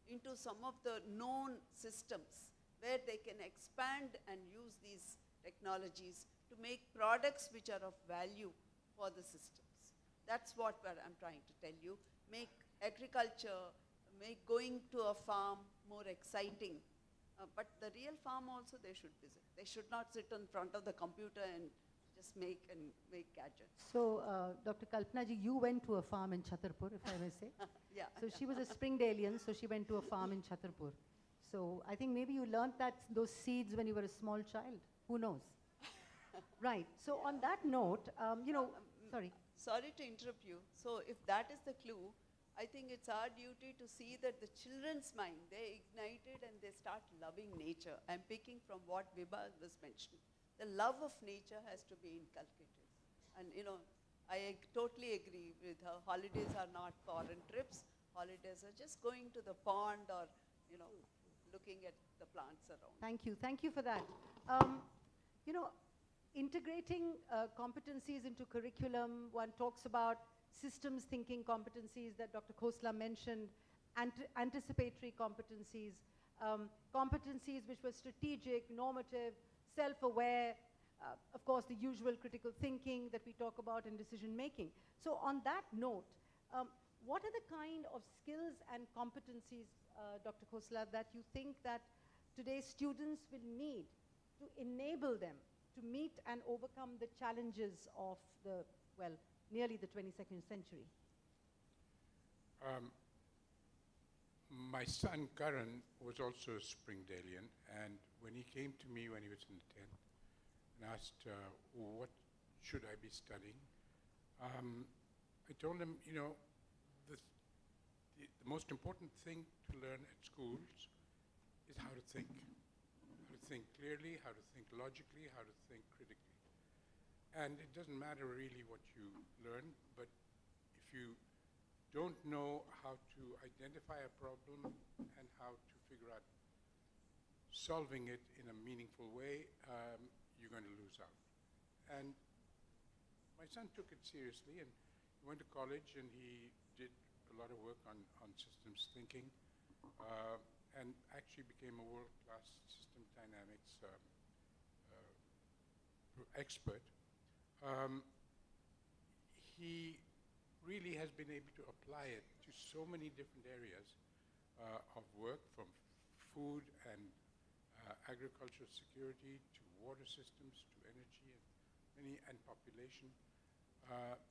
into some of the known systems where they can expand and use these technologies to make products which are of value for the systems. That's what I'm trying to tell you. Make agriculture, make going to a farm more exciting. But the real farm also they should visit. They should not sit in front of the computer and just make gadgets. So, Dr. Kalpana ji, you went to a farm in Chhatarpur, if I may say. Yeah. So she was a Springdalian, so she went to a farm in Chhatarpur. So I think maybe you learnt those seeds when you were a small child. Who knows? Right. So on that note, sorry. Sorry to interrupt you. So if that is the clue, I think it's our duty to see that the children's mind, they're ignited and they start loving nature. I'm picking from what Vibha was mentioning. The love of nature has to be inculcated. And I totally agree with her. Holidays are not foreign trips. Holidays are just going to the pond or, looking at the plants around. Thank you. Thank you for that. Integrating competencies into curriculum, one talks about systems thinking competencies that Dr. Khosla mentioned, anticipatory competencies, competencies which were strategic, normative, self-aware, of course the usual critical thinking that we talk about in decision making. So on that note, what are the kind of skills and competencies, Dr. Khosla, that you think that today's students will need to enable them to meet and overcome the challenges of nearly the 22nd century? My son, Karan, was also a Springdalian, and when he came to me when he was in the 10th and asked, what should I be studying? I told him, the most important thing to learn at schools is how to think. How to think clearly, how to think logically, how to think critically. And it doesn't matter really what you learn, but if you don't know how to identify a problem and how to figure out solving it in a meaningful way, you're going to lose out. And my son took it seriously and he went to college and he did a lot of work on systems thinking and actually became a world-class system dynamics expert. He really has been able to apply it to so many different areas of work, from food and agricultural security to water systems to energy and population.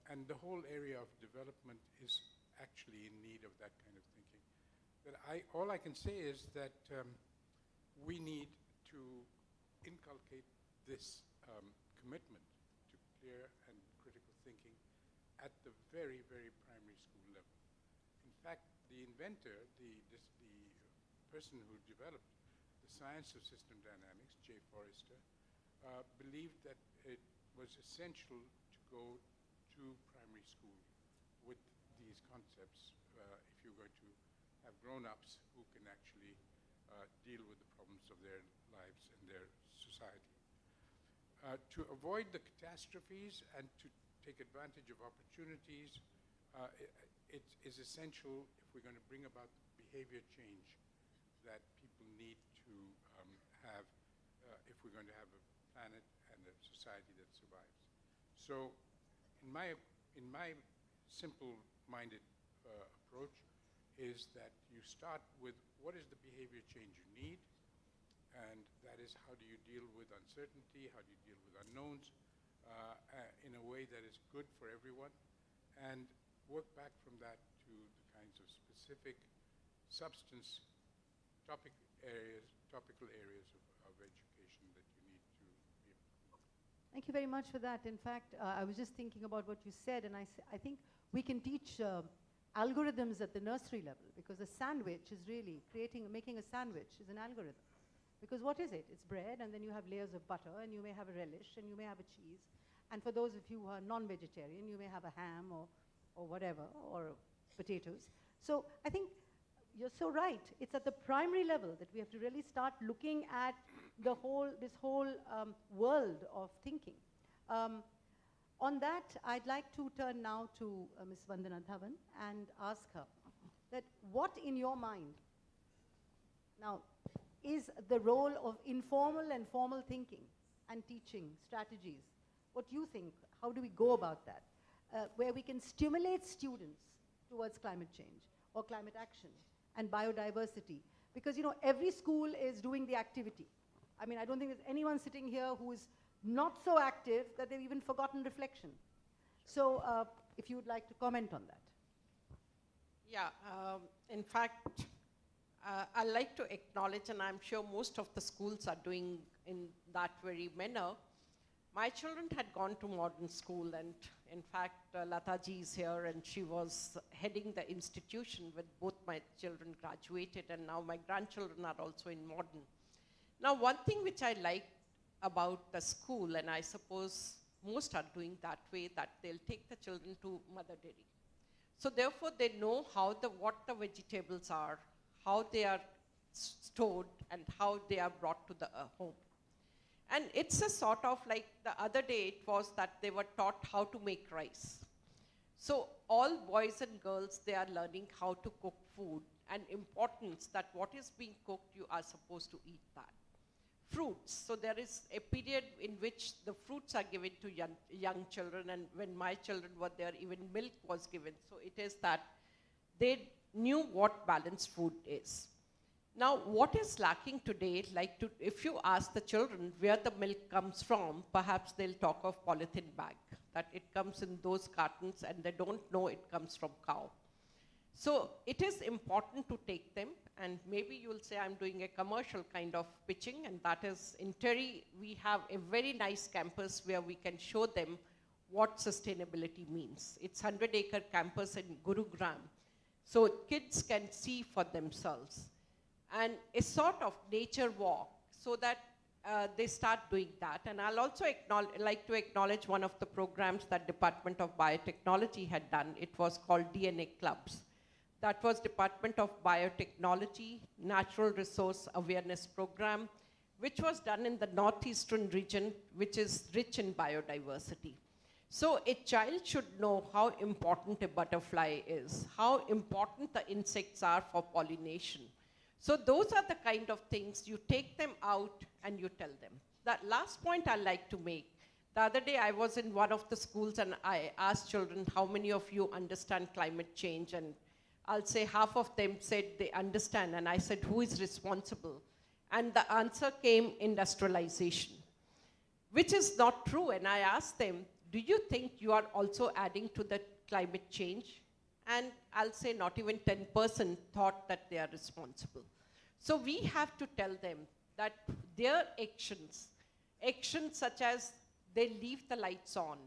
And the whole area of development is actually in need of that kind of thinking. But all I can say is that we need to inculcate this commitment to clear and critical thinking at the very, very primary school level. In fact, the inventor, the person who developed the science of system dynamics, J. Forrester, believed that it was essential to go to primary school with these concepts if you're going to have grown-ups who can actually deal with the problems of their lives and their society. To avoid the catastrophes and to take advantage of opportunities, it is essential if we're going to bring about the behavior change that people need to have if we're going to have a planet and a society that survives. So in my simple-minded approach is that you start with what is the behavior change you need, and that is how do you deal with uncertainty, how do you deal with unknowns in a way that is good for everyone, and work back from that to the kinds of specific substance topical areas of education that you need to be able to. Thank you very much for that. In fact, I was just thinking about what you said, and I think we can teach algorithms at the nursery level, because a sandwich is really making a sandwich is an algorithm. Because what is it? It's bread, and then you have layers of butter, and you may have a relish, and you may have a cheese. And for those of you who are non-vegetarian, you may have a ham or whatever, or potatoes. So I think you're so right. It's at the primary level that we have to really start looking at this whole world of thinking. On that, I'd like to turn now to Ms. Vandana Dhawan and ask her that what in your mind now is the role of informal and formal thinking and teaching strategies? What do you think? How do we go about that? Where we can stimulate students towards climate change or climate action and biodiversity. Because every school is doing the activity. I mean, I don't think there's anyone sitting here who is not so active that they've even forgotten reflection. So if you would like to comment on that. Yeah, in fact, I like to acknowledge, and I'm sure most of the schools are doing in that very manner. My children had gone to modern school, and in fact, Lataji is here, and she was heading the institution when both my children graduated, and now my grandchildren are also in modern. Now, one thing which I like about the school, and I suppose most are doing that way, that they'll take the children to Mother Dairy. So therefore, they know what the vegetables are, how they are stored, and how they are brought to the home. And it's a sort of like the other day it was that they were taught how to make rice. So all boys and girls, they are learning how to cook food, and importance that what is being cooked, you are supposed to eat that. Fruits, so there is a period in which the fruits are given to young children, and when my children were there, even milk was given. So it is that they knew what balanced food is. Now, what is lacking today, if you ask the children where the milk comes from, perhaps they'll talk of polythene bag, that it comes in those cartons and they don't know it comes from cow. So it is important to take them, and maybe you'll say I'm doing a commercial kind of pitching, and that is in Terry, we have a very nice campus where we can show them what sustainability means. It's 100-acre campus in Gurugram. So kids can see for themselves. And a sort of nature walk, so that they start doing that. And I'll also like to acknowledge one of the programs that Department of Biotechnology had done. It was called DNA Clubs. That was Department of Biotechnology Natural Resource Awareness Program, which was done in the northeastern region, which is rich in biodiversity. So a child should know how important a butterfly is, how important the insects are for pollination. So those are the kind of things you take them out and you tell them. That last point I like to make. The other day I was in one of the schools and I asked children, how many of you understand climate change? And I'll say half of them said they understand. And I said, who is responsible? And the answer came, industrialization, which is not true. And I asked them, do you think you are also adding to the climate change? And I'll say not even 10% thought that they are responsible. So we have to tell them that their actions such as they leave the lights on,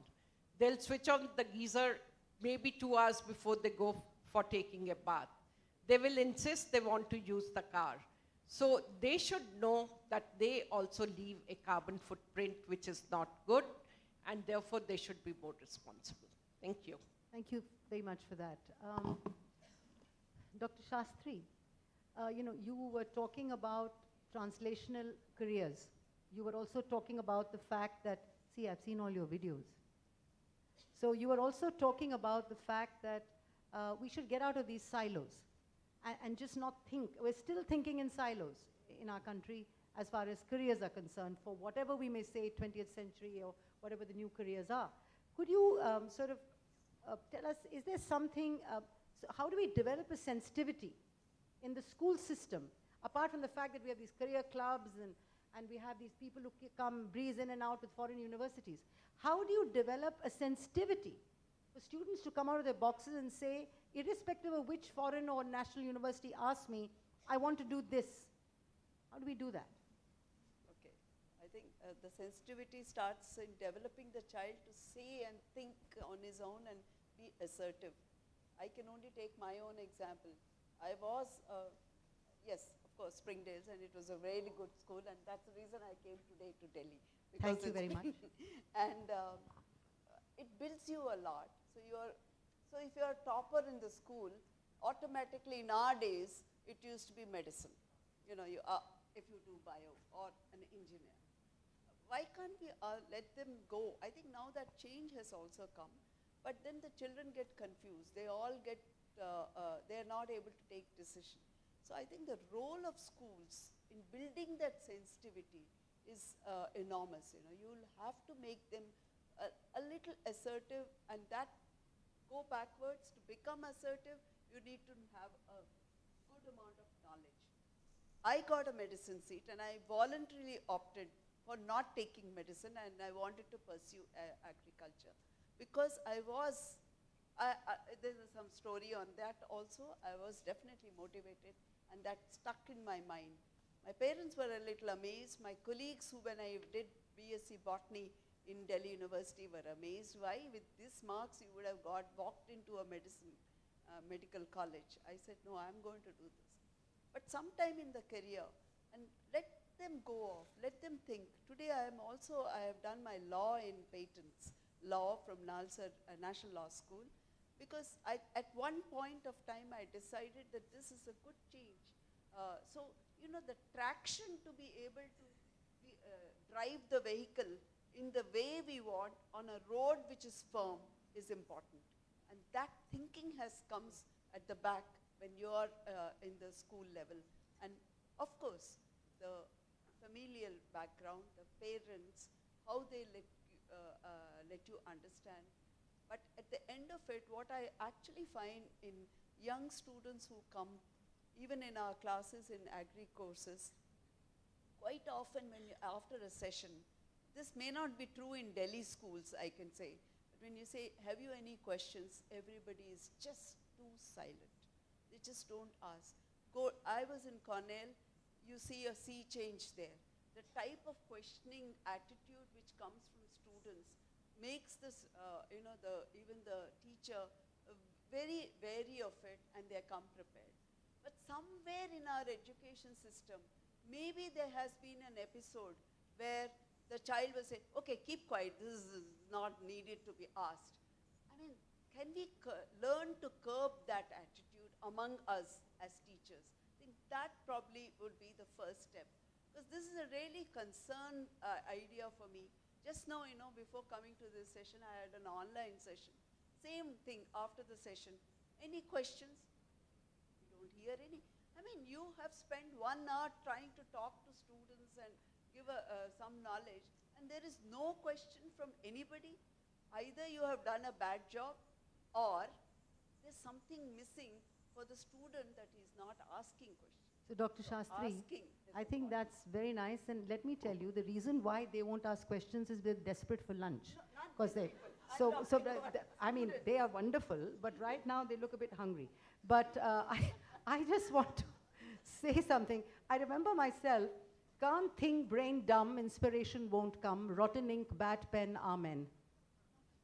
they'll switch on the geyser maybe 2 hours before they go for taking a bath. They will insist they want to use the car. So they should know that they also leave a carbon footprint which is not good, and therefore they should be more responsible. Thank you. Thank you very much for that. Dr. Shastri, you were talking about translational careers. You were also talking about the fact that, see, I've seen all your videos. So you were also talking about the fact that we should get out of these silos and just not think. We're still thinking in silos in our country as far as careers are concerned, for whatever we may say 20th century or whatever the new careers are. Could you tell us, is there something, so how do we develop a sensitivity in the school system, apart from the fact that we have these career clubs and we have these people who come breeze in and out with foreign universities? How do you develop a sensitivity for students to come out of their boxes and say, irrespective of which foreign or national university asks me, I want to do this? How do we do that? Okay, I think the sensitivity starts in developing the child to say and think on his own and be assertive. I can only take my own example. I was, yes, of course, Springdale's, and it was a really good school, and that's the reason I came today to Delhi. Thank you very much. And it builds you a lot. So if you're a topper in the school, automatically nowadays, it used to be medicine. You know, if you do bio or an engineer. Why can't we let them go? I think now that change has also come, but then the children get confused. They all get, they're not able to take decision. So I think the role of schools in building that sensitivity is enormous. You know, you'll have to make them a little assertive, and that go backwards. To become assertive, you need to have a good amount of knowledge. I got a medicine seat and I voluntarily opted for not taking medicine, and I wanted to pursue agriculture. Because there's some story on that also. I was definitely motivated, and that stuck in my mind. My parents were a little amazed. My colleagues who, when I did BSc Botany in Delhi University, were amazed. Why? With these marks, you would have walked into a medical college. I said, no, I'm going to do this. But sometime in the career, and let them go off, let them think. Today I have done my law in patents, law from Nalsar National Law School, because at one point of time I decided that this is a good change. So, you know, the traction to be able to drive the vehicle in the way we want on a road which is firm is important. And that thinking comes at the back when you are in the school level. And of course, the familial background, the parents, how they let you understand. But at the end of it, what I actually find in young students who come, even in our classes in agri courses, quite often after a session, this may not be true in Delhi schools, I can say, but when you say, have you any questions, everybody is just too silent. They just don't ask. I was in Cornell, you see a sea change there. The type of questioning attitude which comes from students makes this, even the teacher very wary of it, and they come prepared. But somewhere in our education system, maybe there has been an episode where the child will say, okay, keep quiet, this is not needed to be asked. I mean, can we learn to curb that attitude among us as teachers? I think that probably would be the first step. Because this is a really concerned idea for me. Just now, you know, before coming to this session, I had an online session. Same thing after the session. Any questions? You don't hear any. I mean, you have spent 1 hour trying to talk to students and give some knowledge, and there is no question from anybody. Either you have done a bad job, or there's something missing for the student that he's not asking questions. So Dr. Shastri, I think that's very nice, and let me tell you, the reason why they won't ask questions is they're desperate for lunch. Because I mean, they are wonderful, but right now they look a bit hungry. But I just want to say something. I remember myself, can't think, brain dumb, inspiration won't come, rotten ink, bad pen, amen.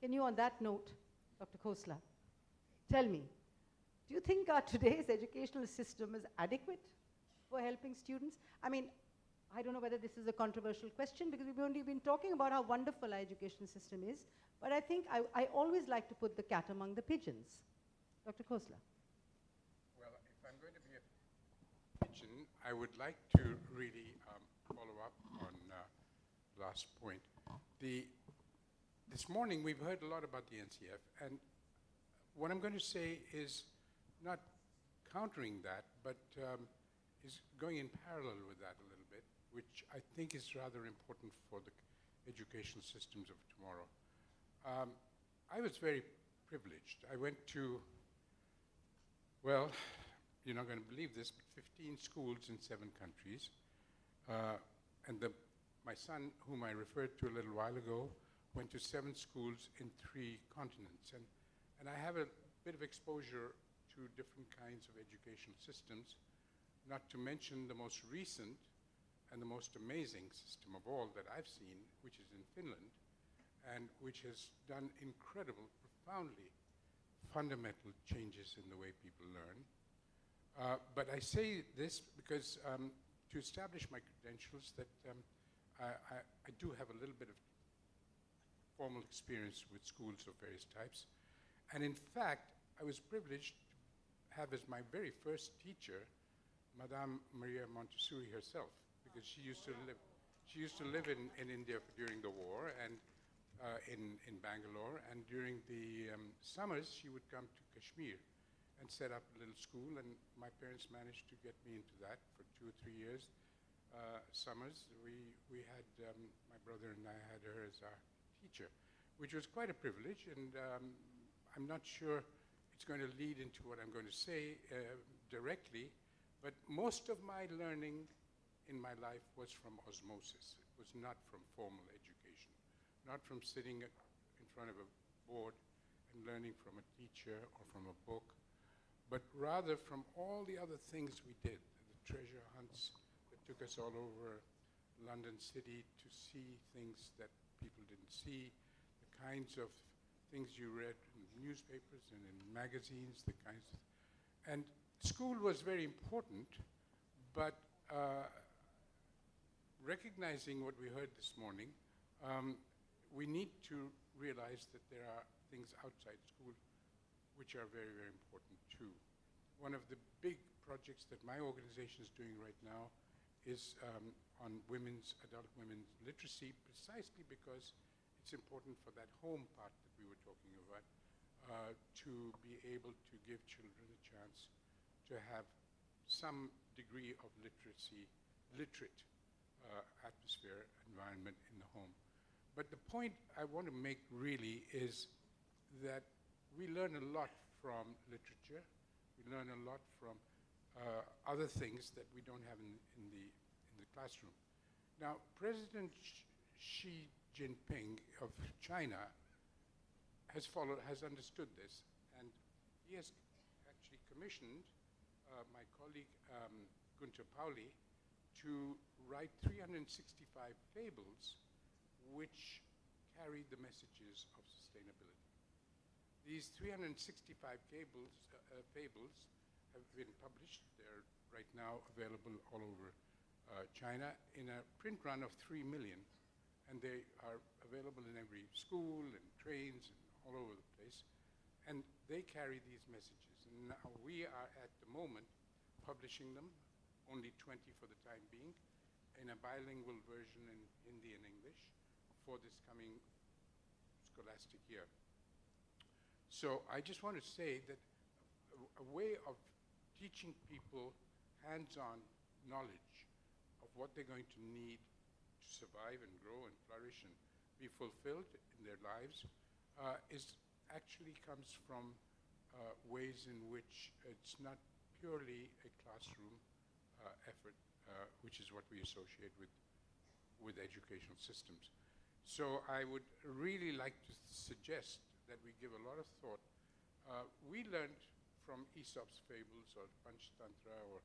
Can you, on that note, Dr. Khosla, tell me, do you think our today's educational system is adequate for helping students? I mean, I don't know whether this is a controversial question, because we've only been talking about how wonderful our education system is, but I think I always like to put the cat among the pigeons. Dr. Khosla. Well, if I'm going to be a pigeon, I would like to really follow up on last point. This morning we've heard a lot about the NCF, and what I'm going to say is not countering that, but is going in parallel with that a little bit, which I think is rather important for the education systems of tomorrow. I was very privileged. I went to, well, you're not going to believe this, but 15 schools in 7 countries. And my son, whom I referred to a little while ago, went to 7 schools in 3 continents. And I have a bit of exposure to different kinds of educational systems, not to mention the most recent and the most amazing system of all that I've seen, which is in Finland, and which has done incredible, profoundly fundamental changes in the way people learn. But I say this because to establish my credentials that I do have a little bit of formal experience with schools of various types. And in fact, I was privileged to have as my very first teacher, Madame Maria Montessori herself, because she used to live in India during the war, and in Bangalore, and during the summers she would come to Kashmir and set up a little school, and my parents managed to get me into that for 2 or 3 years. Summers, we had, my brother and I had her as our teacher, which was quite a privilege, and I'm not sure it's going to lead into what I'm going to say directly, but most of my learning in my life was from osmosis. It was not from formal education, not from sitting in front of a board and learning from a teacher or from a book, but rather from all the other things we did, the treasure hunts that took us all over London City to see things that people didn't see, the kinds of things you read in newspapers and in magazines, the kinds of, and school was very important, but recognizing what we heard this morning, we need to realize that there are things outside school which are very, very important too. One of the big projects that my organization is doing right now is on adult women's literacy, precisely because it's important for that home part that we were talking about, to be able to give children a chance to have some degree of literate atmosphere, environment in the home. But the point I want to make really is that we learn a lot from literature. We learn a lot from other things that we don't have in the classroom. Now, President Xi Jinping of China has understood this, and he has actually commissioned my colleague Gunter Pauli to write 365 fables which carry the messages of sustainability. These 365 fables have been published. They're right now available all over China in a print run of 3 million, and they are available in every school and trains and all over the place, and they carry these messages. And now we are at the moment publishing them, only 20 for the time being, in a bilingual version in Hindi and English for this coming scholastic year. So I just want to say that a way of teaching people hands-on knowledge of what they're going to need to survive and grow and flourish and be fulfilled in their lives actually comes from ways in which it's not purely a classroom effort, which is what we associate with educational systems. So I would really like to suggest that we give a lot of thought. We learned from Aesop's fables or Panchatantra or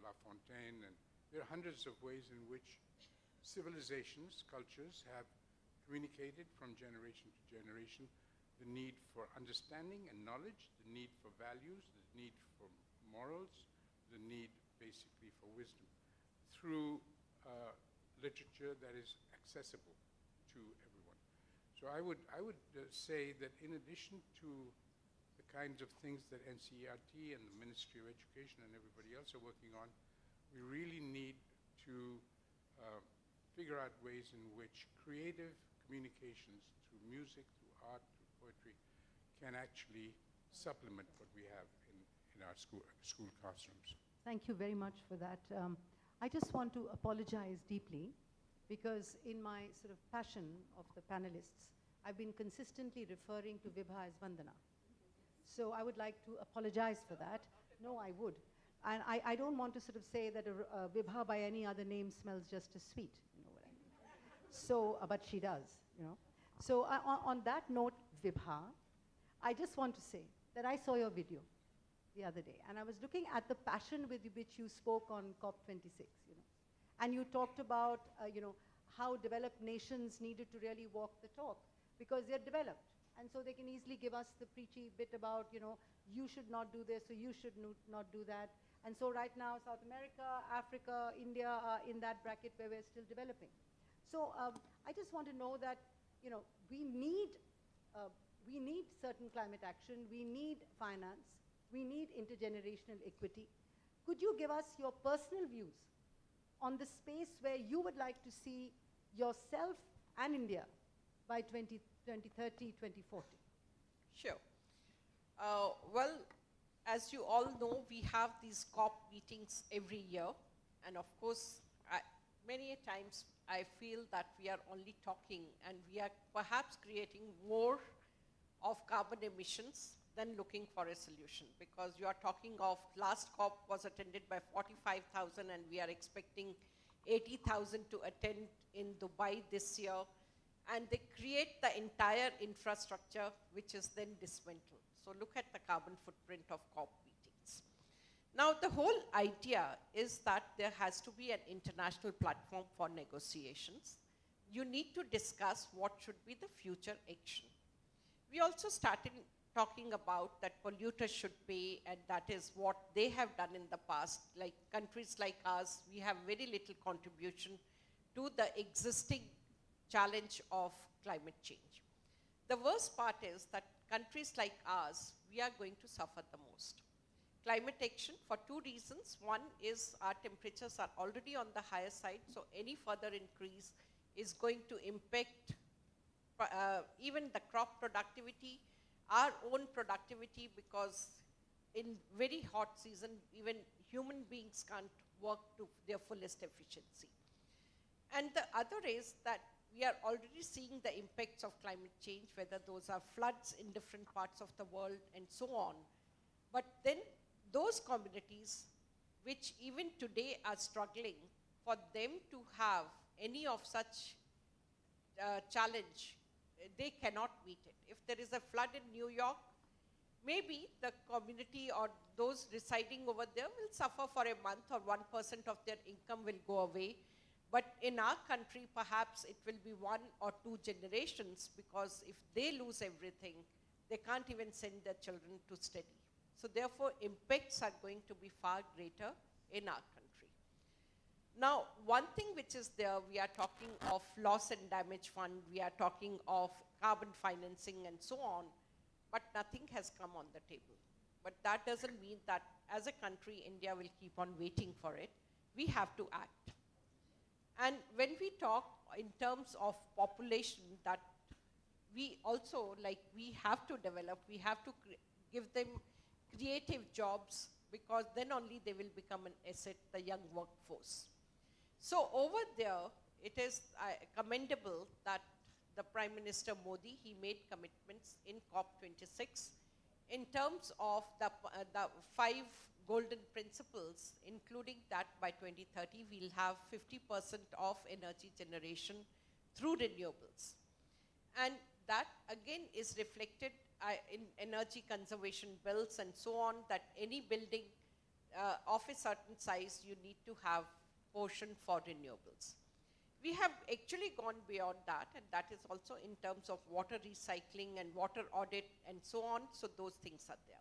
La Fontaine, and there are hundreds of ways in which civilizations, cultures have communicated from generation to generation the need for understanding and knowledge, the need for values, the need for morals, the need basically for wisdom through literature that is accessible to everyone. So I would say that in addition to the kinds of things that NCERT and the Ministry of Education and everybody else are working on, we really need to figure out ways in which creative communications through music, through art, through poetry can actually supplement what we have in our school classrooms. Thank you very much for that. I just want to apologize deeply because in my sort of passion of the panelists, I've been consistently referring to Vibha as Vandana. So I would like to apologize for that. No, I would. And I don't want to sort of say that Vibha by any other name smells just as sweet, you know what I mean? So, but she does, you know. So on that note, Vibha, I just want to say that I saw your video the other day, and I was looking at the passion with which you spoke on COP26, you know. And you talked about, how developed nations needed to really walk the talk because they're developed. And so they can easily give us the preachy bit about, you should not do this, or you should not do that. And so right now, South America, Africa, India are in that bracket where we're still developing. So I just want to know that, we need certain climate action, we need finance, we need intergenerational equity. Could you give us your personal views on the space where you would like to see yourself and India by 2030, 2040? Sure. Well, as you all know, we have these COP meetings every year. And of course, many times I feel that we are only talking and we are perhaps creating more of carbon emissions than looking for a solution, because you are talking of last COP was attended by 45,000 and we are expecting 80,000 to attend in Dubai this year, and they create the entire infrastructure which is then dismantled. So look at the carbon footprint of COP meetings. Now the whole idea is that there has to be an international platform for negotiations. You need to discuss what should be the future action. We also started talking about that polluters should pay, and that is what they have done in the past. Like countries like ours, we have very little contribution to the existing challenge of climate change. The worst part is that countries like ours, we are going to suffer the most. Climate action for two reasons. One is our temperatures are already on the higher side, so any further increase is going to impact even the crop productivity, our own productivity, because in very hot season, even human beings can't work to their fullest efficiency. And the other is that we are already seeing the impacts of climate change, whether those are floods in different parts of the world and so on. But then those communities which even today are struggling, for them to have any of such challenge, they cannot meet it. If there is a flood in New York, maybe the community or those residing over there will suffer for a month, or 1% of their income will go away. But in our country, perhaps it will be 1 or 2 generations, because if they lose everything, they can't even send their children to study. So therefore, impacts are going to be far greater in our country. Now, one thing which is there, we are talking of loss and damage fund, we are talking of carbon financing and so on, but nothing has come on the table. But that doesn't mean that as a country, India will keep on waiting for it. We have to act. And when we talk in terms of population, that we also, like, we have to develop, we have to give them creative jobs, because then only they will become an asset, the young workforce. So over there, it is commendable that the Prime Minister Modi, he made commitments in COP26 in terms of the 5 golden principles, including that by 2030, we'll have 50% of energy generation through renewables. And that again is reflected in energy conservation bills and so on, that any building of a certain size, you need to have portion for renewables. We have actually gone beyond that, and that is also in terms of water recycling and water audit and so on, so those things are there.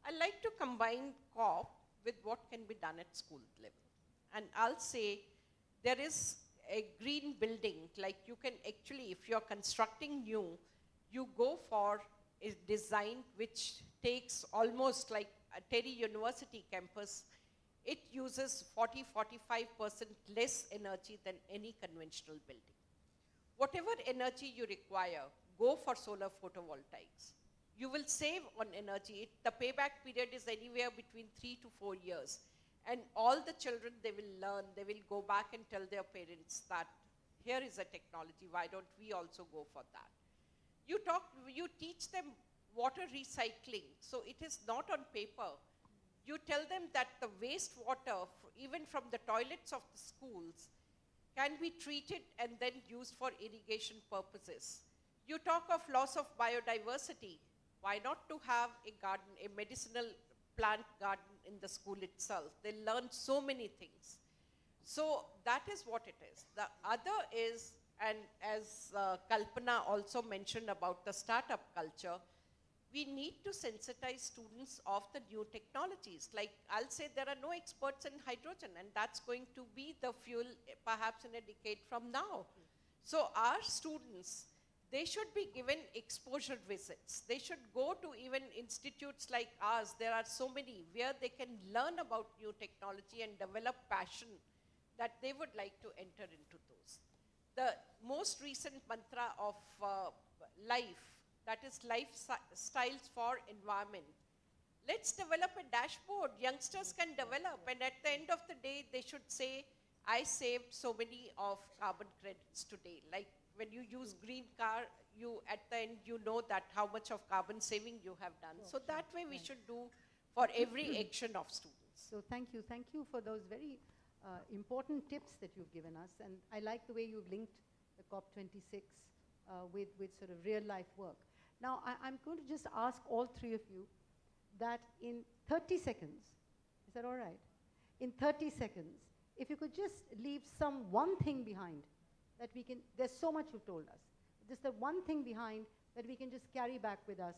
I like to combine COP with what can be done at school level. And I'll say there is a green building, like you can actually, if you're constructing new, you go for a design which takes almost like a Terry University campus. It uses 40–45% less energy than any conventional building. Whatever energy you require, go for solar photovoltaics. You will save on energy. The payback period is anywhere between 3 to 4 years. And all the children, they will learn, they will go back and tell their parents that here is a technology, why don't we also go for that? You teach them water recycling, so it is not on paper. You tell them that the wastewater, even from the toilets of the schools, can be treated and then used for irrigation purposes. You talk of loss of biodiversity. Why not to have a garden, a medicinal plant garden in the school itself? They learn so many things. So that is what it is. The other is, and as Kalpana also mentioned about the startup culture, we need to sensitize students of the new technologies. Like I'll say there are no experts in hydrogen, and that's going to be the fuel perhaps in a decade from now. So our students, they should be given exposure visits. They should go to even institutes like ours. There are so many where they can learn about new technology and develop passion that they would like to enter into those. The most recent mantra of life, that is lifestyles for environment. Let's develop a dashboard youngsters can develop, and at the end of the day, they should say, I saved so many of carbon credits today. Like when you use green car, you at the end you know that how much of carbon saving you have done. So that way we should do for every action of students. So thank you for those very important tips that you've given us, and I like the way you've linked the COP26 with sort of real life work. Now I'm going to just ask all three of you that in 30 seconds, is that all right? In 30 seconds, if you could just leave one thing behind that we can, there's so much you've told us, just that one thing behind that we can just carry back with us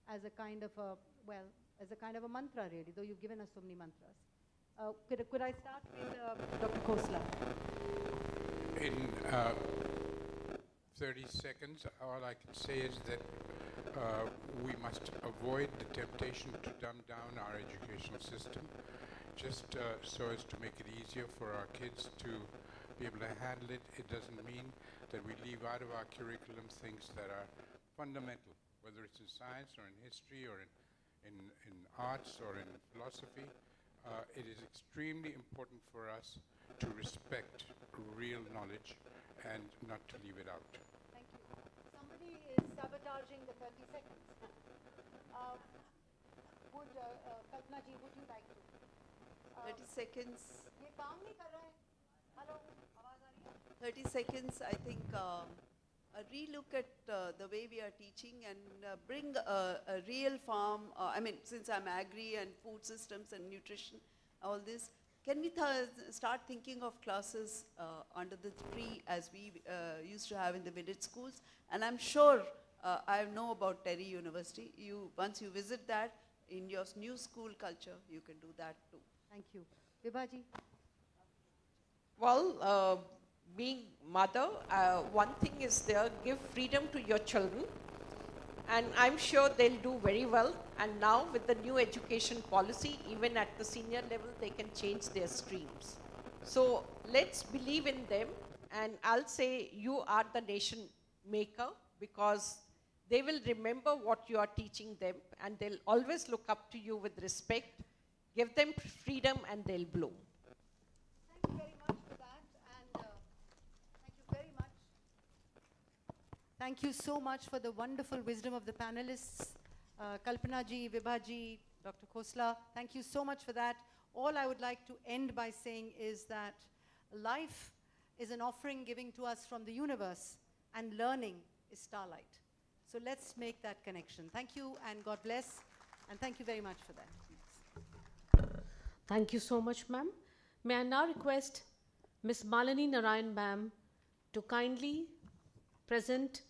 as a kind of a, well, as a kind of a mantra really, though you've given us so many mantras. Could I start with Dr. Khosla? In 30 seconds, all I can say is that we must avoid the temptation to dumb down our educational system, just so as to make it easier for our kids to be able to handle it. It doesn't mean that we leave out of our curriculum things that are fundamental, whether it's in science or in history or in arts or in philosophy. It is extremely important for us to respect real knowledge and not to leave it out. Thank you. Somebody is sabotaging the 30 seconds. Kalpana ji, would you like to? 30 seconds. ये काम नहीं कर रहा है. Hello, आवाज आ रही है? 30 seconds, I think a relook at the way we are teaching and bring a real farm, I mean, since I'm agri and food systems and nutrition, all this, can we start thinking of classes under the tree as we used to have in the village schools? And I'm sure I know about Terry University. Once you visit that, in your new school culture, you can do that too. Thank you. Vibhaji? Well, being mother, one thing is there, give freedom to your children. And I'm sure they'll do very well. And now with the new education policy, even at the senior level, they can change their streams. So let's believe in them. And I'll say you are the nation maker, because they will remember what you are teaching them and they'll always look up to you with respect. Give them freedom and they'll bloom. Thank you very much for that, and thank you very much. Thank you so much for the wonderful wisdom of the panelists. Kalpana ji, Vibhaji, Dr. Khosla, thank you so much for that. All I would like to end by saying is that life is an offering given to us from the universe, and learning is starlight. So let's make that connection. Thank you, and God bless, and thank you very much for that. Thank you so much, ma'am. May I now request Ms. Malini Narayan, ma'am, to kindly present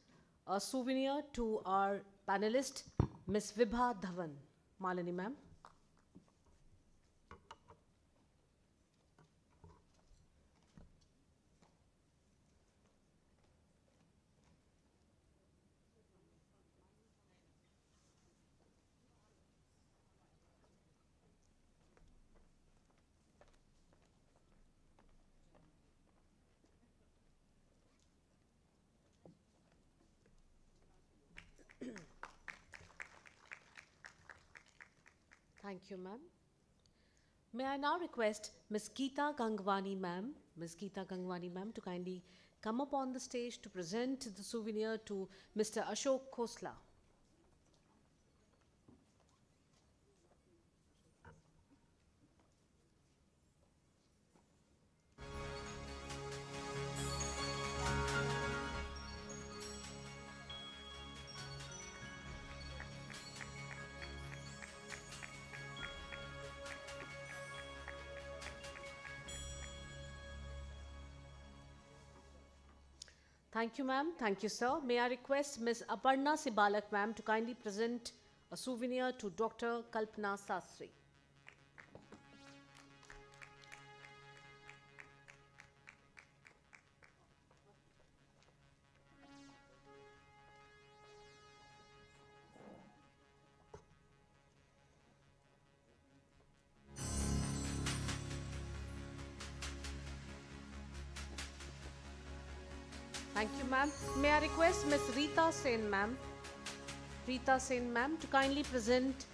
a souvenir to our panelist, Ms. Vibha Dhawan. Malini, ma'am. Thank you, ma'am. May I now request Ms. Geeta Gangwani, ma'am, to kindly come up on the stage to present the souvenir to Mr. Ashok Khosla. Thank you, ma'am. Thank you, sir. May I request Ms. Aparna Sibalak, ma'am, to kindly present a souvenir to Dr. Kalpana Sastry. Thank you, ma'am. May I request Ms. Rita Sen, ma'am, to kindly present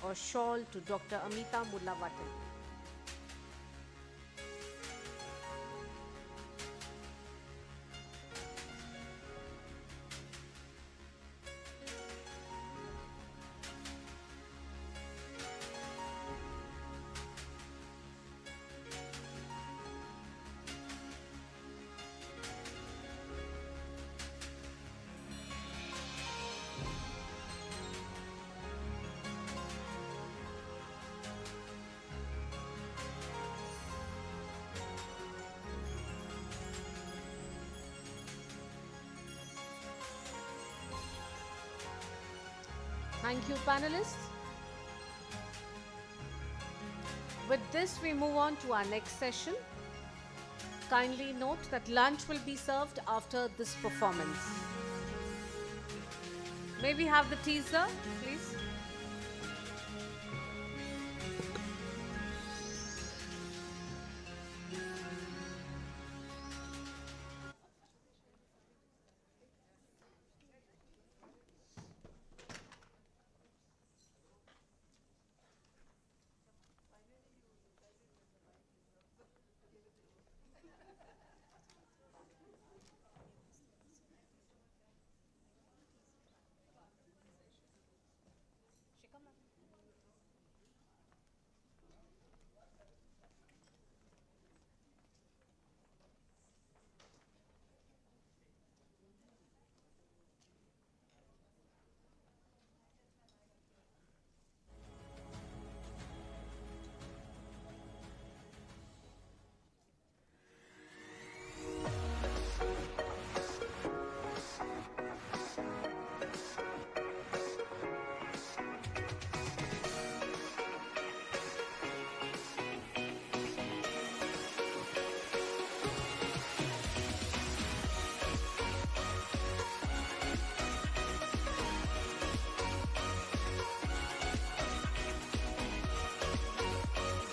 a shawl to Dr. Amita Mullavatal. Thank you, panelists. With this, we move on to our next session. Kindly note that lunch will be served after this performance. May we have the teaser, please?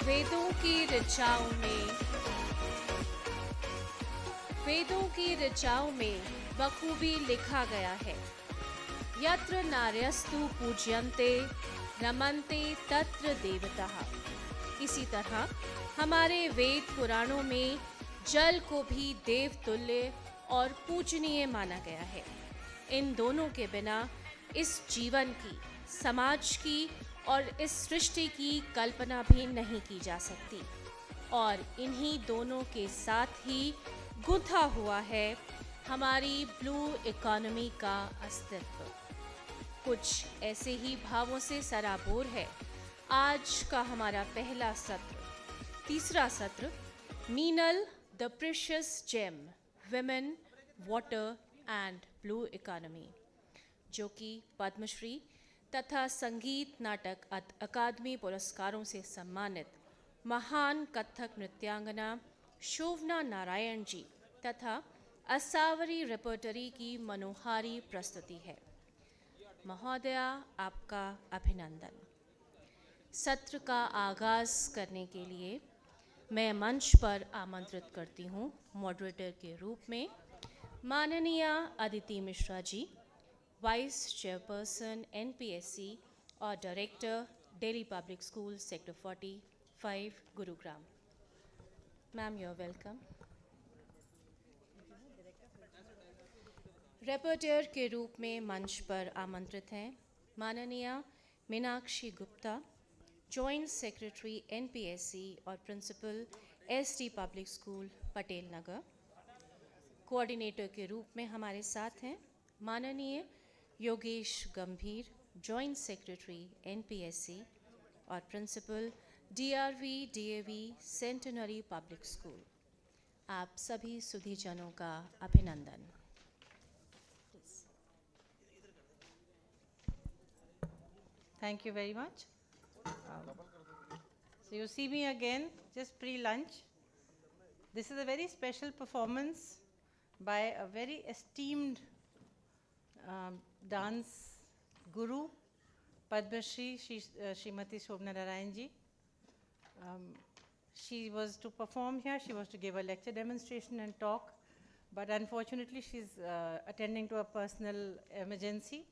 वेदों की ऋचाओं में बखूबी लिखा गया है, यत्र नार्यस्तु पूज्यन्ते रमन्ते तत्र देवताः। इसी तरह हमारे वेद पुराणों में जल को भी देव तुल्य और पूजनीय माना गया है। इन दोनों के बिना इस जीवन की, समाज की और इस सृष्टि की कल्पना भी नहीं की जा सकती। और इन्हीं दोनों के साथ ही गुंथा हुआ है हमारी ब्लू इकोनॉमी का अस्तित्व। कुछ ऐसे ही भावों से सराबोर है आज का हमारा पहला सत्र, तीसरा सत्र, Meenal the precious gem, women, water and blue economy, जो कि पद्मश्री तथा संगीत नाटक अकादमी पुरस्कारों से सम्मानित महान कथक नृत्यांगना शोभना नारायण जी तथा असावरी रेपर्टरी की मनोहारी प्रस्तुति है। महोदया, आपका अभिनंदन। सत्र का आगाज करने के लिए मैं मंच पर आमंत्रित करती हूँ मॉडरेटर के रूप में माननीय Aditi Mishra ji, vice chairperson NPSC और director Delhi Public School sector 45 Gurugram. Ma'am, you are welcome. Rapporteur के रूप में मंच पर आमंत्रित हैं माननीय Meenakshi Gupta, joint secretary NPSC और principal SD public school Patel Nagar. Coordinator के रूप में हमारे साथ हैं माननीय Yogesh Gambhir, joint secretary NPSC और principal DRV DAV centenary public school. आप सभी सुधीजनों का अभिनंदन। Thank you very much. So you see me again just pre-lunch. This is a very special performance by a very esteemed dance guru, Padma Shri Srimati Shobhana Narayan ji. She was to perform here, she was to give a lecture demonstration and talk, but unfortunately she's attending to a personal emergency,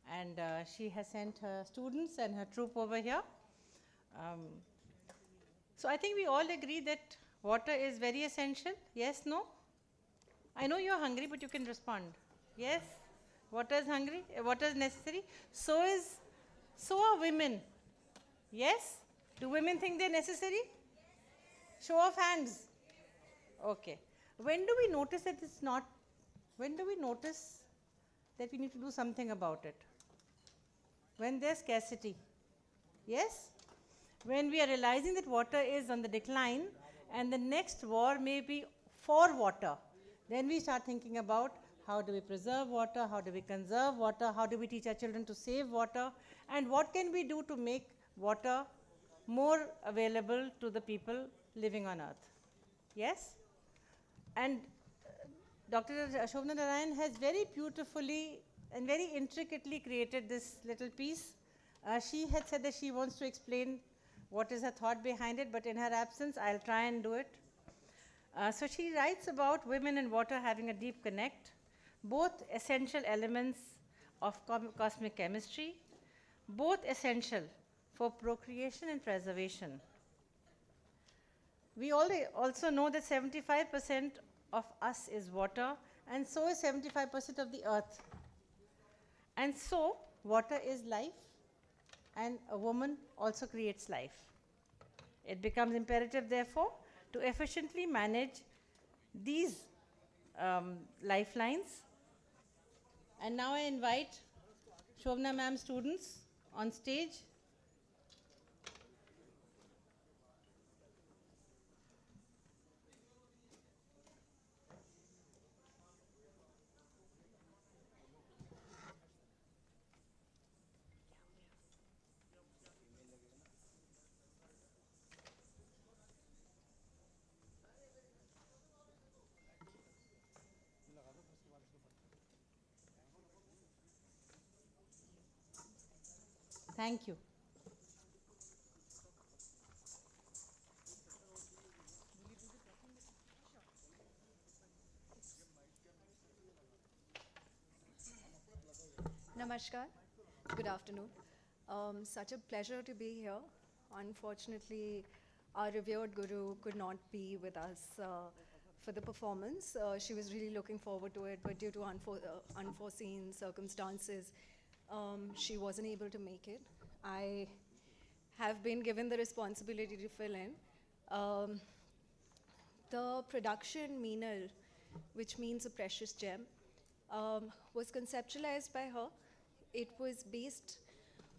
and she has sent her students and her troupe over here. So I think we all agree that water is very essential. Yes, no? I know you're hungry, but you can respond. Yes? Water is hungry, water is necessary. So are women. Yes? Do women think they're necessary? Show of hands. Okay. When do we notice that it's not? When do we notice that we need to do something about it? When there's scarcity. Yes? When we are realizing that water is on the decline and the next war may be for water, then we start thinking about how do we preserve water, how do we conserve water, how do we teach our children to save water, and what can we do to make water more available to the people living on earth. Yes? And Dr. Shobna Narayan has very beautifully and very intricately created this little piece. She had said that she wants to explain what is her thought behind it, but in her absence, I'll try and do it. So she writes about women and water having a deep connect, both essential elements of cosmic chemistry, both essential for procreation and preservation. We also know that 75% of us is water, and so is 75% of the earth. And so, water is life, and a woman also creates life. It becomes imperative, therefore, to efficiently manage these lifelines. And now I invite Shobna ma'am students on stage. Thank you. Namaskar. Good afternoon. Such a pleasure to be here. Unfortunately, our revered guru could not be with us for the performance. She was really looking forward to it, but due to unforeseen circumstances, she wasn't able to make it. I have been given the responsibility to fill in. The production Meenal, which means a precious gem, was conceptualized by her. It was based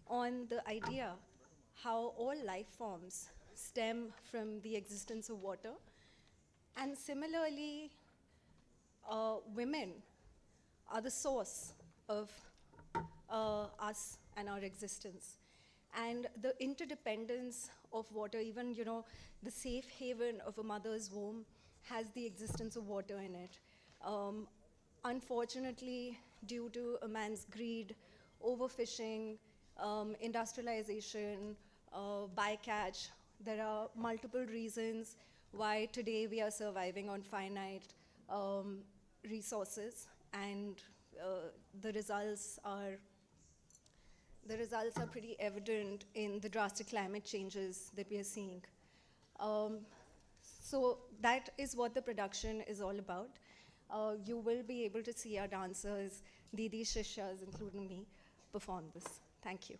on the idea how all life forms stem from the existence of water. And similarly, women are the source of us and our existence. And the interdependence of water, even the safe haven of a mother's womb has the existence of water in it. Unfortunately, due to a man's greed, overfishing, industrialization, bycatch, there are multiple reasons why today we are surviving on finite resources, and the results are pretty evident in the drastic climate changes that we are seeing. So that is what the production is all about. You will be able to see our dancers, Didi Shishyas, including me, perform this. Thank you.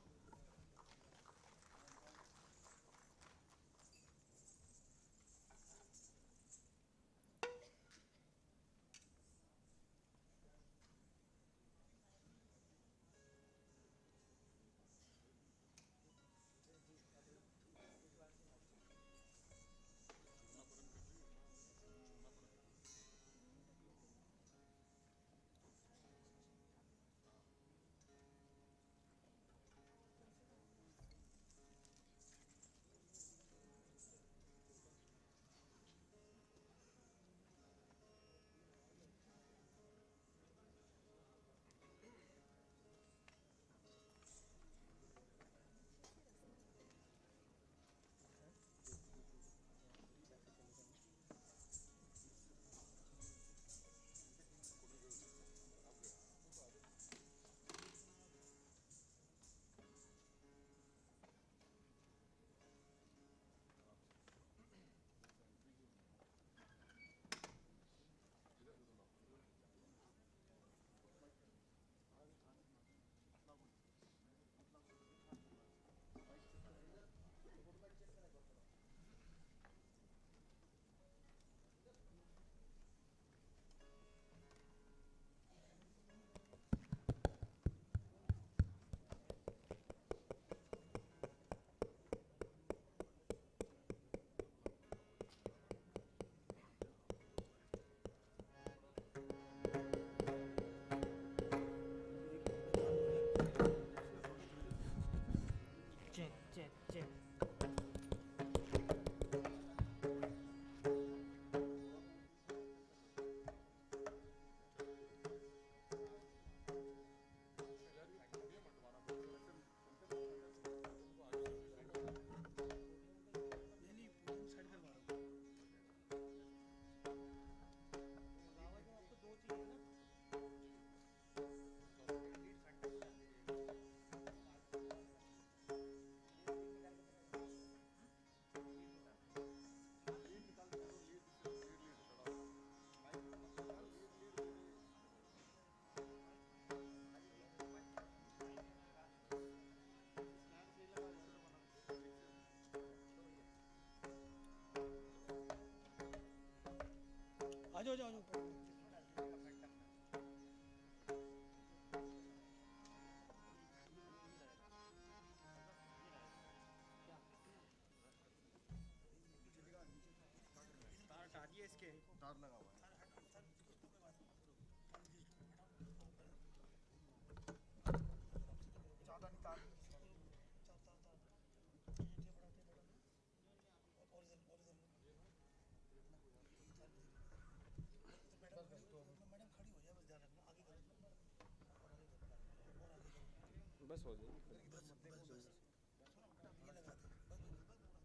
बस हो जाएगी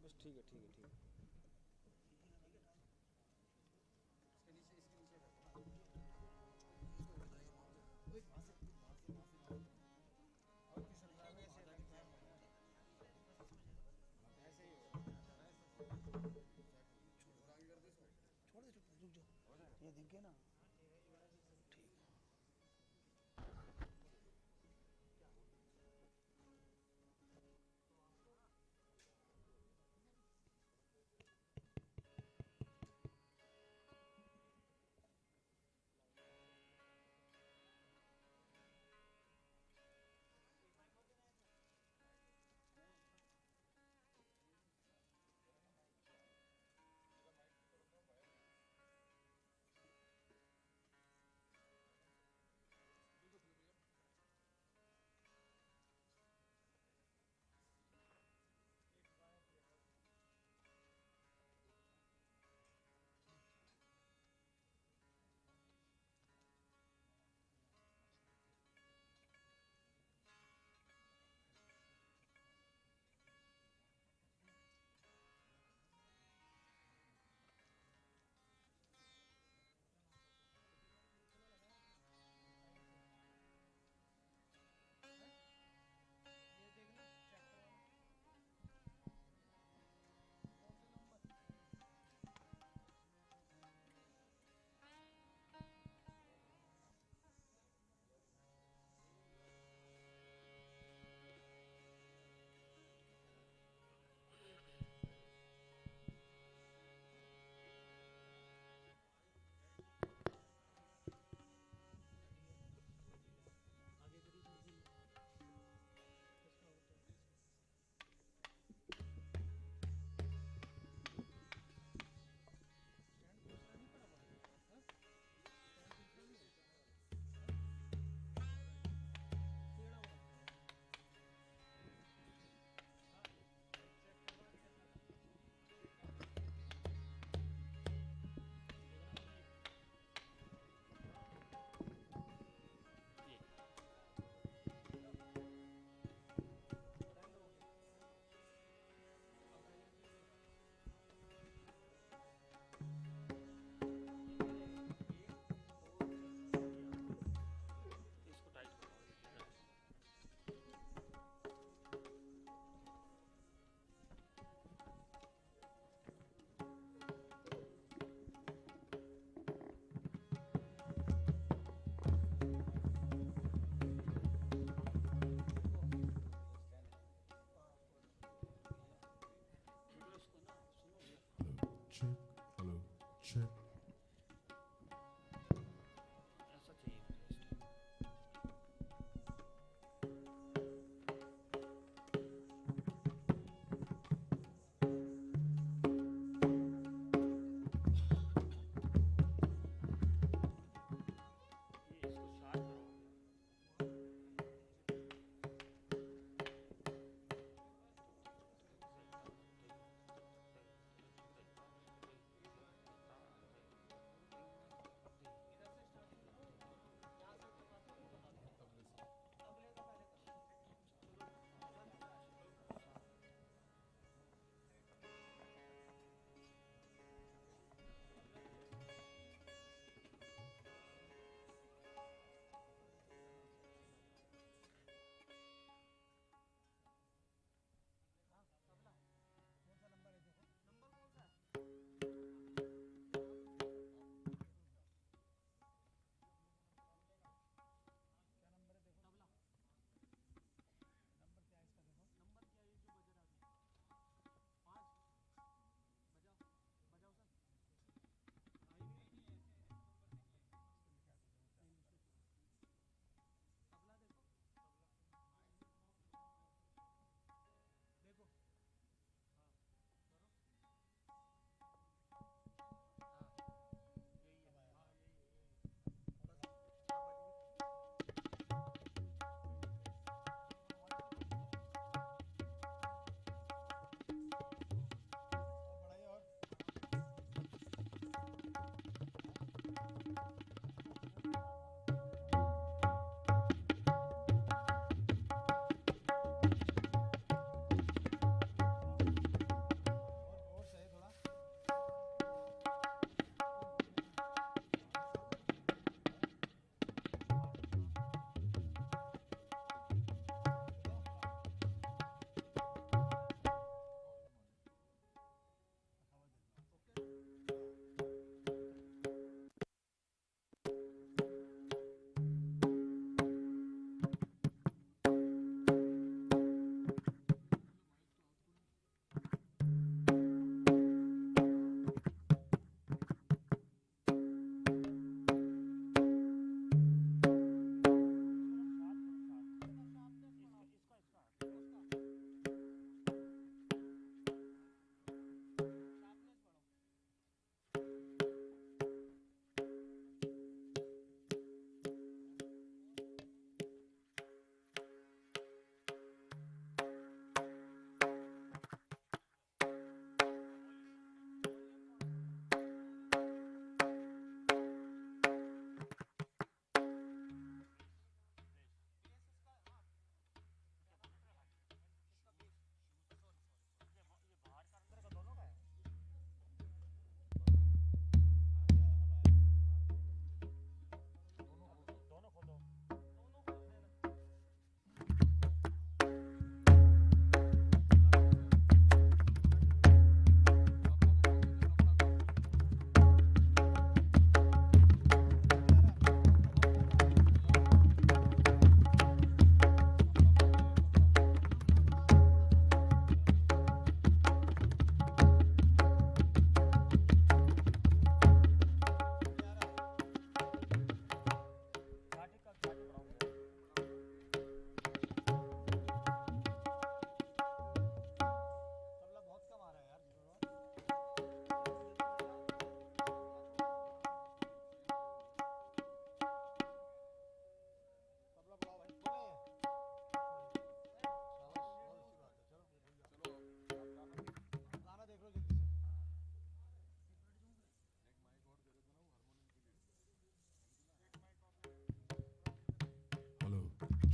बस ठीक है ठीक है ठीक है ये दिख गया ना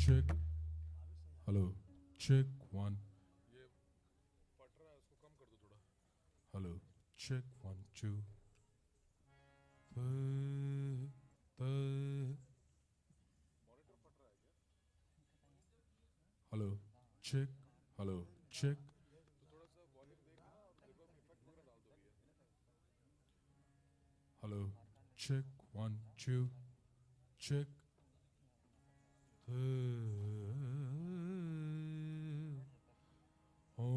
check. Hello, check one. ये फट रहा है, उसको कम कर दो थोड़ा. Hello, check 1 2. Hello, check. Hello, check. तो थोड़ा सा वॉल्यूम देखना, देखो इफेक्ट वगैरह डाल दो भैया. Hello, check 1 2. Check. Oh.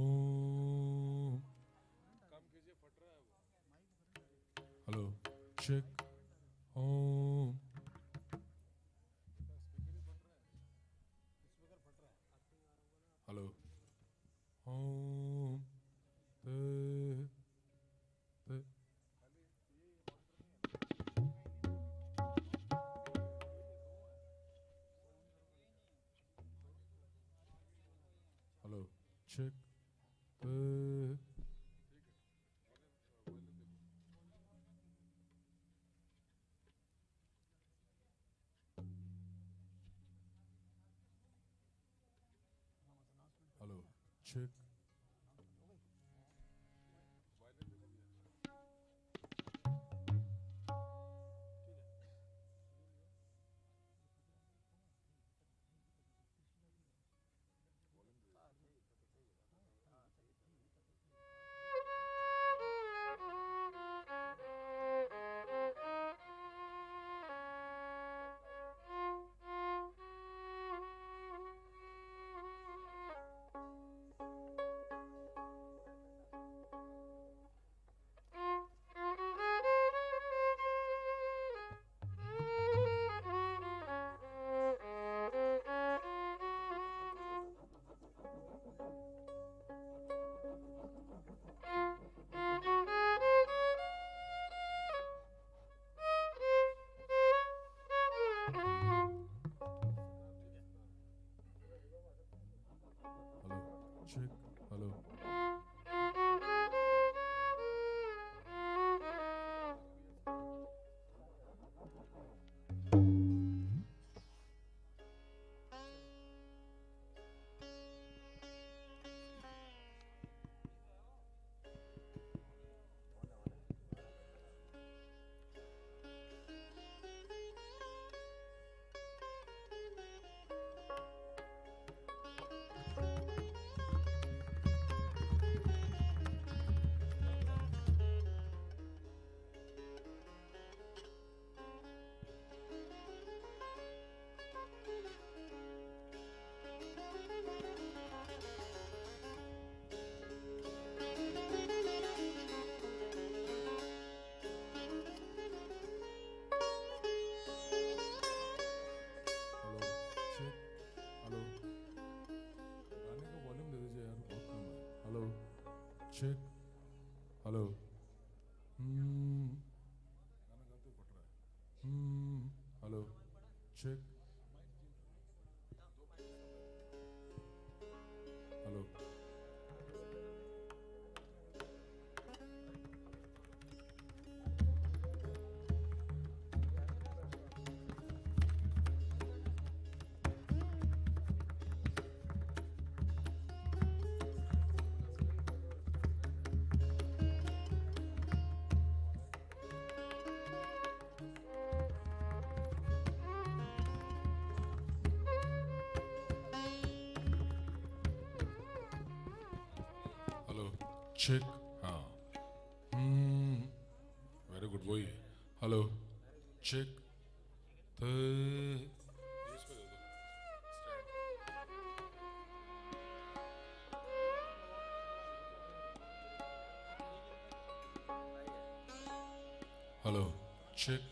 कम कीजिए, फट रहा है वो. Hello, check. Oh. Hello. Oh. Hello. Check. Hello. Check. Hello. Check. Hello. Check. Hello. गाना गाते फट रहा है. Hello. Check. Hello. Hello. Check. हाँ. Very good. वही. Hello. Check. इस पे दे दो. Hello. Check.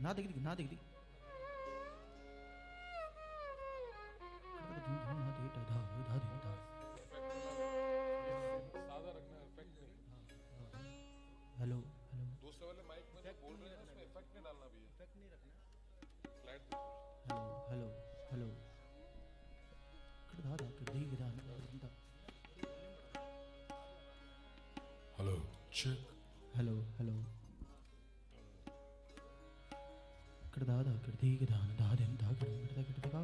ना दिख रही. Hello hello hello check hello hello कड़दादा कड़दी गदान दादन दागन कड़दा कड़दा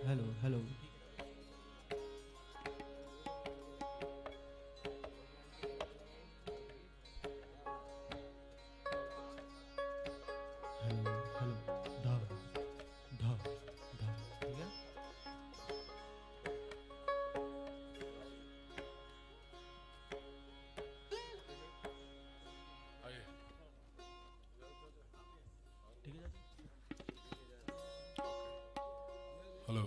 हेलो हेलो हेलो हेलो धा धा धा ठीक है ठीक है हेलो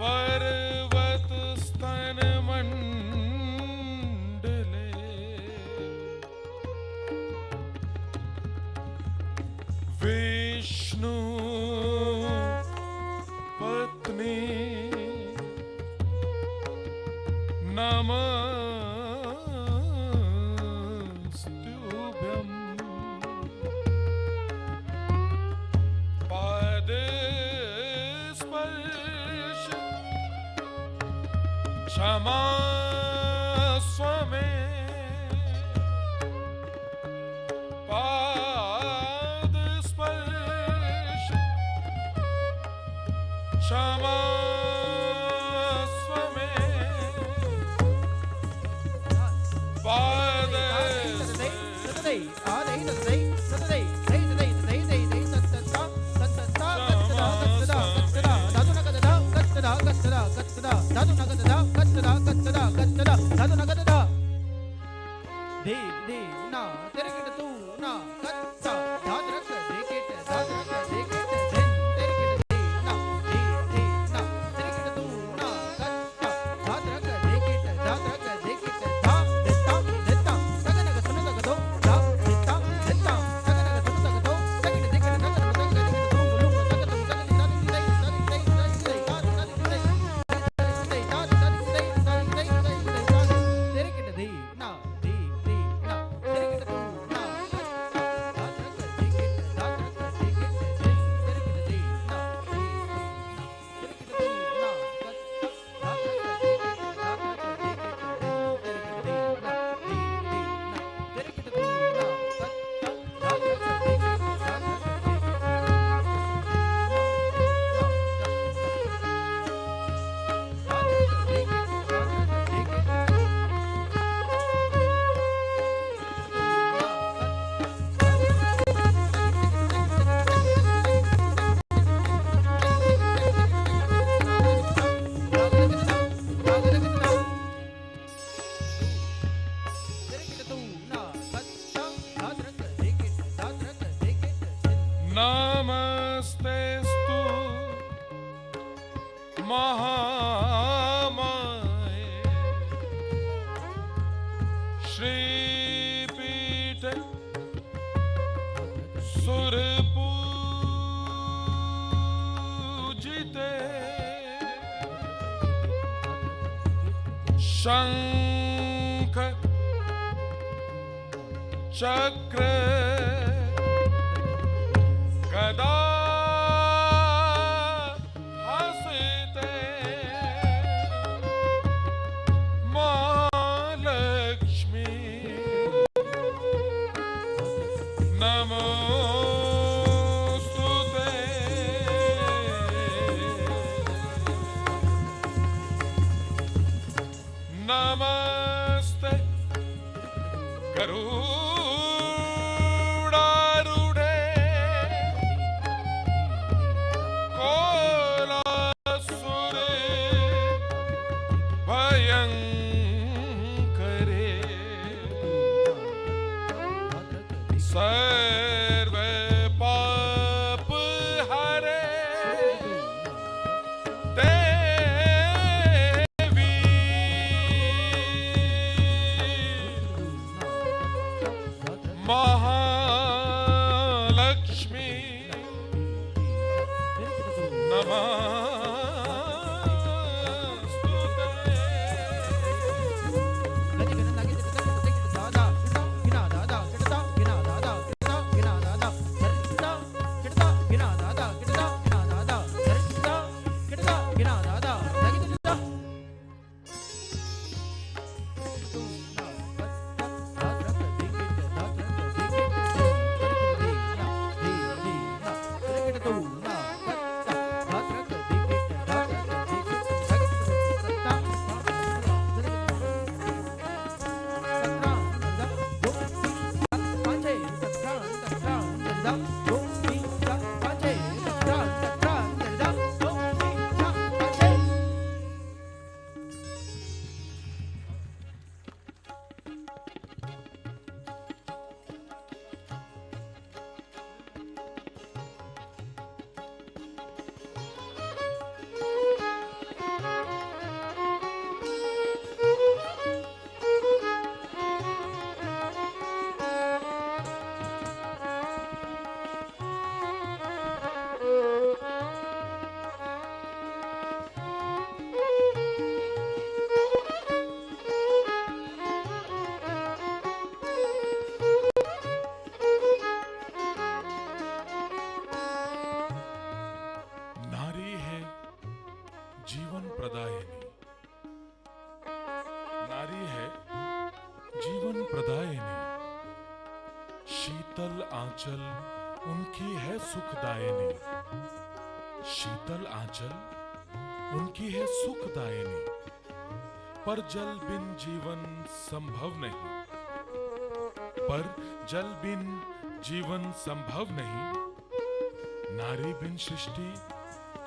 पर्वत स्तन मंडले विष्णु पत्नी नमस्तुभ्यं पादे स्पर्श क्षमा स्वमे पाद स्पर्श क्षमा स्वमे पाद नमस्तेस्तु महामाये श्रीपीठ सुरपूजिते शंख चक्र गदा हसते महालक्ष्मी नमोस्तुते नमस्ते गरुडारूढे कोलासुरे भयङ्करे सर्वे पाप हरे देवी महालक्ष्मी नारी है जीवन प्रदायिनी, नारी है जीवन प्रदायिनी, शीतल आंचल उनकी है सुखदायिनी, शीतल आंचल उनकी है सुखदायिनी, पर जल बिन जीवन संभव नहीं, पर जल बिन जीवन संभव नहीं, नारी बिन सृष्टि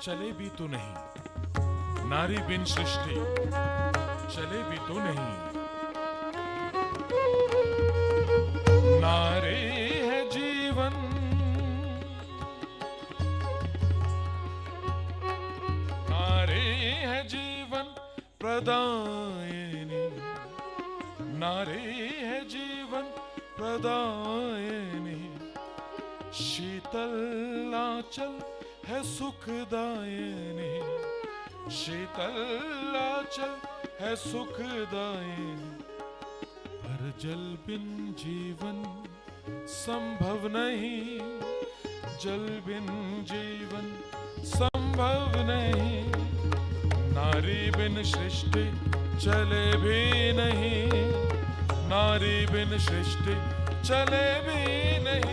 चले भी तो नहीं, नारी बिन सृष्टि चले भी तो नहीं। नारी है जीवन, नारी है जीवन प्रदायिनी, नारी है जीवन प्रदायिनी, शीतल आंचल है सुखदायिनी, शीतल आंचल है सुखदायिनी, पर जल बिन जीवन संभव नहीं, जल बिन जीवन संभव नहीं, नारी बिन सृष्टि चले भी नहीं, नारी बिन सृष्टि चले भी नहीं।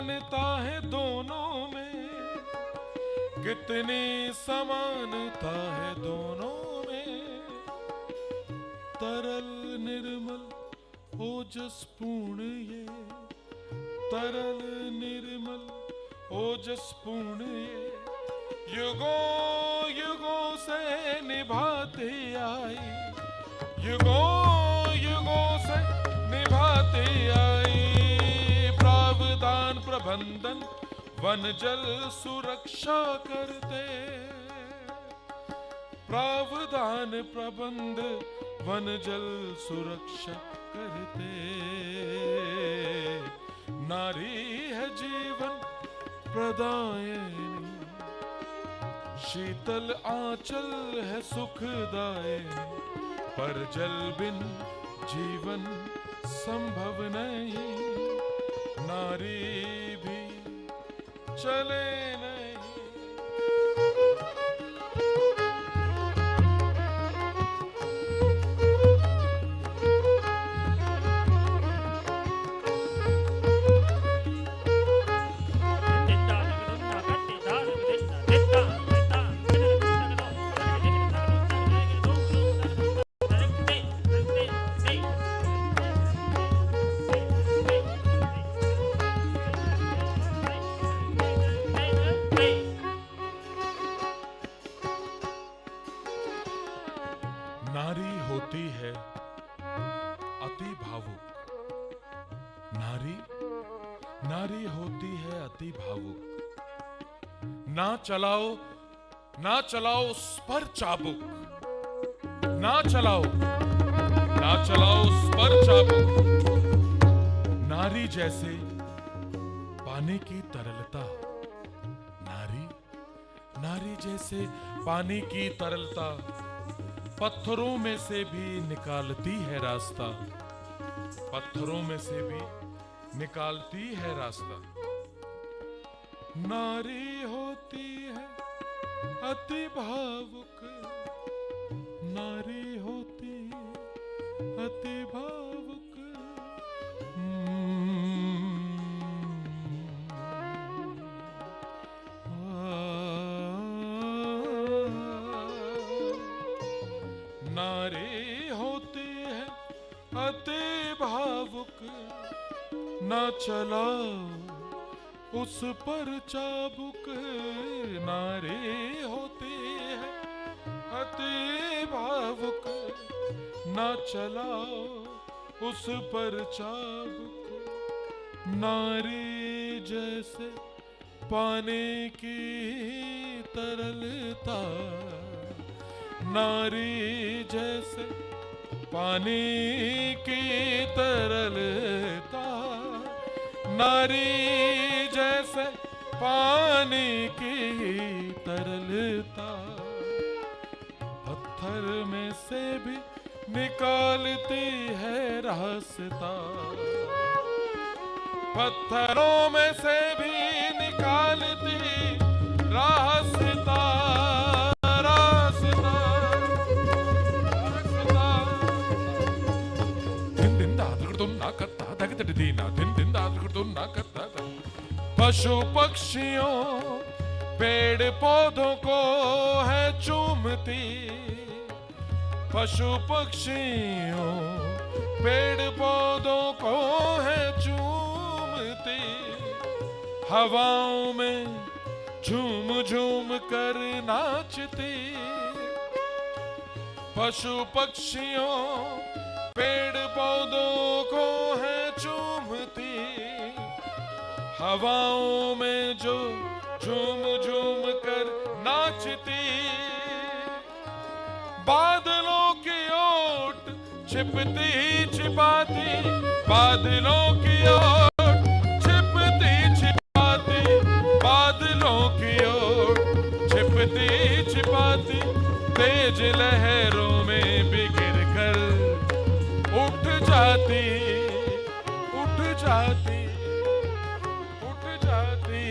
समानता है दोनों में, कितनी समानता है दोनों में। तरल निर्मल ओजस्पूर्ण ये, तरल निर्मल ओजस्पूर्ण ये, युगों युगों से निभाते आई, युगों युगों से निभाते आई। प्रावधान प्रबंधन वन जल सुरक्षा करते, प्रावधान प्रबंध वन जल सुरक्षा करते। नारी है जीवन प्रदायिनी, शीतल आंचल है सुखदायिनी, पर जल बिन जीवन संभव नहीं, नारी भी चले नहीं। नारी होती है अति भावुक, नारी नारी होती है अति भावुक। ना चलाओ उस पर चाबुक, ना चलाओ उस पर चाबुक। नारी जैसे पानी की तरलता, नारी जैसे पानी की तरलता, पत्थरों में से भी निकालती है रास्ता, पत्थरों में से भी निकालती है रास्ता। नारी होती है अति भावुक, नारी होती अति भावुक। नारी होती है अति भावुक, ना चलाओ उस पर चाबुक। नारी होती है अति भावुक, ना चलाओ उस पर चाबुक। नारी जैसे पानी की तरलता, नारी जैसे पानी की तरलता, नारी जैसे पानी की तरलता। पत्थर में से भी निकालती है रास्ता, पत्थरों में से भी निकालती रास्ता। पशु पक्षियों पेड़ पौधों को है चूमती, पशु पक्षियों पेड़ पौधों को है चूमती। हवाओं में झूम झूम कर नाचती, पशु पक्षियों पेड़ पौधों को है चूमती। हवाओं में जो झूम झूम कर नाचती। बादलों की ओट छिपती छिपाती, बादलों की ओट छिपती छिपाती, बादलों की ओट छिपती छिपाती। तेज लहरों में बिखर कर उठ जाती, उठ जाती, उठ जाती।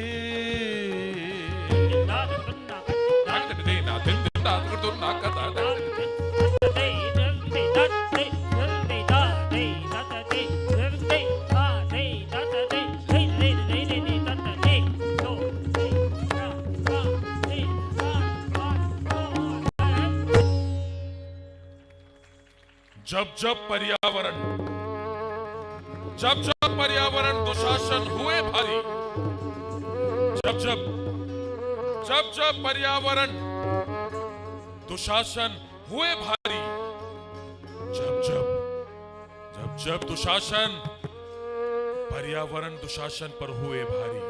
जब जब पर्यावरण दुशासन हुए भारी, जब पर्यावरण दुशासन हुए भारी, जब दुशासन पर्यावरण दुशासन पर हुए भारी,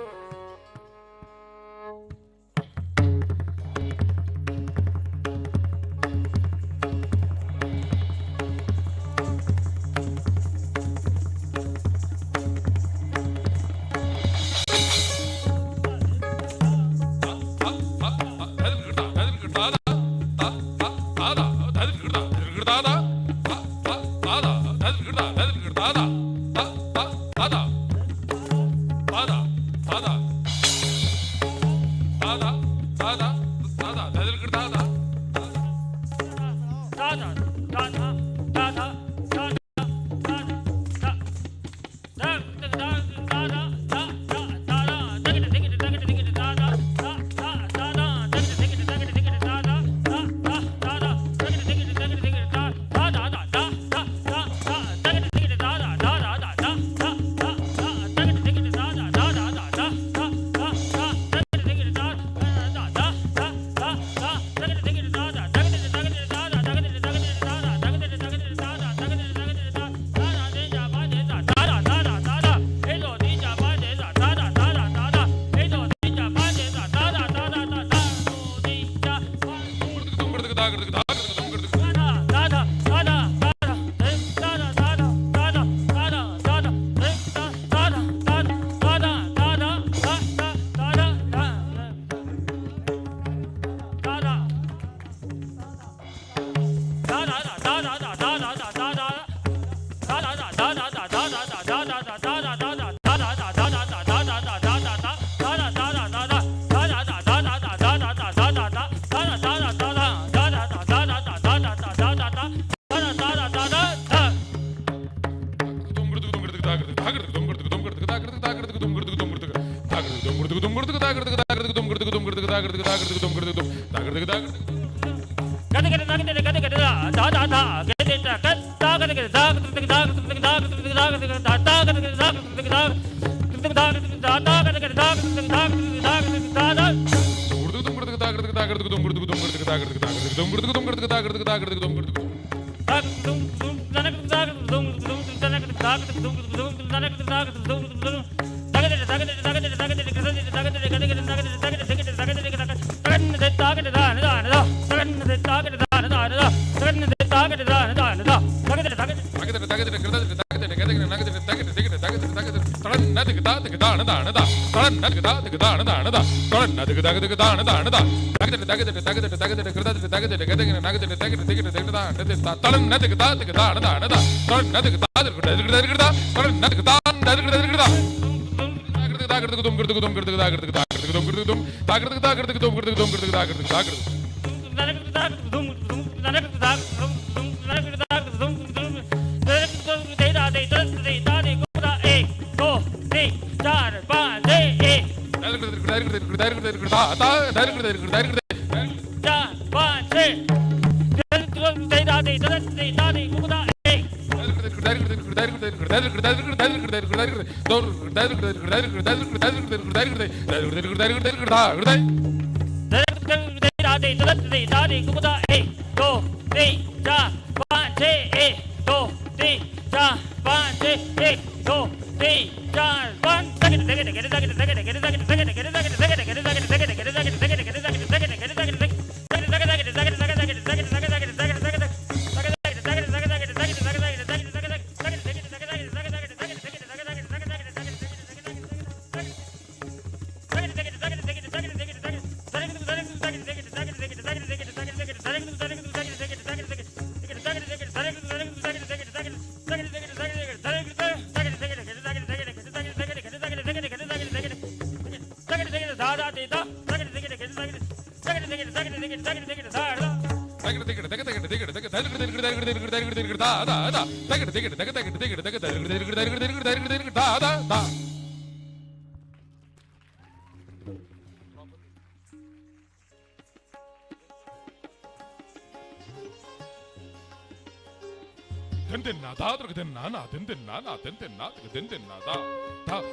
din din na da din din na na din din na na din din na din din na da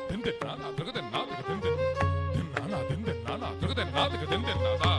din din na na din din na din din na na din din na na din din na din din na da.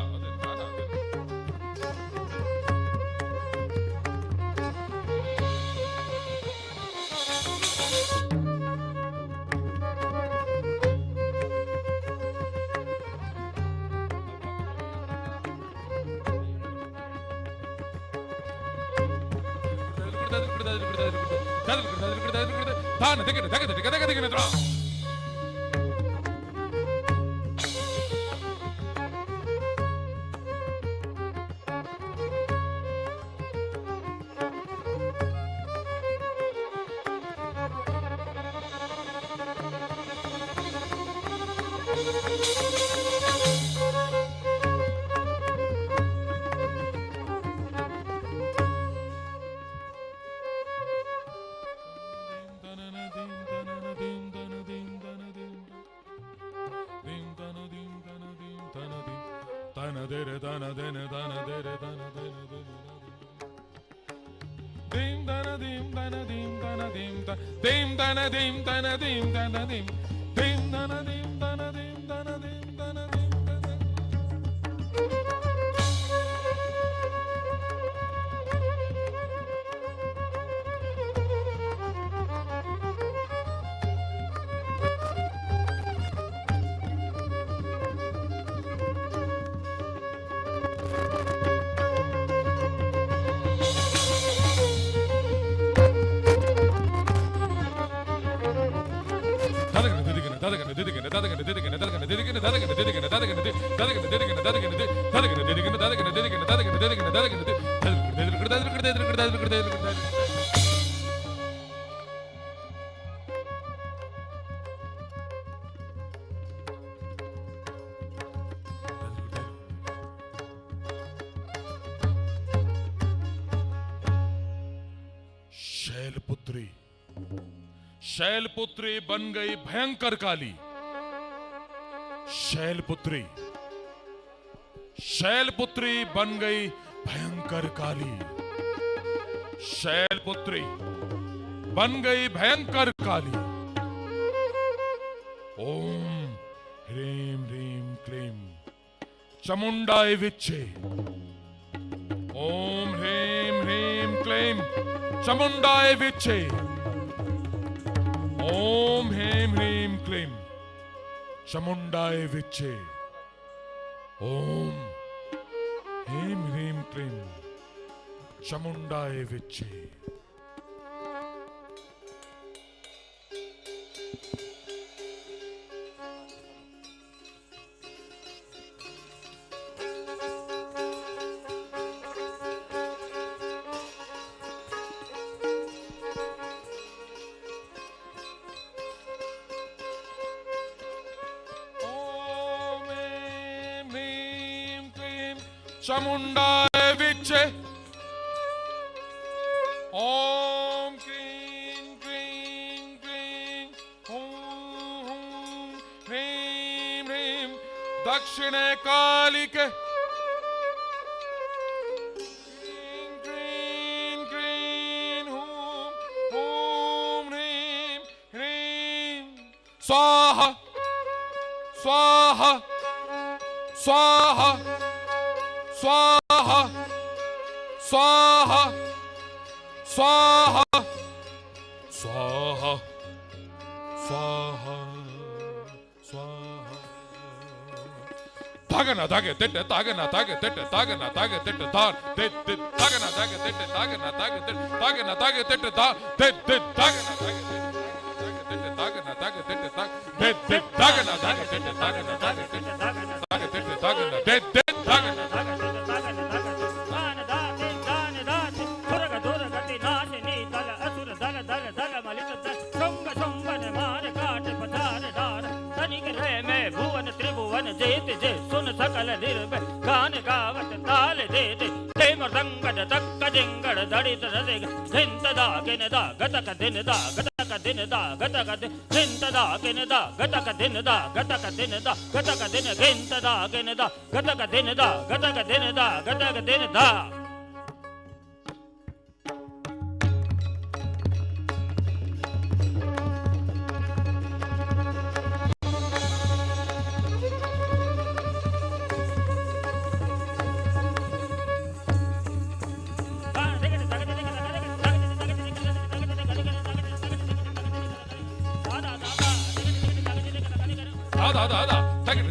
Shailputri बन गई भयंकर काली। शैलपुत्री बन गई भयंकर काली। शैलपुत्री बन गई भयंकर काली। ओम ह्रीं ह्रीं क्लीं चामुंडाय विच्चे। ओम ह्रीं ह्रीं क्लीं चामुंडाय विच्चे। ओम ह्रीं ह्रीं क्लीं चामुंडाय विच्चे। ओम ह्रीं ह्रीं क्लीं चामुंडाय विच्चे। चामुंडाय विच्चे। ओम क्रीं क्रीं क्रीं हूं हूं ह्रीं ह्रीं दक्षिणे कालिके। क्रीं क्रीं क्रीं हूं हूं ह्रीं ह्रीं स्वाहा स्वाहा स्वाहा स्वाहा स्वाहा स्वाहा स्वाहा स्वाहा स्वाहा तागना तागे तिट्टे तागना तागे तिट्टे तागना तागे तिट्टे तार तिट तिट तागना तागे तिट्टे तागना तागे तिट्टे तागना तागे तिट्टे तार तिट तिट तागना तागे तिट्टे तागना तागे तिट्टे ताग तिट तिट तागना तागे तिट्टे तागना तागे तिट्टे तागना तागे तिट्टे तागना तिट तिट तागना जेत जे सुन सकल निर्भ गान गावत ताल दे दे ते मृदंगड तक्क जिंगड़ दड़ित रसिग धिंत दागिन दा गतक दिन दा गतक दिन दा गतक दिन धिंत दागिन दा गतक दिन दा गतक दिन दा गतक दिन गिंत दागिन दा गतक दिन दा गतक दिन दा गतक दिन दा।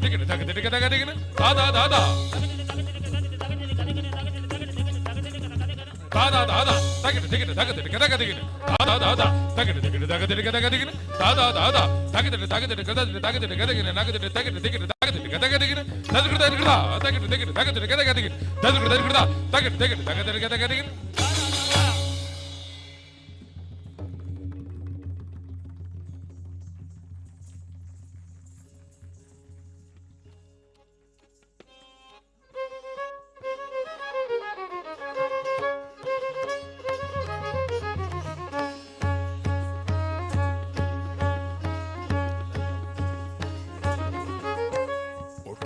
digina daga digina daga digina da da da da da da da da digina digina daga digina daga digina da da da da digina digina daga digina daga digina da da da da digina daga digina daga digina digina naga digina digina digina daga digina daga digina daga digina digina digina digina daga digina daga digina daga digina digina digina digina daga digina daga digina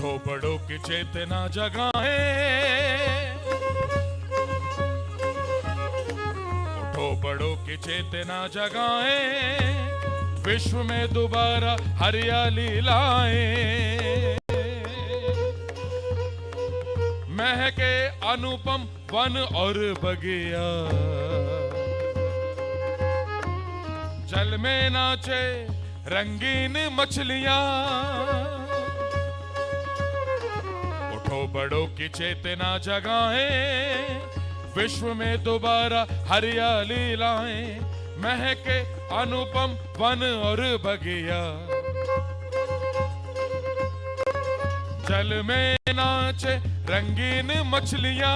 उठो बड़ों की चेतना जगाएं उठो बड़ों की चेतना जगाएं विश्व में दोबारा हरियाली लाएं महके अनुपम वन और बगिया जल में नाचे रंगीन मछलियां उठो बड़ों की चेतना जगाएं विश्व में दोबारा हरियाली लाएं महके अनुपम वन और बगिया जल में नाचे रंगीन मछलियां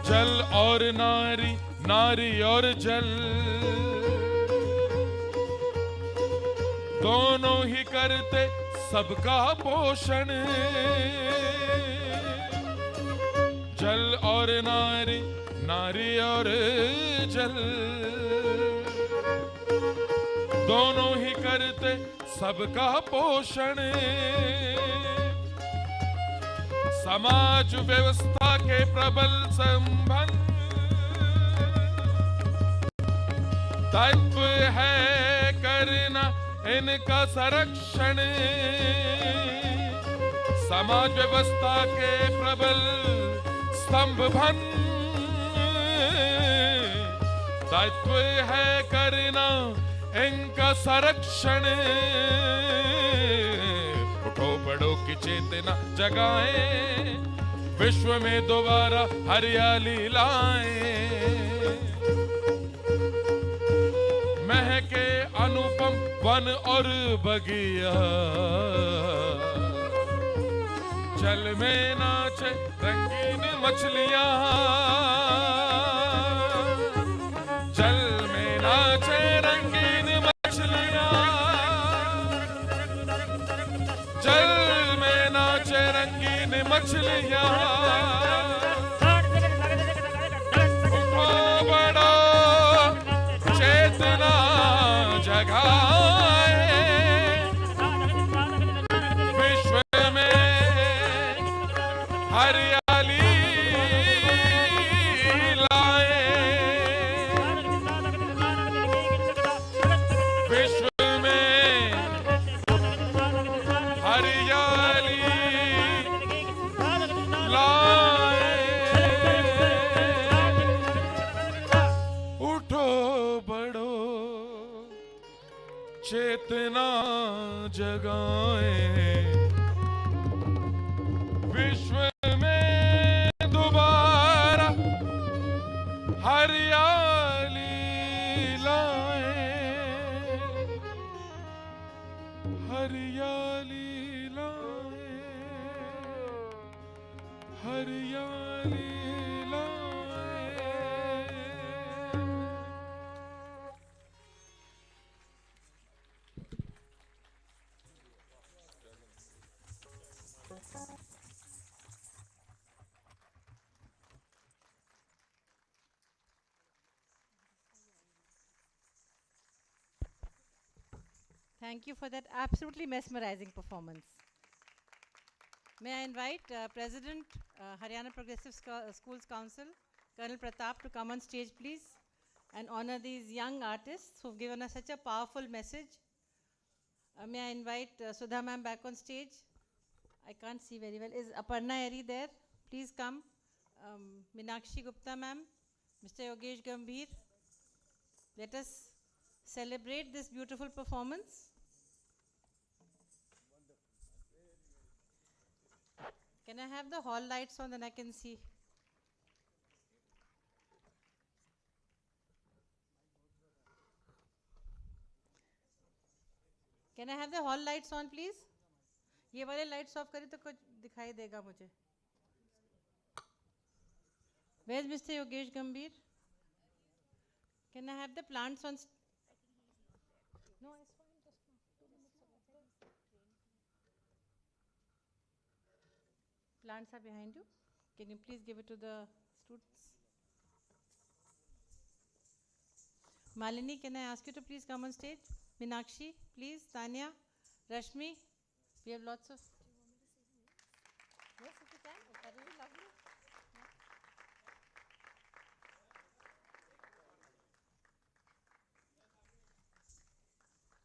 जल और नारी नारी और जल दोनों ही करते सबका पोषण जल और नारी नारी और जल दोनों ही करते सबका पोषण समाज व्यवस्था के प्रबल संबंध दायित्व है करना इनका संरक्षण समाज व्यवस्था के प्रबल स्तंभ भन दायित्व है करना इनका संरक्षण उठो बड़ों की चेतना जगाएं विश्व में दोबारा हरियाली लाएं महके अनुपम वन और बगिया जल में नाचे रंगीन मछलियां जल में नाचे रंगीन मछलियां जल में नाचे रंगीन मछलियां बड़ा चेतना जगाए विश्व में हरियाली लाए विश्व में हरियाली लाए उठो बड़ो चेतना जगाएं विश्व में दोबारा हरियाली लाएं हरियाली लाएं हरियाली Thank you for that absolutely mesmerizing performance. May I invite President Haryana Progressive Schools Council, Colonel Pratap, to come on stage, please, and honor these young artists who've given us such a powerful message. May I invite Sudha ma'am back on stage? I can't see very well. Is Aparna Eri there? Please come. Meenakshi Gupta ma'am, Mr. Yogesh Gambhir, let us celebrate this beautiful performance. Can I have the hall lights on, then I can see? Can I have the hall lights on, please? ये वाले lights off करें तो कुछ दिखाई देगा मुझे. Where's Mr. Yogesh Gambhir? Can I have the plants on? No, I saw him just now. 2 minutes ago. Plants are behind you. Can you please give it to the students? Malini, can I ask you to please come on stage? Meenakshi, please. Tanya, Rashmi, we have lots of. Do you want me to say the names? Yes, if you can. That will be lovely.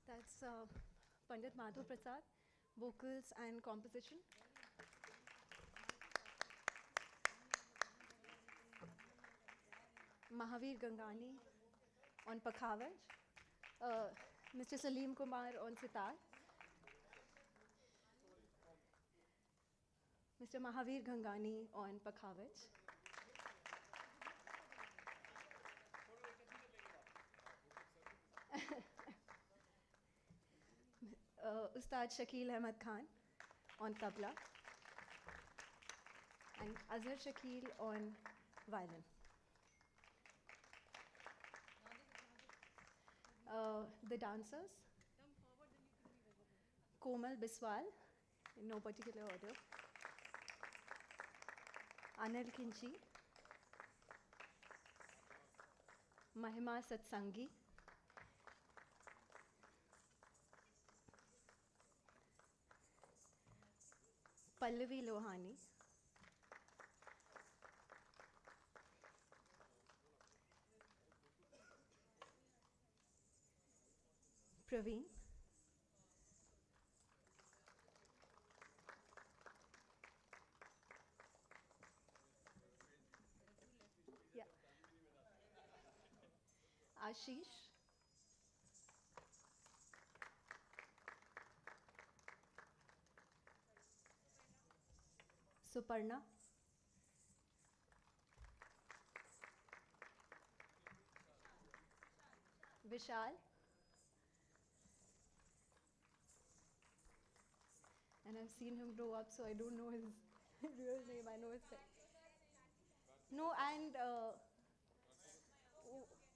That's Pandit Madhav Prasad, vocals and composition. Mahavir Gangani on Pakhavaj, Mr. Salim Kumar on sitar, Mr. Mahavir Gangani on Pakhavaj, Ustad Shakil Ahmed Khan on tabla, and Azhar Shakil on violin. The dancers, Komal Biswal, in no particular order, Anil Kinchi, Mahima Satsangi, Pallavi Lohani, Praveen, yeah, Ashish, Suparna, Vishal, and I've seen him grow up, so I don't know his real name. I know his name. No, and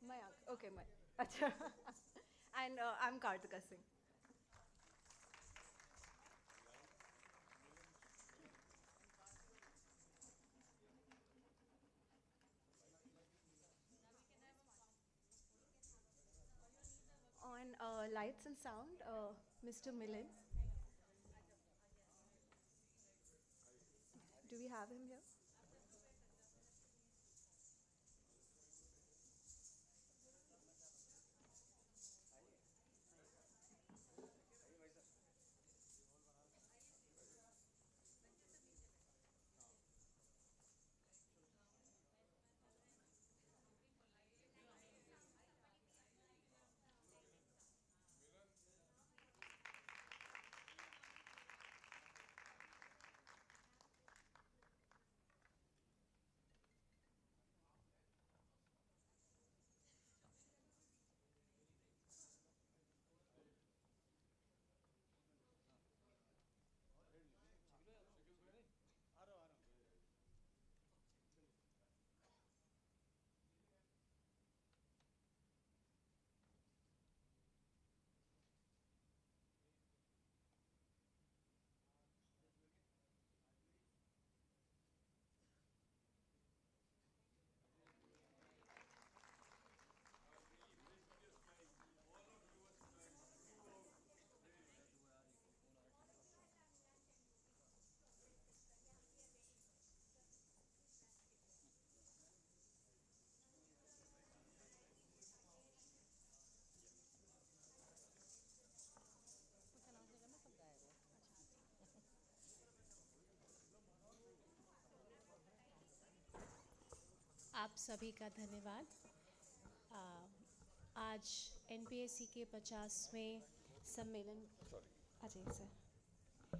Mayank. Okay, Mayank. And I'm Kartika Singh. On lights and sound, Mr. Milan. Do we have him here? आप सभी का धन्यवाद। आज NPSC के 50वें सम्मेलन Ajay sir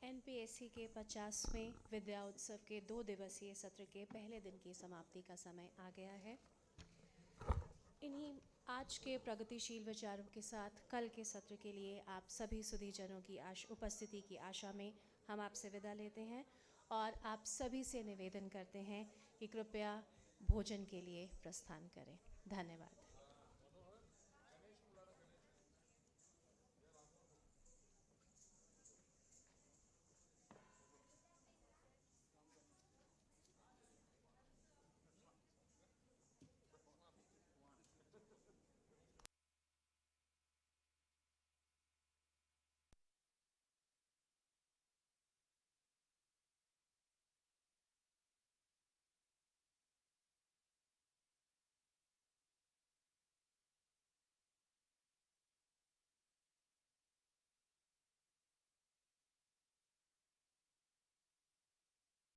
NPSC के 50वें विद्या उत्सव के 2 दिवसीय सत्र के पहले दिन की समाप्ति का समय आ गया है। इन्हीं आज के प्रगतिशील विचारों के साथ कल के सत्र के लिए आप सभी सुधीजनों की उपस्थिति की आशा में हम आपसे विदा लेते हैं और आप सभी से निवेदन करते हैं कि कृपया भोजन के लिए प्रस्थान करें। धन्यवाद।